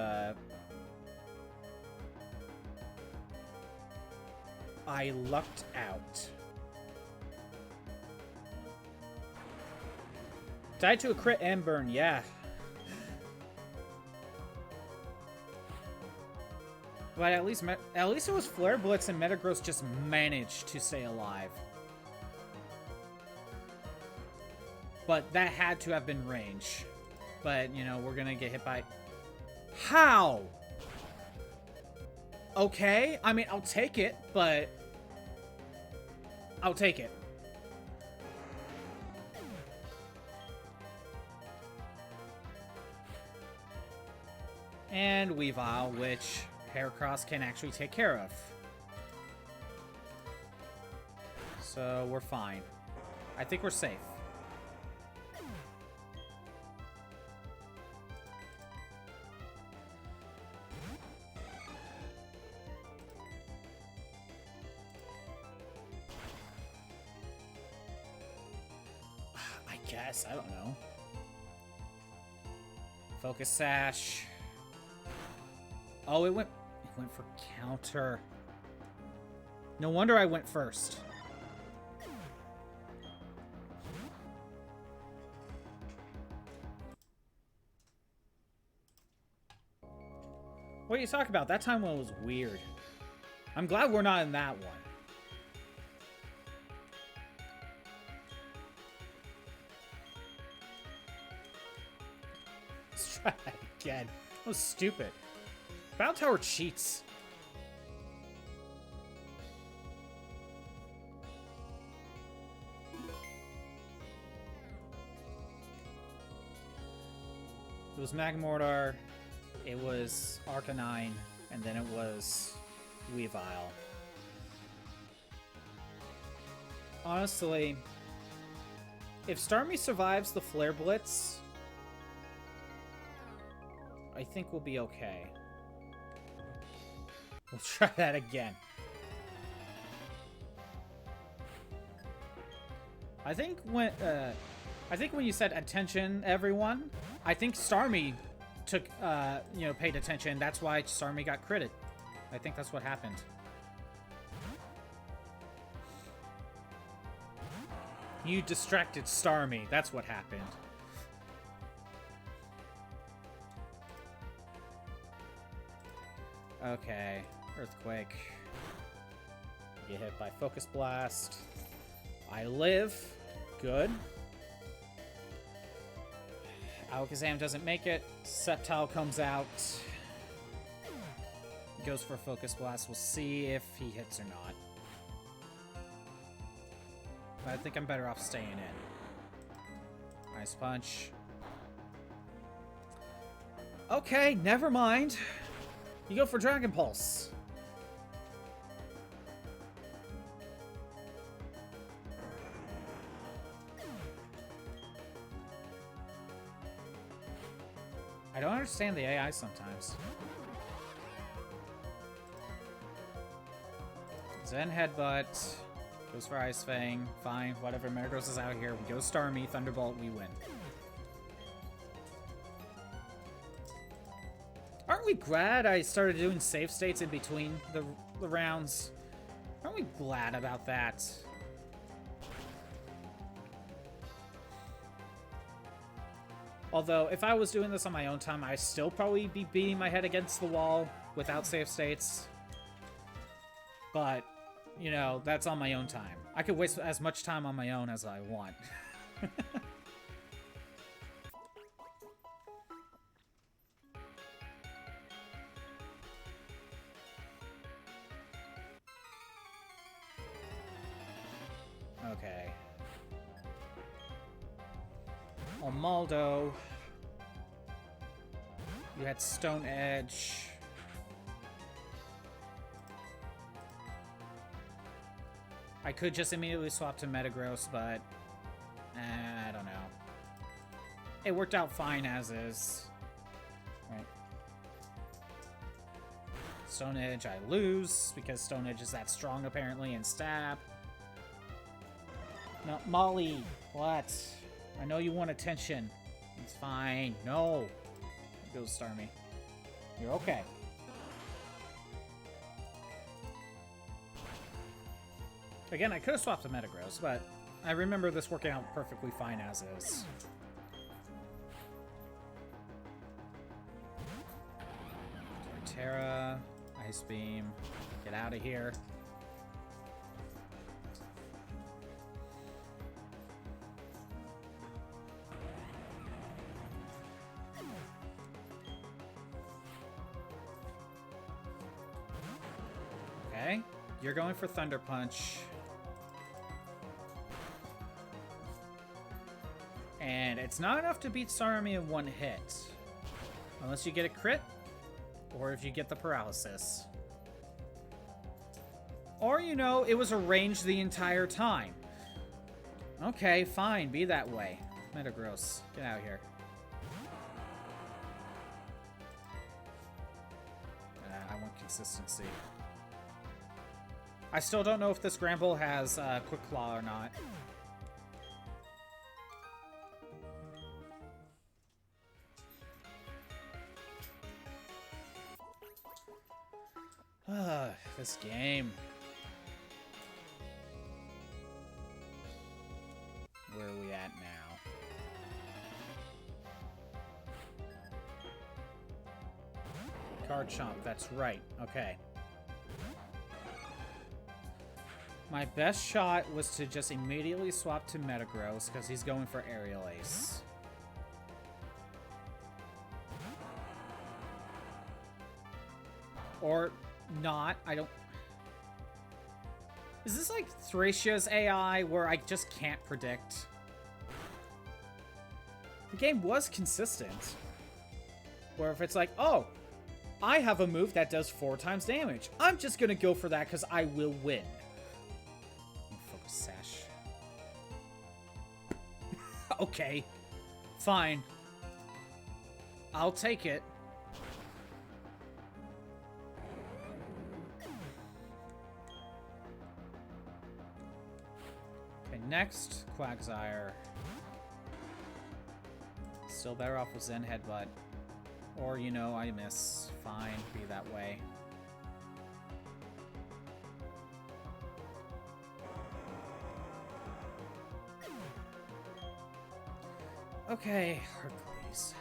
I lucked out. Died to a crit and burn, yeah. But at least it was Flare Blitz and Metagross just managed to stay alive. But that had to have been range. But, you know, we're gonna get hit by... How? Okay, I mean, I'll take it, but... I'll take it. And Weavile, which Heracross can actually take care of. So, we're fine. I think we're safe. Guess, I don't know. Focus Sash. Oh, it went for counter. No wonder I went first. What are you talking about? That time one was weird. I'm glad we're not in that one. Again. That was stupid. Battle Tower cheats. It was Magmortar, it was Arcanine, and then it was Weavile. Honestly, if Starmie survives the Flare Blitz, I think we'll be okay. We'll try that again. I think when you said attention, everyone, I think Starmie took, you know, paid attention. That's why Starmie got critted. I think that's what happened. You distracted Starmie. That's what happened. Okay. Earthquake. Get hit by Focus Blast. I live. Good. Alakazam doesn't make it. Sceptile comes out. Goes for Focus Blast. We'll see if he hits or not. But I think I'm better off staying in. Ice Punch. Okay, never mind. You go for Dragon Pulse. I don't understand the AI sometimes. Zen Headbutt. Goes for Ice Fang. Fine, whatever. Metagross is out here. We go Starmie, Thunderbolt, we win. Aren't we glad I started doing save states in between the rounds? Aren't we glad about that? Although, if I was doing this on my own time, I'd still probably be beating my head against the wall without save states. But, you know, that's on my own time. I could waste as much time on my own as I want. Okay. Almaldo. You had Stone Edge. I could just immediately swap to Metagross, but I don't know. It worked out fine as is. Right. Stone Edge, I lose because Stone Edge is that strong apparently, and stab. No, Molly, what? I know you want attention. It's fine. No. Go Starmie. You're okay. Again, I could have swapped to Metagross, but I remember this working out perfectly fine as is. Terra, Ice Beam, get out of here. Okay, you're going for Thunder Punch. And it's not enough to beat Starmie in one hit. Unless you get a crit, or if you get the paralysis. Or, you know, it was a range the entire time. Okay, fine, be that way. Metagross, get out of here. I want consistency. I still don't know if this Gramble has Quick Claw or not. This game. Where are we at now? Card Chomp, that's right. Okay. My best shot was to just immediately swap to Metagross because he's going for Aerial Ace. Or not. I don't... Is this like Thrasia's AI where I just can't predict? The game was consistent. Where if it's like, oh, I have a move that does 4 times damage. I'm just gonna go for that because I will win. Focus Sash. Okay. Fine. I'll take it. Next, Quagsire. Still better off with Zen Headbutt. Or, you know, I miss. Fine, be that way. Okay, Hercules.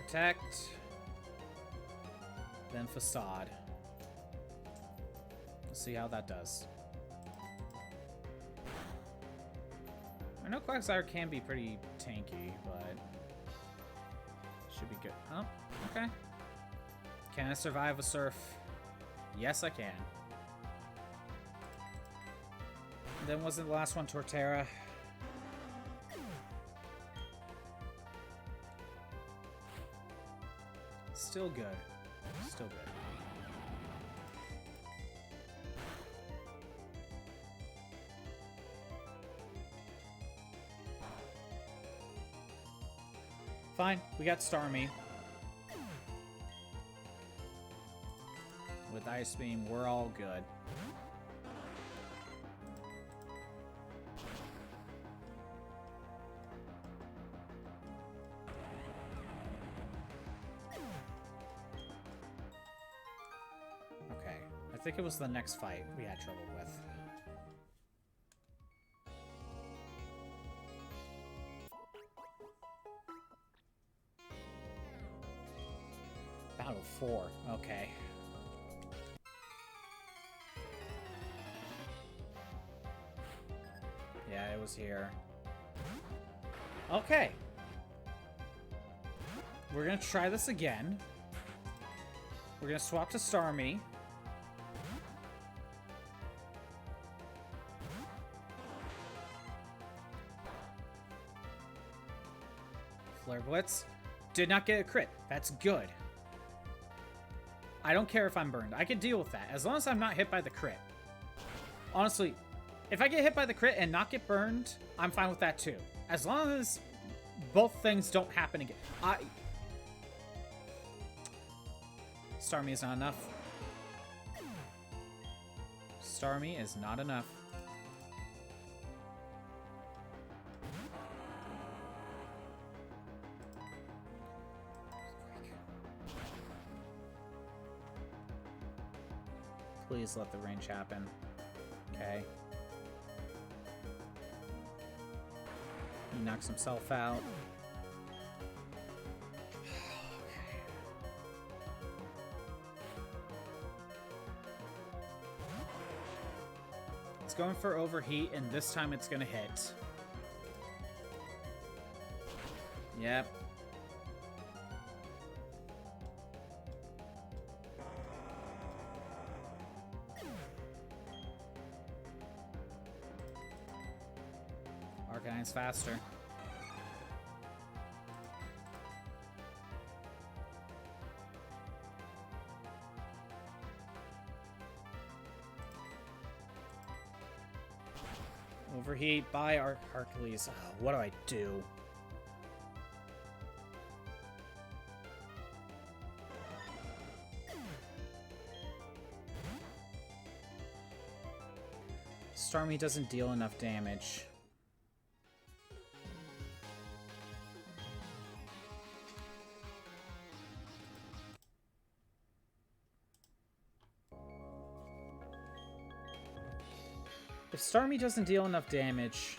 Protect. Then Facade. Let's see how that does. I know Quagsire can be pretty tanky, but should be good. Oh, okay. Can I survive a Surf? Yes, I can. Then wasn't the last one Torterra? Still good. Still good. Fine, we got Starmie. With Ice Beam, we're all good. Okay, I think it was the next fight we had trouble with. Battle 4, okay. Yeah, it was here. Okay. We're gonna try this again. We're gonna swap to Starmie. Flare Blitz. Did not get a crit. That's good. I don't care if I'm burned. I can deal with that. As long as I'm not hit by the crit. Honestly, if I get hit by the crit and not get burned, I'm fine with that too. As long as both things don't happen again. Starmie is not enough. Starmie is not enough. Please let the range happen. Okay. He knocks himself out. It's going for overheat, and this time it's gonna hit. Yep. Arcanine's faster. Overheat by Hercules. Oh, what do I do? Starmie doesn't deal enough damage. If Starmie doesn't deal enough damage...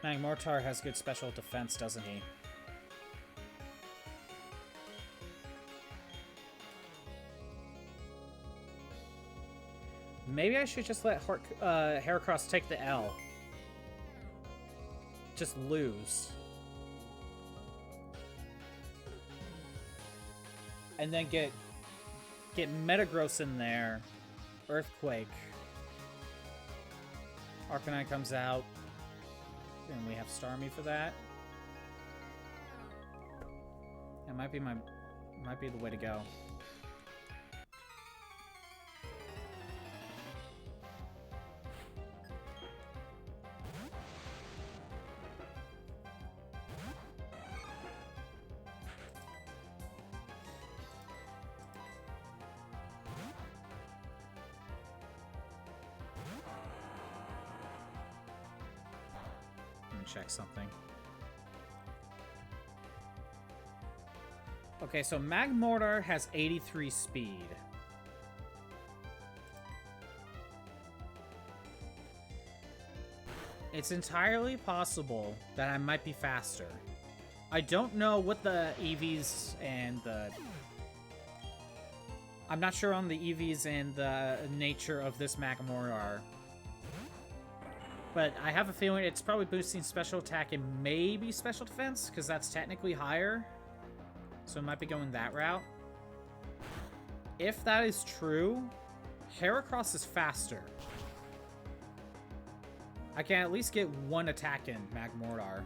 Magmortar has good special defense, doesn't he? Maybe I should just let Heracross take the L. Just lose. And then get Metagross in there. Earthquake. Arcanine comes out. And we have Starmie for that. That might be the way to go. Check something. Okay, so Magmortar has 83 speed. It's entirely possible that I might be faster. I don't know what the EVs and the... I'm not sure on the EVs and the nature of this Magmortar. But I have a feeling it's probably boosting special attack and maybe special defense, because that's technically higher. So it might be going that route. If that is true, Heracross is faster. I can at least get one attack in Magmortar.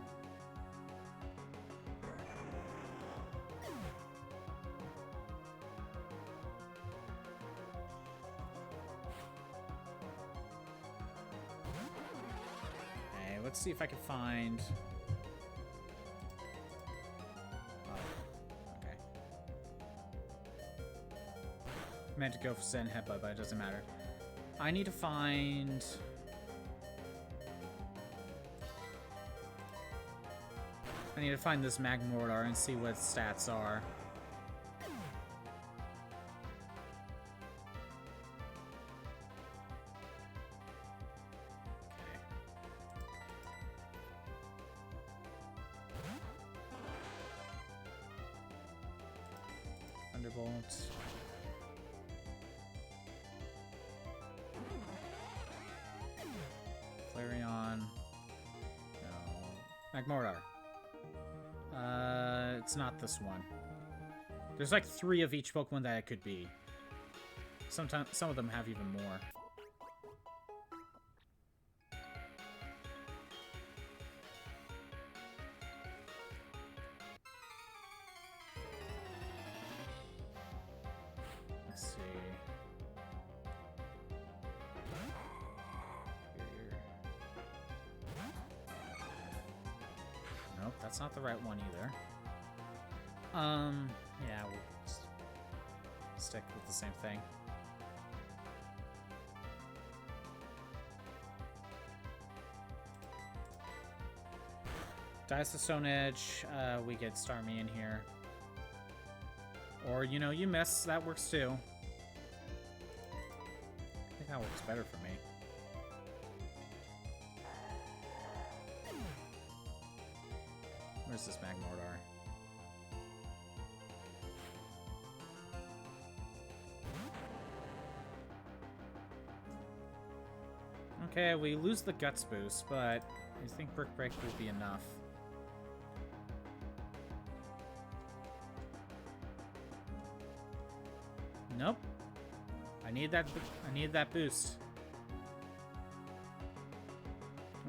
Okay, let's see if I can find... Oh, okay. I meant to go for Zen Headbutt, but it doesn't matter. I need to find... I need to find this Magmortar and see what its stats are. Okay. Thunderbolt. Flareon. No. Magmortar. It's not this one. There's like 3 of each Pokemon that it could be. Sometimes some of them have even more. Let's see. Here. Nope, that's not the right one either. Yeah, we'll stick with the same thing. Dice the Stone Edge, we get Starmie in here. Or, you know, you miss, that works too. I think that works better for me. Where's this Magmortar? Okay, we lose the Guts boost, but I think Brick Break will be enough. Nope. I need that boost.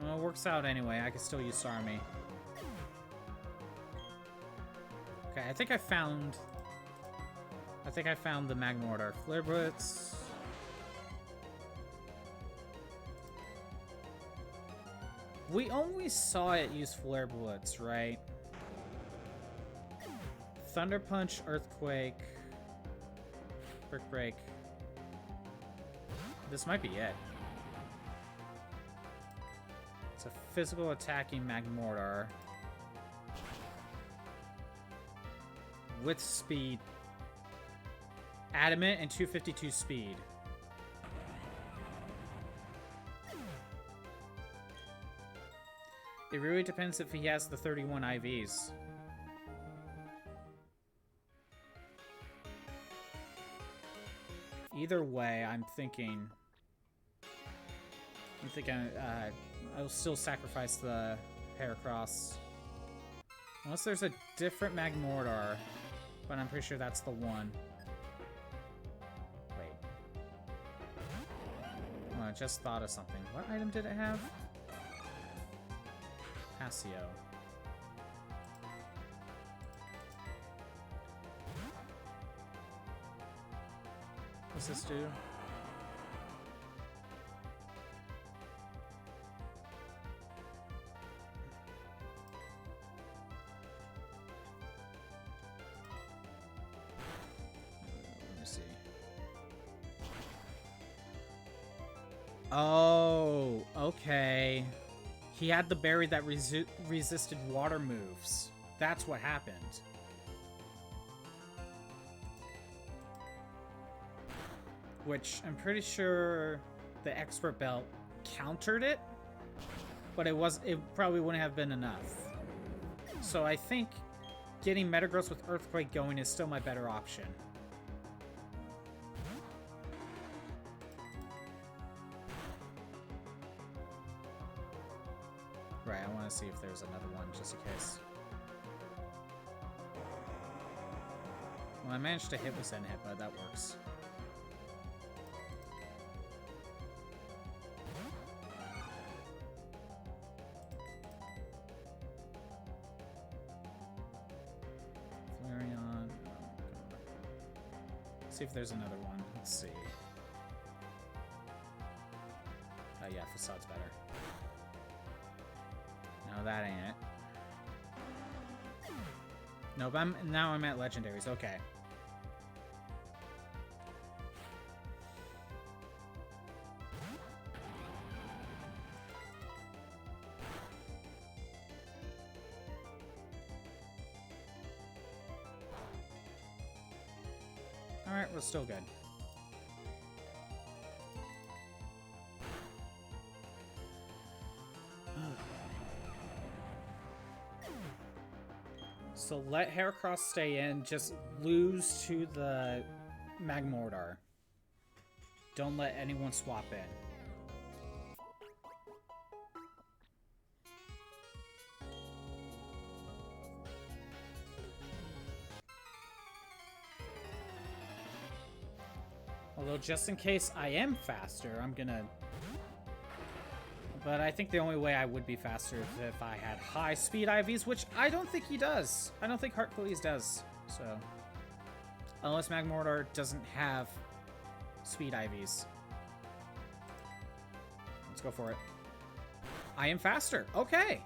Well, it works out anyway. I can still use Starmie. Okay, I think I found the Magmortar. Flare Blitz. We only saw it use Flare Blitz, right? Thunder Punch, Earthquake, Brick Break. This might be it. It's a physical attacking Magmortar. With speed. Adamant and 252 speed. It really depends if he has the 31 IVs. Either way, I'm thinking I'll still sacrifice the Heracross. Unless there's a different Magmortar, but I'm pretty sure that's the one. Wait. Oh, I just thought of something. What item did it have? Passio. What's this do? Let me see. Oh, okay. He had the berry that resisted water moves. That's what happened. Which I'm pretty sure the expert belt countered it. but it probably wouldn't have been enough. So I think getting Metagross with Earthquake going is still my better option. Right, I want to see if there's another one, just in case. Well, I managed to hit with Zen Hit, but that works. Flareon. See if there's another one. Let's see. Oh yeah, Facade's better. No, that ain't it. No, but now I'm at legendaries. Okay. All right, we're still good. So let Heracross stay in, just lose to the Magmortar. Don't let anyone swap in. Although, just in case I am faster, I'm gonna... But I think the only way I would be faster is if I had high speed IVs, which I don't think he does. I don't think Heartcleese does. So, unless Magmortar doesn't have speed IVs. Let's go for it. I am faster. Okay.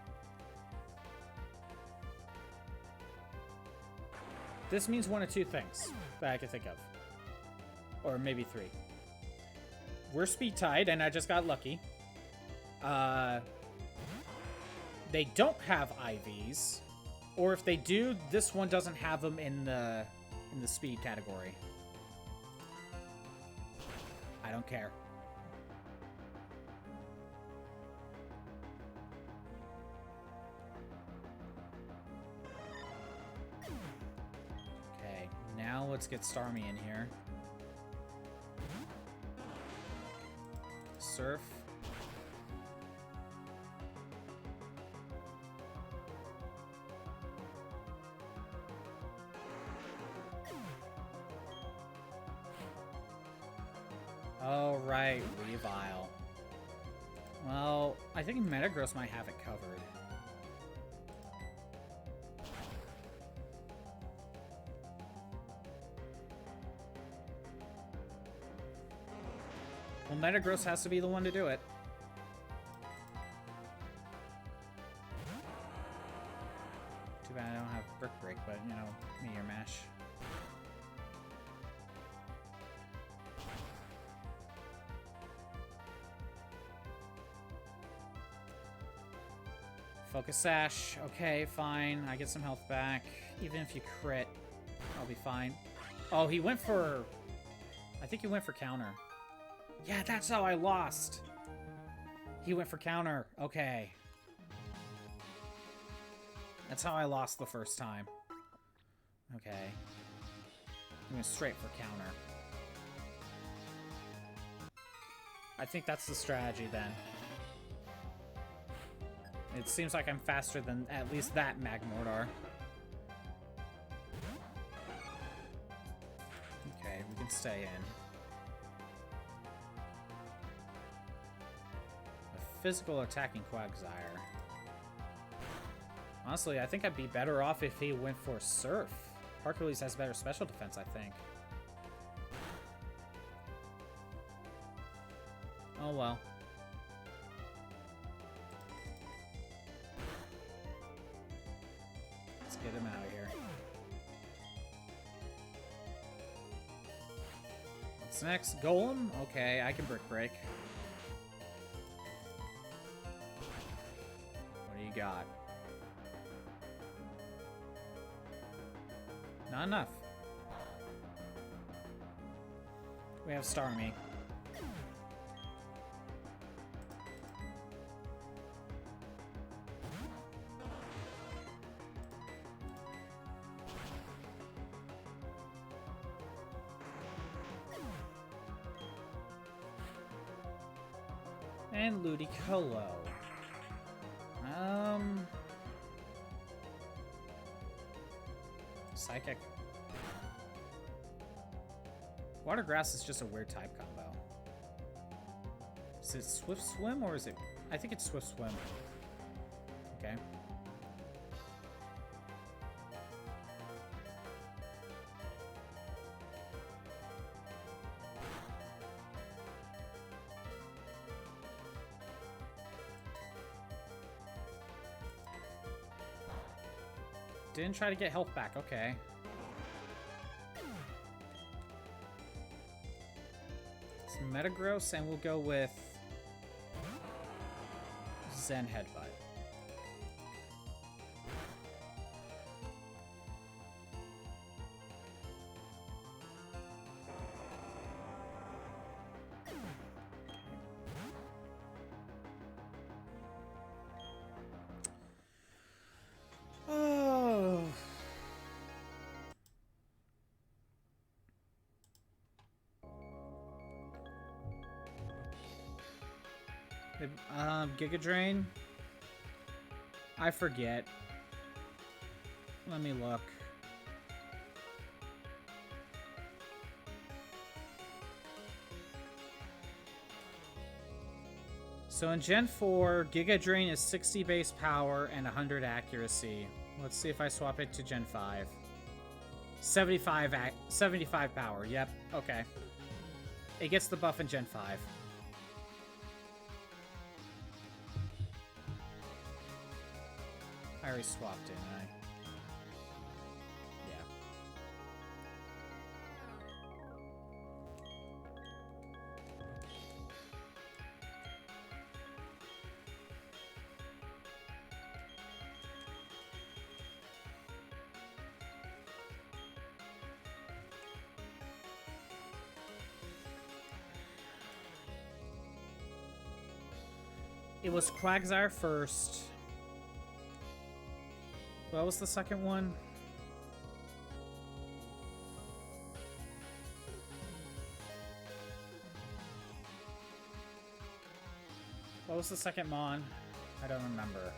This means one of two things that I can think of. Or maybe three. We're speed tied, and I just got lucky. They don't have IVs, or if they do, this one doesn't have them in the speed category. I don't care. Okay, now let's get Starmie in here. Surf. Oh, right, Weavile. Well, I think Metagross might have it covered. Well, Metagross has to be the one to do it. Too bad I don't have Brick Break, but, you know, Meteor Mash. Focus Sash. Okay, fine. I get some health back. Even if you crit, I'll be fine. Oh, he went for... I think he went for counter. Yeah, that's how I lost. He went for counter. Okay. That's how I lost the first time. Okay. He went straight for counter. I think that's the strategy then. It seems like I'm faster than at least that Magmortar. Okay, we can stay in. A physical attacking Quagsire. Honestly, I think I'd be better off if he went for Surf. Hercules has better special defense, I think. Oh well. Get him out of here. What's next? Golem? Okay, I can Brick Break. What do you got? Not enough. We have Starmie. And Ludicolo. Psychic. Water Grass is just a weird type combo. Is it Swift Swim or is it... I think it's Swift Swim. Okay. Didn't try to get health back, okay. It's Metagross, and we'll go with Zen Headbutt. Oh. Giga Drain? I forget. Let me look. So in Gen 4, Giga Drain is 60 base power and 100 accuracy. Let's see if I swap it to Gen 5. 75 power. Yep. Okay. It gets the buff in Gen 5. I already swapped, didn't I? Yeah. It was Quagsire first. What was the second one? What was the second Mon? I don't remember.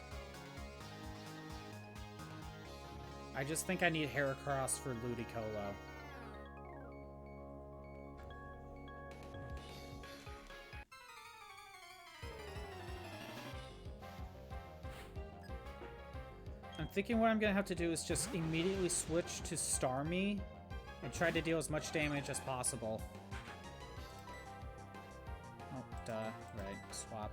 I just think I need Heracross for Ludicolo. I'm thinking what I'm gonna have to do is just immediately switch to Starmie and try to deal as much damage as possible. Oh, duh. Right. Swap.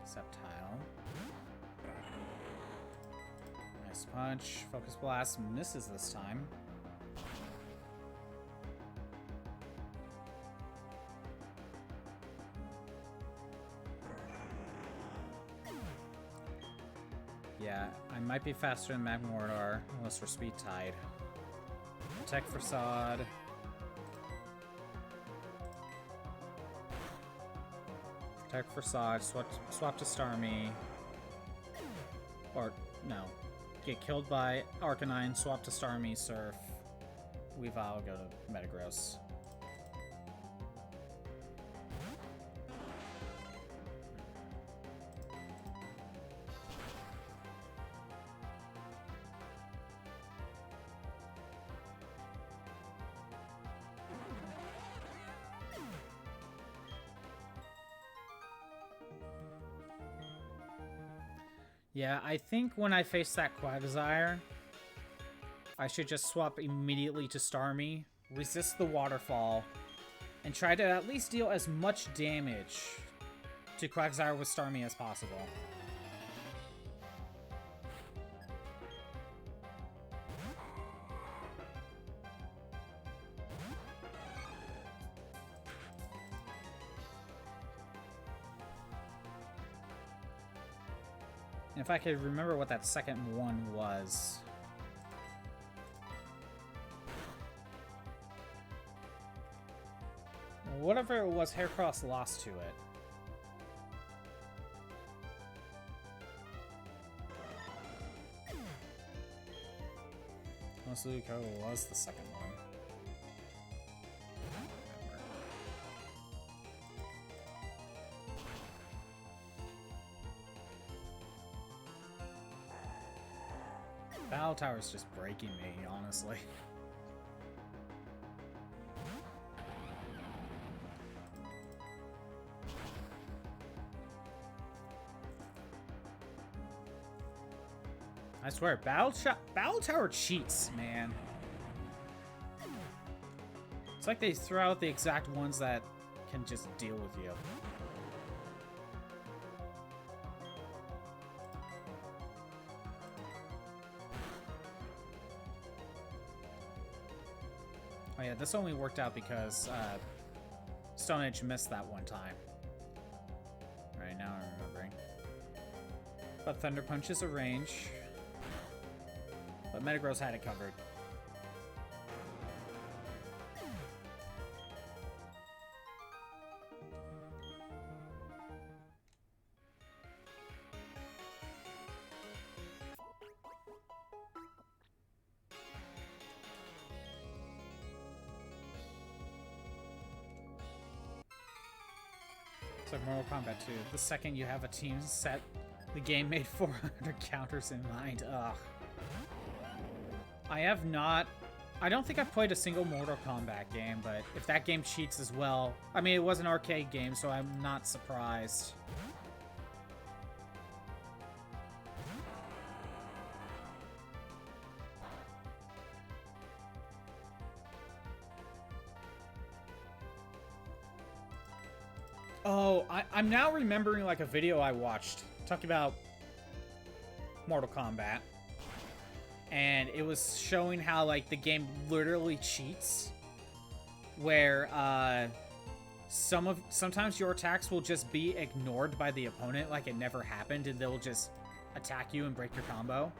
Sceptile. Nice punch. Focus Blast misses this time. Yeah, I might be faster than Magmortar unless we're Speed Tied. Protect Facade. Protect Facade, swap to Starmie. Or, no. Get killed by Arcanine, swap to Starmie, Surf. Weavile, go to Metagross. Yeah, I think when I face that Quagsire, I should just swap immediately to Starmie, resist the Waterfall, and try to at least deal as much damage to Quagsire with Starmie as possible. And if I could remember what that second one was. Whatever it was, Heracross lost to it. Unless Luco was the second one. Battle Tower's just breaking me, honestly. I swear, Battle Tower cheats, man. It's like they throw out the exact ones that can just deal with you. Oh yeah, this only worked out because Stone Age missed that one time. Right now I'm remembering. But Thunder Punch is a range. But Metagross had it covered. It's like Mortal Kombat 2. The second you have a team set, the game made 400 counters in mind. Ugh. I don't think I've played a single Mortal Kombat game, but if that game cheats as well, I mean, it was an arcade game, so I'm not surprised. Oh, I'm now remembering like a video I watched talking about Mortal Kombat. And it was showing how, like, the game literally cheats. Where, sometimes your attacks will just be ignored by the opponent like it never happened, and they'll just attack you and break your combo.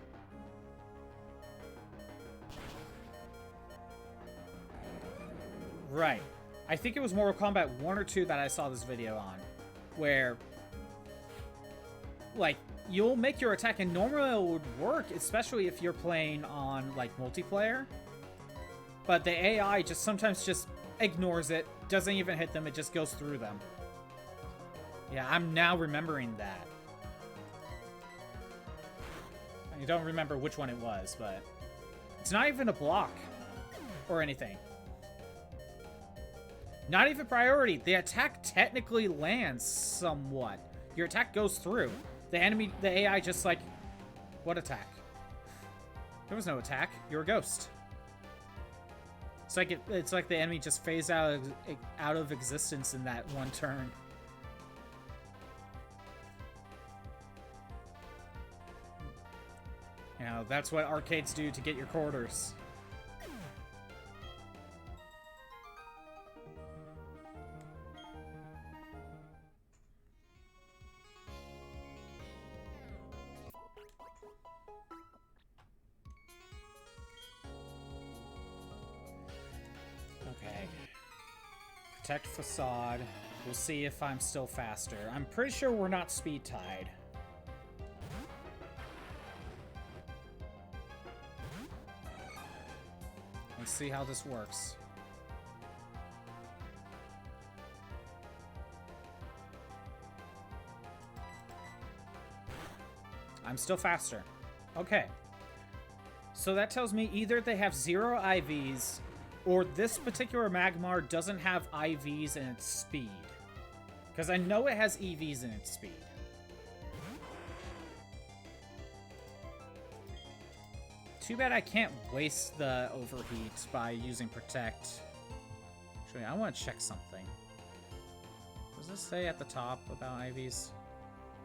Right. I think it was Mortal Kombat 1 or 2 that I saw this video on. Where, like, you'll make your attack, and normally it would work, especially if you're playing on, like, multiplayer. But the AI just sometimes just ignores it, doesn't even hit them, it just goes through them. Yeah, I'm now remembering that. I don't remember which one it was, but it's not even a block or anything. Not even priority. The attack technically lands somewhat. Your attack goes through. The AI just like, what attack? There was no attack. You're a ghost. It's like the enemy just phased out of existence in that one turn. You know, that's what arcades do to get your quarters. Okay. Protect Facade. We'll see if I'm still faster. I'm pretty sure we're not speed tied. Let's see how this works. I'm still faster. Okay. So that tells me either they have 0 IVs, or this particular Magmar doesn't have IVs in its speed. Because I know it has EVs in its speed. Too bad I can't waste the overheat by using Protect. Actually, I want to check something. Does this say at the top about IVs?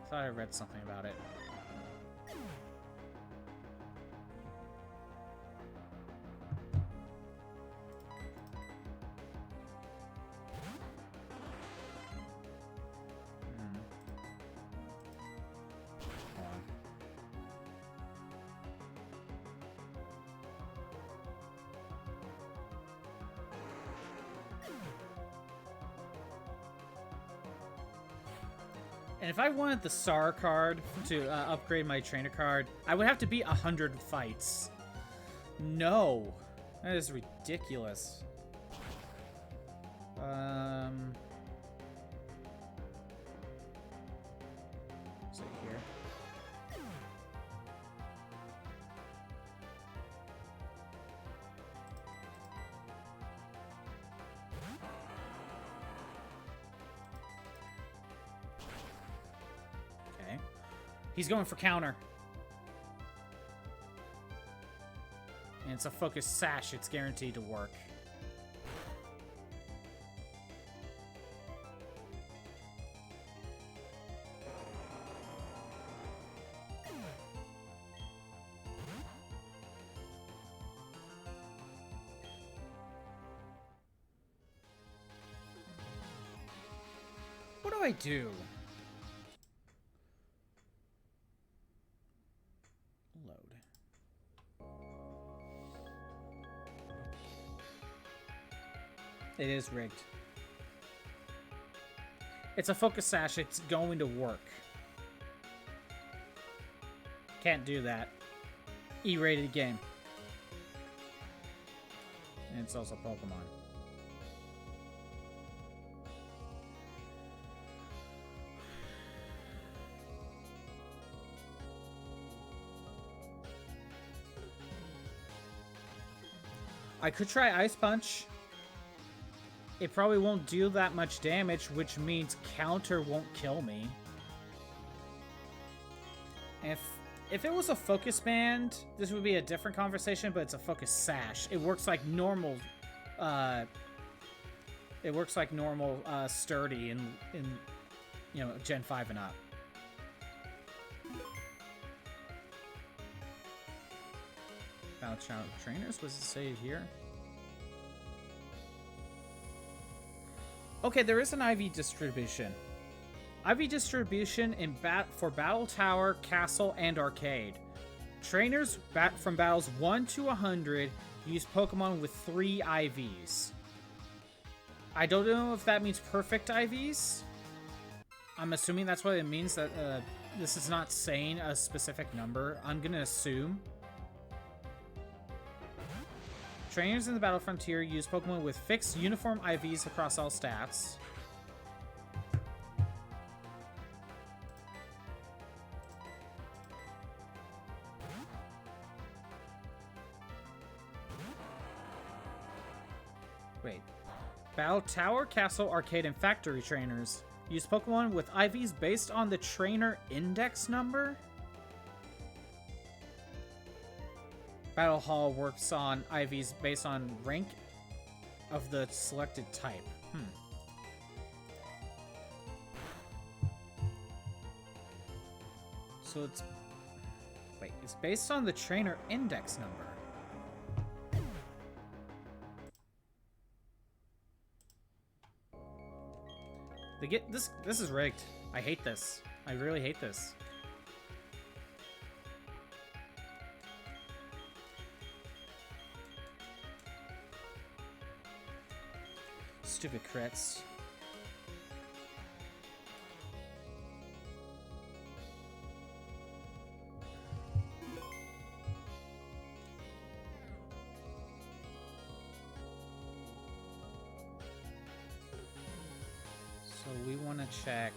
I thought I read something about it. Hold on. And if I wanted the star card to upgrade my trainer card, I would have to beat 100 fights. No. That is ridiculous. So here. Okay. He's going for counter. And it's a focus sash. It's guaranteed to work. What do I do? Load. It is rigged. It's a focus sash. It's going to work. Can't do that. E-rated game. And it's also Pokemon. I could try Ice Punch. It probably won't do that much damage, which means counter won't kill me. If it was a focus band, this would be a different conversation, but it's a focus sash. It works like normal sturdy in you know, Gen 5 and up. Battle Challenge Trainers, was it say here? Okay, there is an IV distribution. IV distribution in for Battle Tower, Castle, and Arcade. Trainers from battles 1 to 100 use Pokemon with 3 IVs. I don't know if that means perfect IVs. I'm assuming that's what it means, that this is not saying a specific number. I'm gonna assume. Trainers in the Battle Frontier use Pokemon with fixed uniform IVs across all stats. Wait. Battle Tower, Castle, Arcade, and Factory trainers use Pokemon with IVs based on the trainer index number? Battle Hall works on IVs based on rank of the selected type. So it's... Wait, it's based on the trainer index number. This is rigged. I hate this. I really hate this. Stupid crits. So we want to check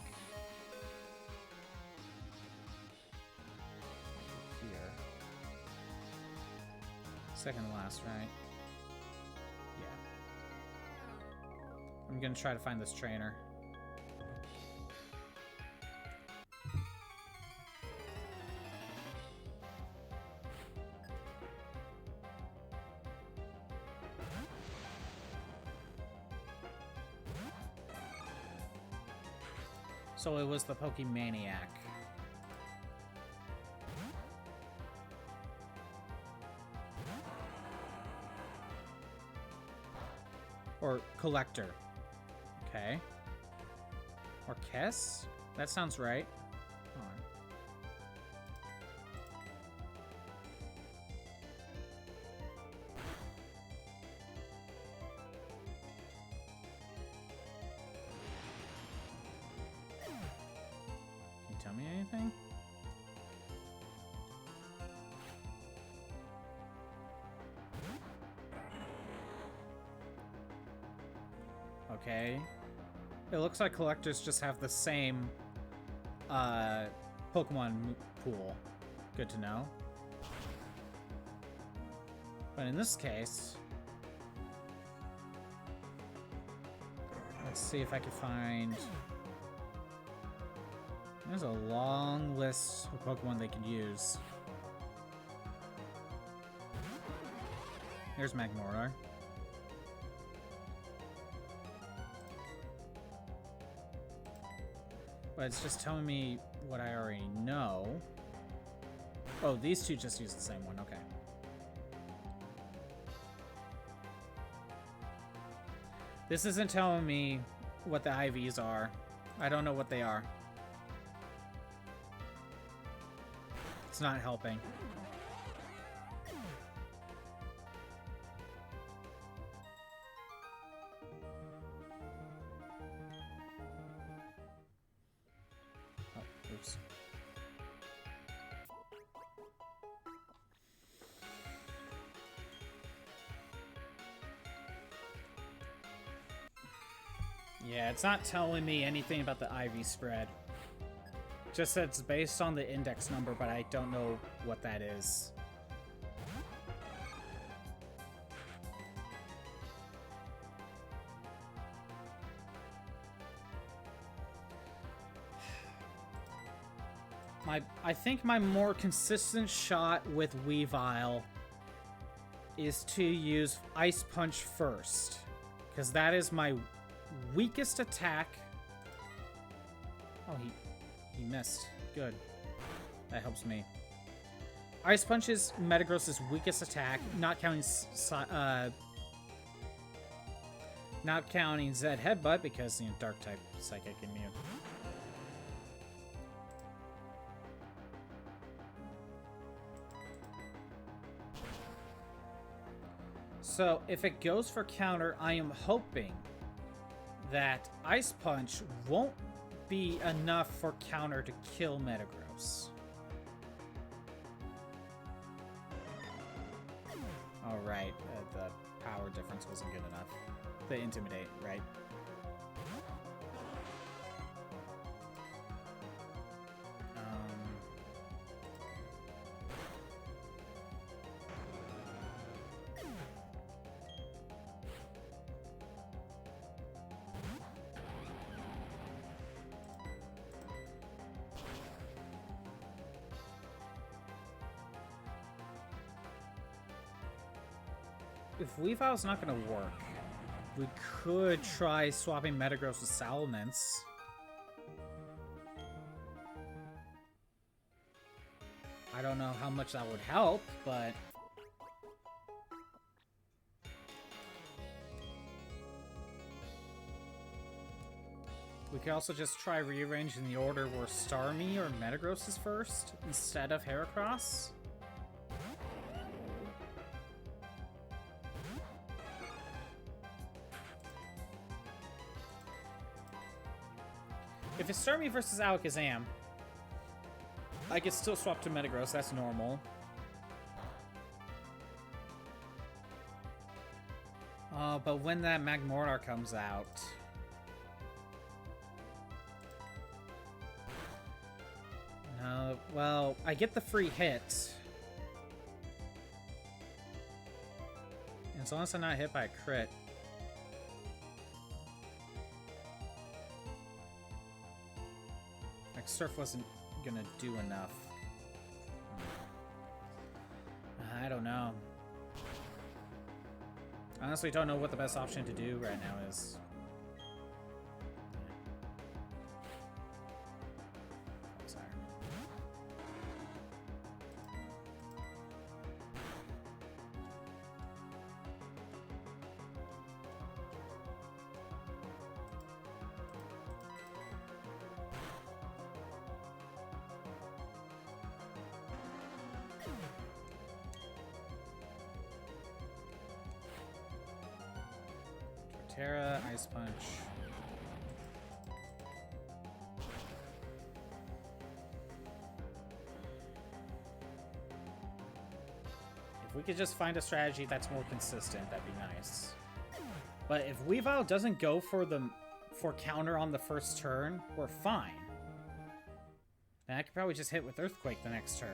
here. Second to last, right? I'm gonna try to find this trainer. So it was the Pokemaniac. Or Collector. Okay. Or Kess? That sounds right. Hold on. tell me anything? Okay. It looks like collectors just have the same Pokemon pool. Good to know. But in this case, let's see if I can find... There's a long list of Pokemon they can use. Here's Magmortar. But it's just telling me what I already know. Oh, these two just use the same one. Okay. This isn't telling me what the IVs are. I don't know what they are. It's not helping. Oh, oops. Yeah, it's not telling me anything about the IV spread. Just said it's based on the index number, but I don't know what that is. I think my more consistent shot with Weavile is to use Ice Punch first, because that is my weakest attack. Oh, he missed. Good. That helps me. Ice Punch is Metagross's weakest attack, not counting Zed Headbutt because, you know, Dark type Psychic immune. So if it goes for counter, I am hoping that Ice Punch won't be enough for counter to kill Metagross. Oh, right. The power difference wasn't good enough. The Intimidate, right? If Weavile's not going to work, we could try swapping Metagross with Salamence. I don't know how much that would help, but... we could also just try rearranging the order where Starmie or Metagross is first, instead of Heracross. If it's Starmie versus Alakazam, I could still swap to Metagross, that's normal. But when that Magmortar comes out... no, well, I get the free hit. And as long as I'm not hit by a crit... Surf wasn't gonna do enough. I don't know. Honestly, don't know what the best option to do right now is. Sorry. Terra, Ice Punch. If we could just find a strategy that's more consistent, that'd be nice. But if Weavile doesn't go for counter on the first turn, we're fine. And I could probably just hit with Earthquake the next turn.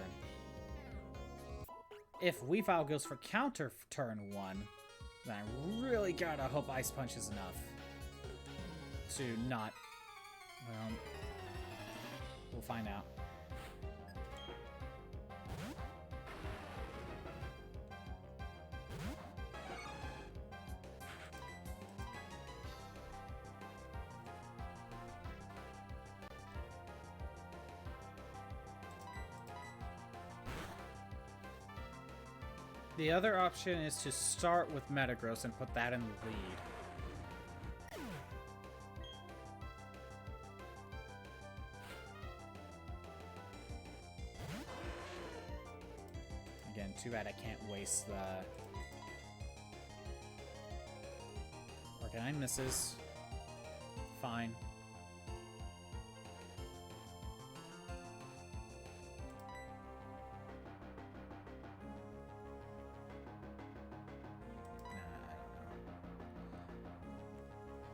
If Weavile goes for counter turn 1, then I really gotta hope Ice Punch is enough to not... Well, we'll find out. The other option is to start with Metagross and put that in the lead. Again, too bad I can't waste the... Arcanine misses. Fine.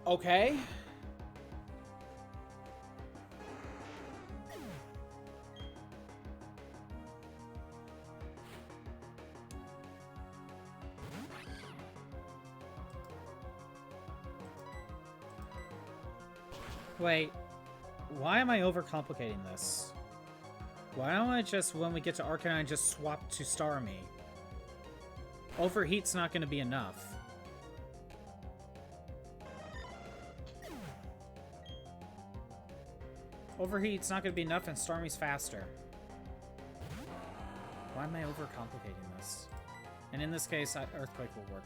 Okay. Wait, why am I overcomplicating this? Why don't I just, when we get to Arcanine, just swap to Starmie? Overheat's not going to be enough. Overheat's not going to be enough, and Starmie's faster. Why am I overcomplicating this? And in this case, Earthquake will work.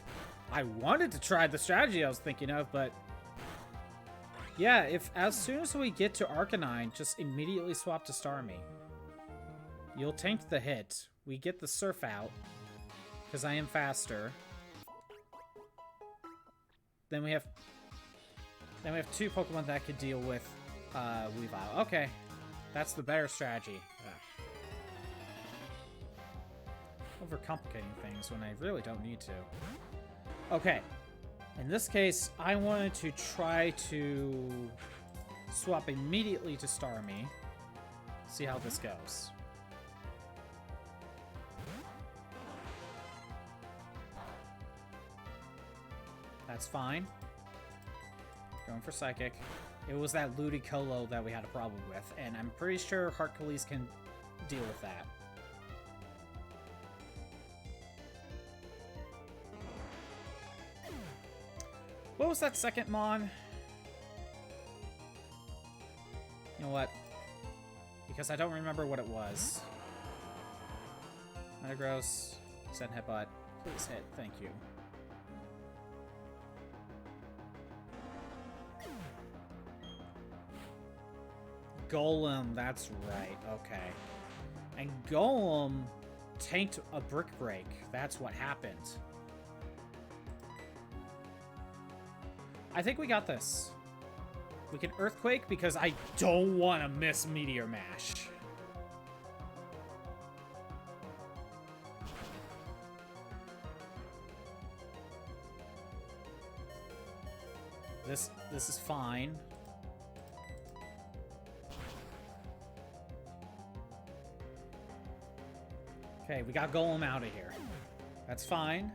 I wanted to try the strategy I was thinking of, but... Yeah, if as soon as we get to Arcanine, just immediately swap to Starmie. You'll tank the hit. We get the Surf out, because I am faster. Then we have two Pokemon that could deal with Weavile. Okay, that's the better strategy. Overcomplicating things when I really don't need to. Okay, in this case, I wanted to try to swap immediately to Starmie. See how this goes. That's fine. Going for Psychic. It was that Ludicolo that we had a problem with, and I'm pretty sure Hercules can deal with that. What was that second Mon? You know what? Because I don't remember what it was. Metagross, send Headbutt. Please hit, thank you. Golem, that's right, okay. And Golem tanked a Brick Break. That's what happened. I think we got this. We can Earthquake because I don't want to miss Meteor Mash. This is fine. Okay, we got Golem out of here. That's fine.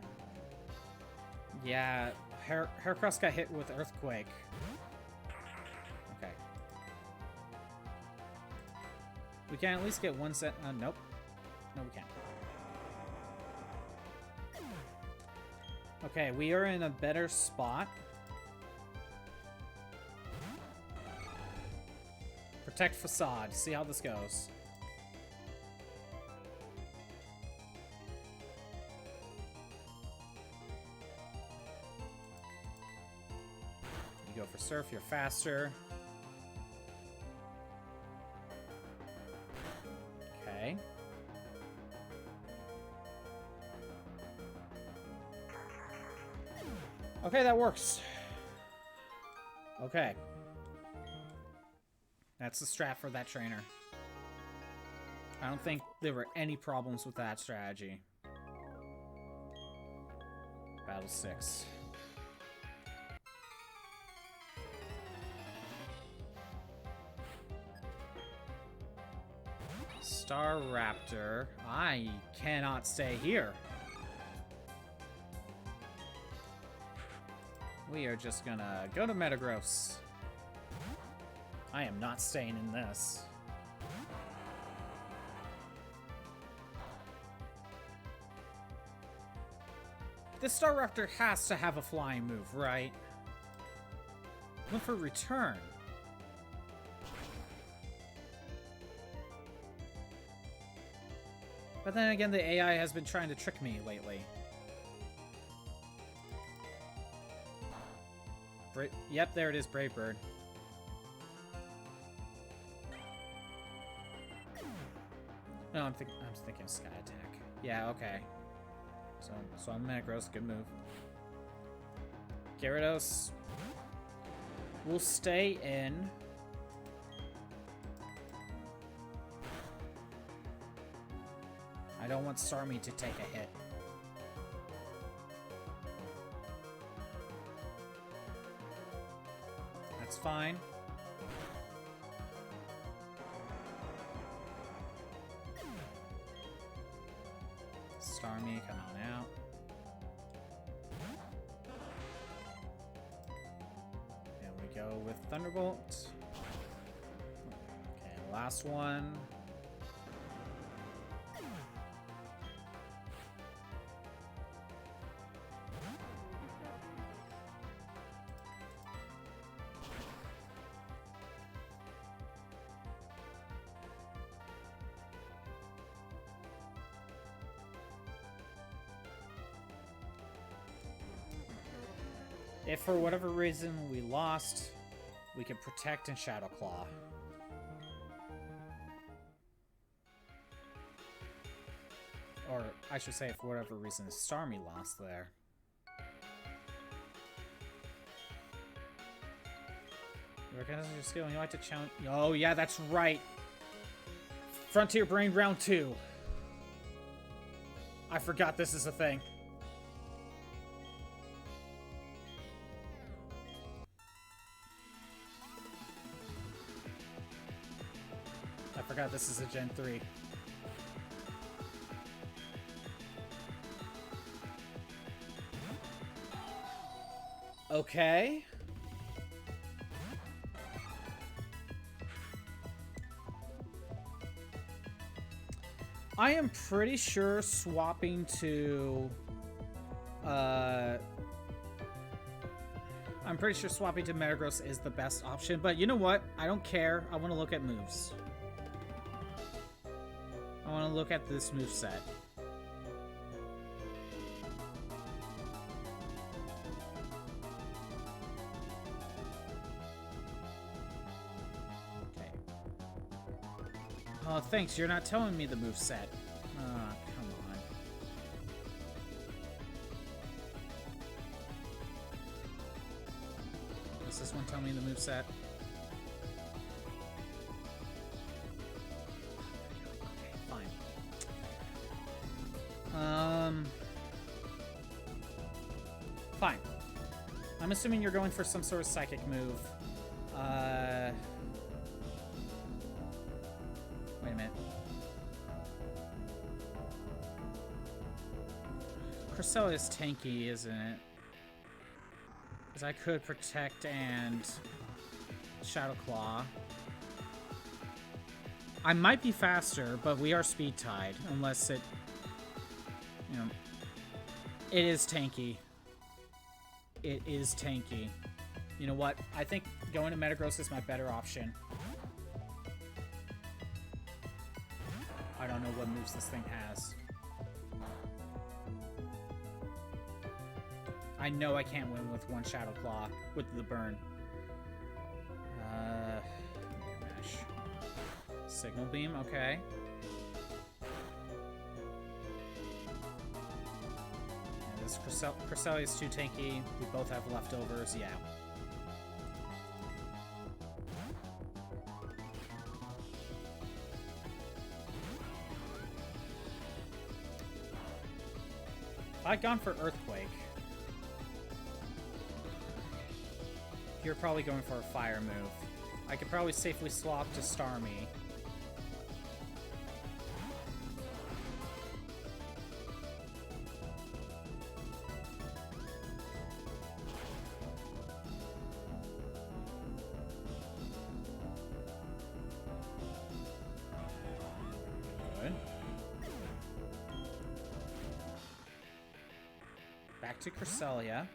Yeah, Heracross got hit with Earthquake. Okay. We can at least get one set. Nope. No, we can't. Okay, we are in a better spot. Protect Facade. See how this goes. You go for Surf, you're faster. Okay. Okay, that works. Okay. That's the strat for that trainer. I don't think there were any problems with that strategy. Battle 6. Star Raptor. I cannot stay here. We are just gonna go to Metagross. I am not staying in this. This Star Raptor has to have a flying move, right? Look for return. But then again, the AI has been trying to trick me lately. Yep, there it is, Brave Bird. No, I'm thinking Sky Attack. Yeah, okay. So I'm Metagross, good move. Gyarados will stay in. I don't want Starmie to take a hit. That's fine. Starmie, come on out. And we go with Thunderbolt. Okay, last one. If for whatever reason we lost, we can protect and Shadow Claw. Or I should say, for whatever reason, Starmie lost there. You recognize your skill and you like to challenge. Oh, yeah, that's right. Frontier Brain Round 2. I forgot this is a thing. I forgot this is a Gen 3. Okay. I am pretty sure swapping to... I'm pretty sure swapping to Metagross is the best option, but you know what? I don't care. I want to look at moves. I want to look at this moveset. Okay. Oh, thanks. You're not telling me the moveset. Ah, come on. Does this one tell me the moveset? Fine. I'm assuming you're going for some sort of psychic move. Wait a minute. Cresselia is tanky, isn't it? Because I could protect and Shadow Claw. I might be faster, but we are speed tied, unless it... You know, it is tanky. It is tanky. You know what? I think going to Metagross is my better option. I don't know what moves this thing has. I know I can't win with one Shadow Claw with the burn. Mash. Signal Beam, okay. This Cresselia is too tanky. We both have leftovers. Yeah. If I'd gone for Earthquake, You're probably going for a fire move. I could probably safely swap to Starmie. Back to Cresselia.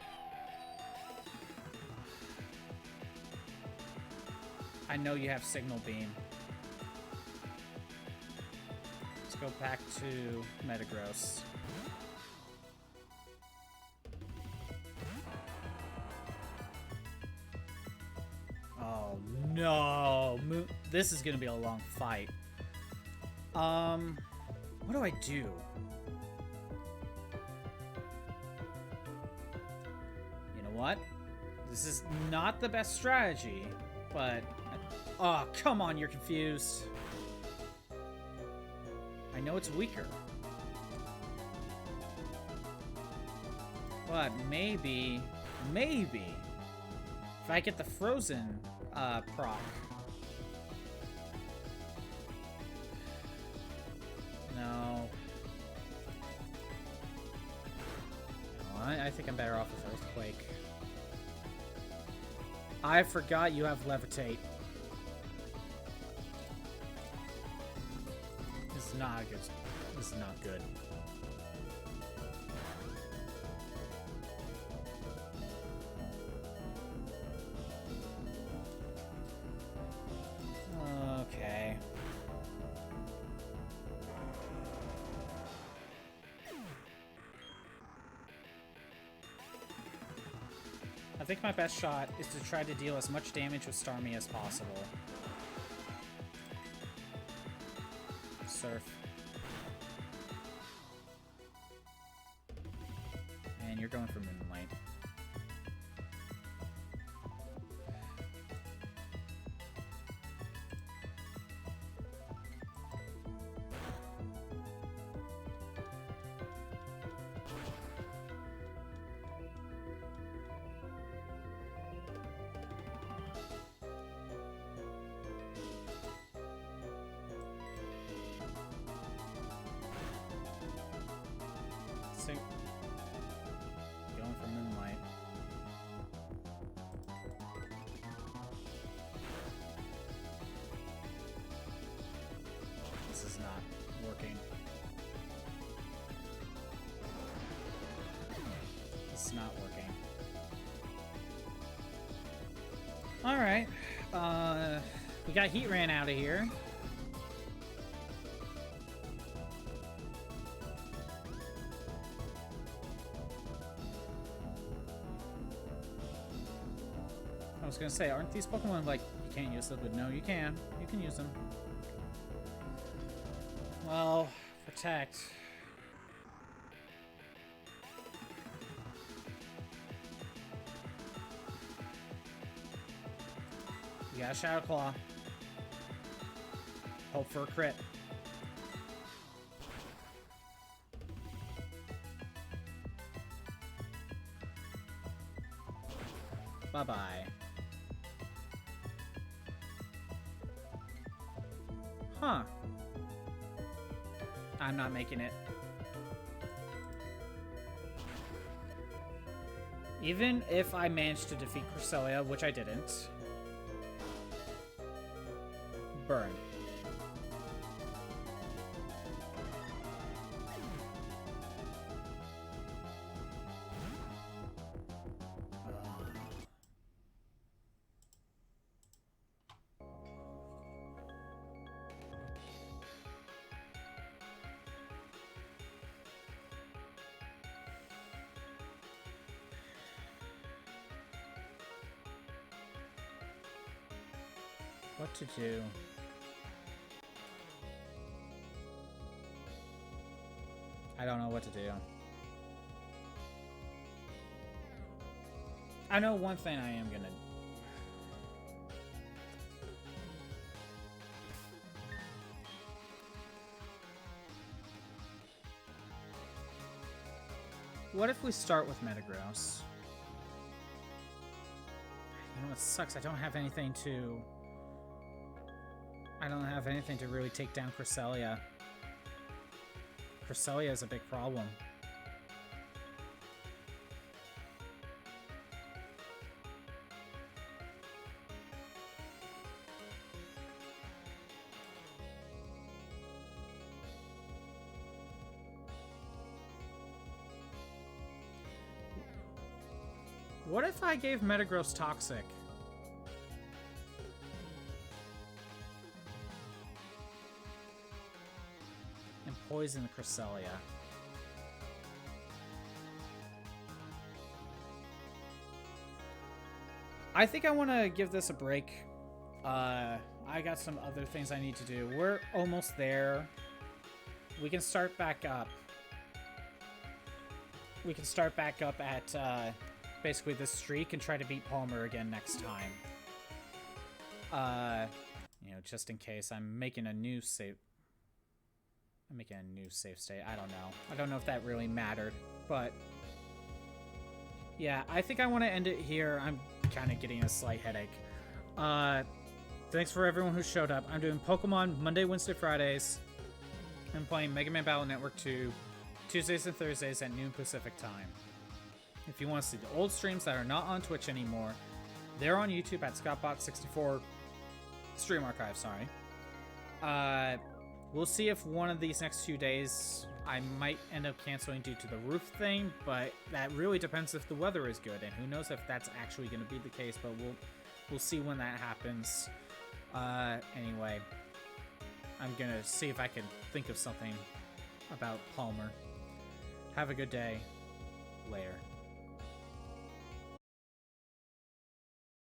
I know you have Signal Beam. Let's go back to Metagross. Oh no! This is gonna be a long fight. What do I do? What? This is not the best strategy, but... Oh, come on, you're confused. I know it's weaker. But maybe... if I get the Frozen, proc. No. I think I'm better off with Earthquake. I forgot you have Levitate. This is not good. This is not good. Okay. I think my best shot is to try to deal as much damage with Starmie as possible. Surf. And you're going for Moonlight. Going for Moonlight. This is not working. This is not working. Alright. We got Heatran out of here. I was gonna say, aren't these Pokemon like, you can't use them? But no, you can. You can use them. Well, Protect. You got a Shadow Claw. Hope for a crit. Bye-bye. Huh. I'm not making it. Even if I managed to defeat Cresselia, which I didn't. Burn. What to do? I don't know what to do. I know one thing I am gonna... What if we start with Metagross? You know it sucks. I don't have anything to really take down Cresselia. Cresselia is a big problem. What if I gave Metagross Toxic? And poison Cresselia. I think I want to give this a break. I got some other things I need to do. We're almost there. We can start back up. We can start back up at basically this streak and try to beat Palmer again next time. You know, just in case I'm making a new save. I'm making a new save state. I don't know. I don't know if that really mattered, but yeah, I think I want to end it here. I'm kind of getting a slight headache. Thanks for everyone who showed up. I'm doing Pokemon Monday, Wednesday, Fridays. I'm playing Mega Man Battle Network 2 Tuesdays and Thursdays at noon Pacific time. If you want to see the old streams that are not on Twitch anymore, they're on YouTube at ScottBot64 Stream Archive, sorry. We'll see if one of these next 2 days I might end up canceling due to the roof thing, but that really depends if the weather is good, and who knows if that's actually going to be the case, but we'll see when that happens. Anyway, I'm going to see if I can think of something about Palmer. Have a good day. Later.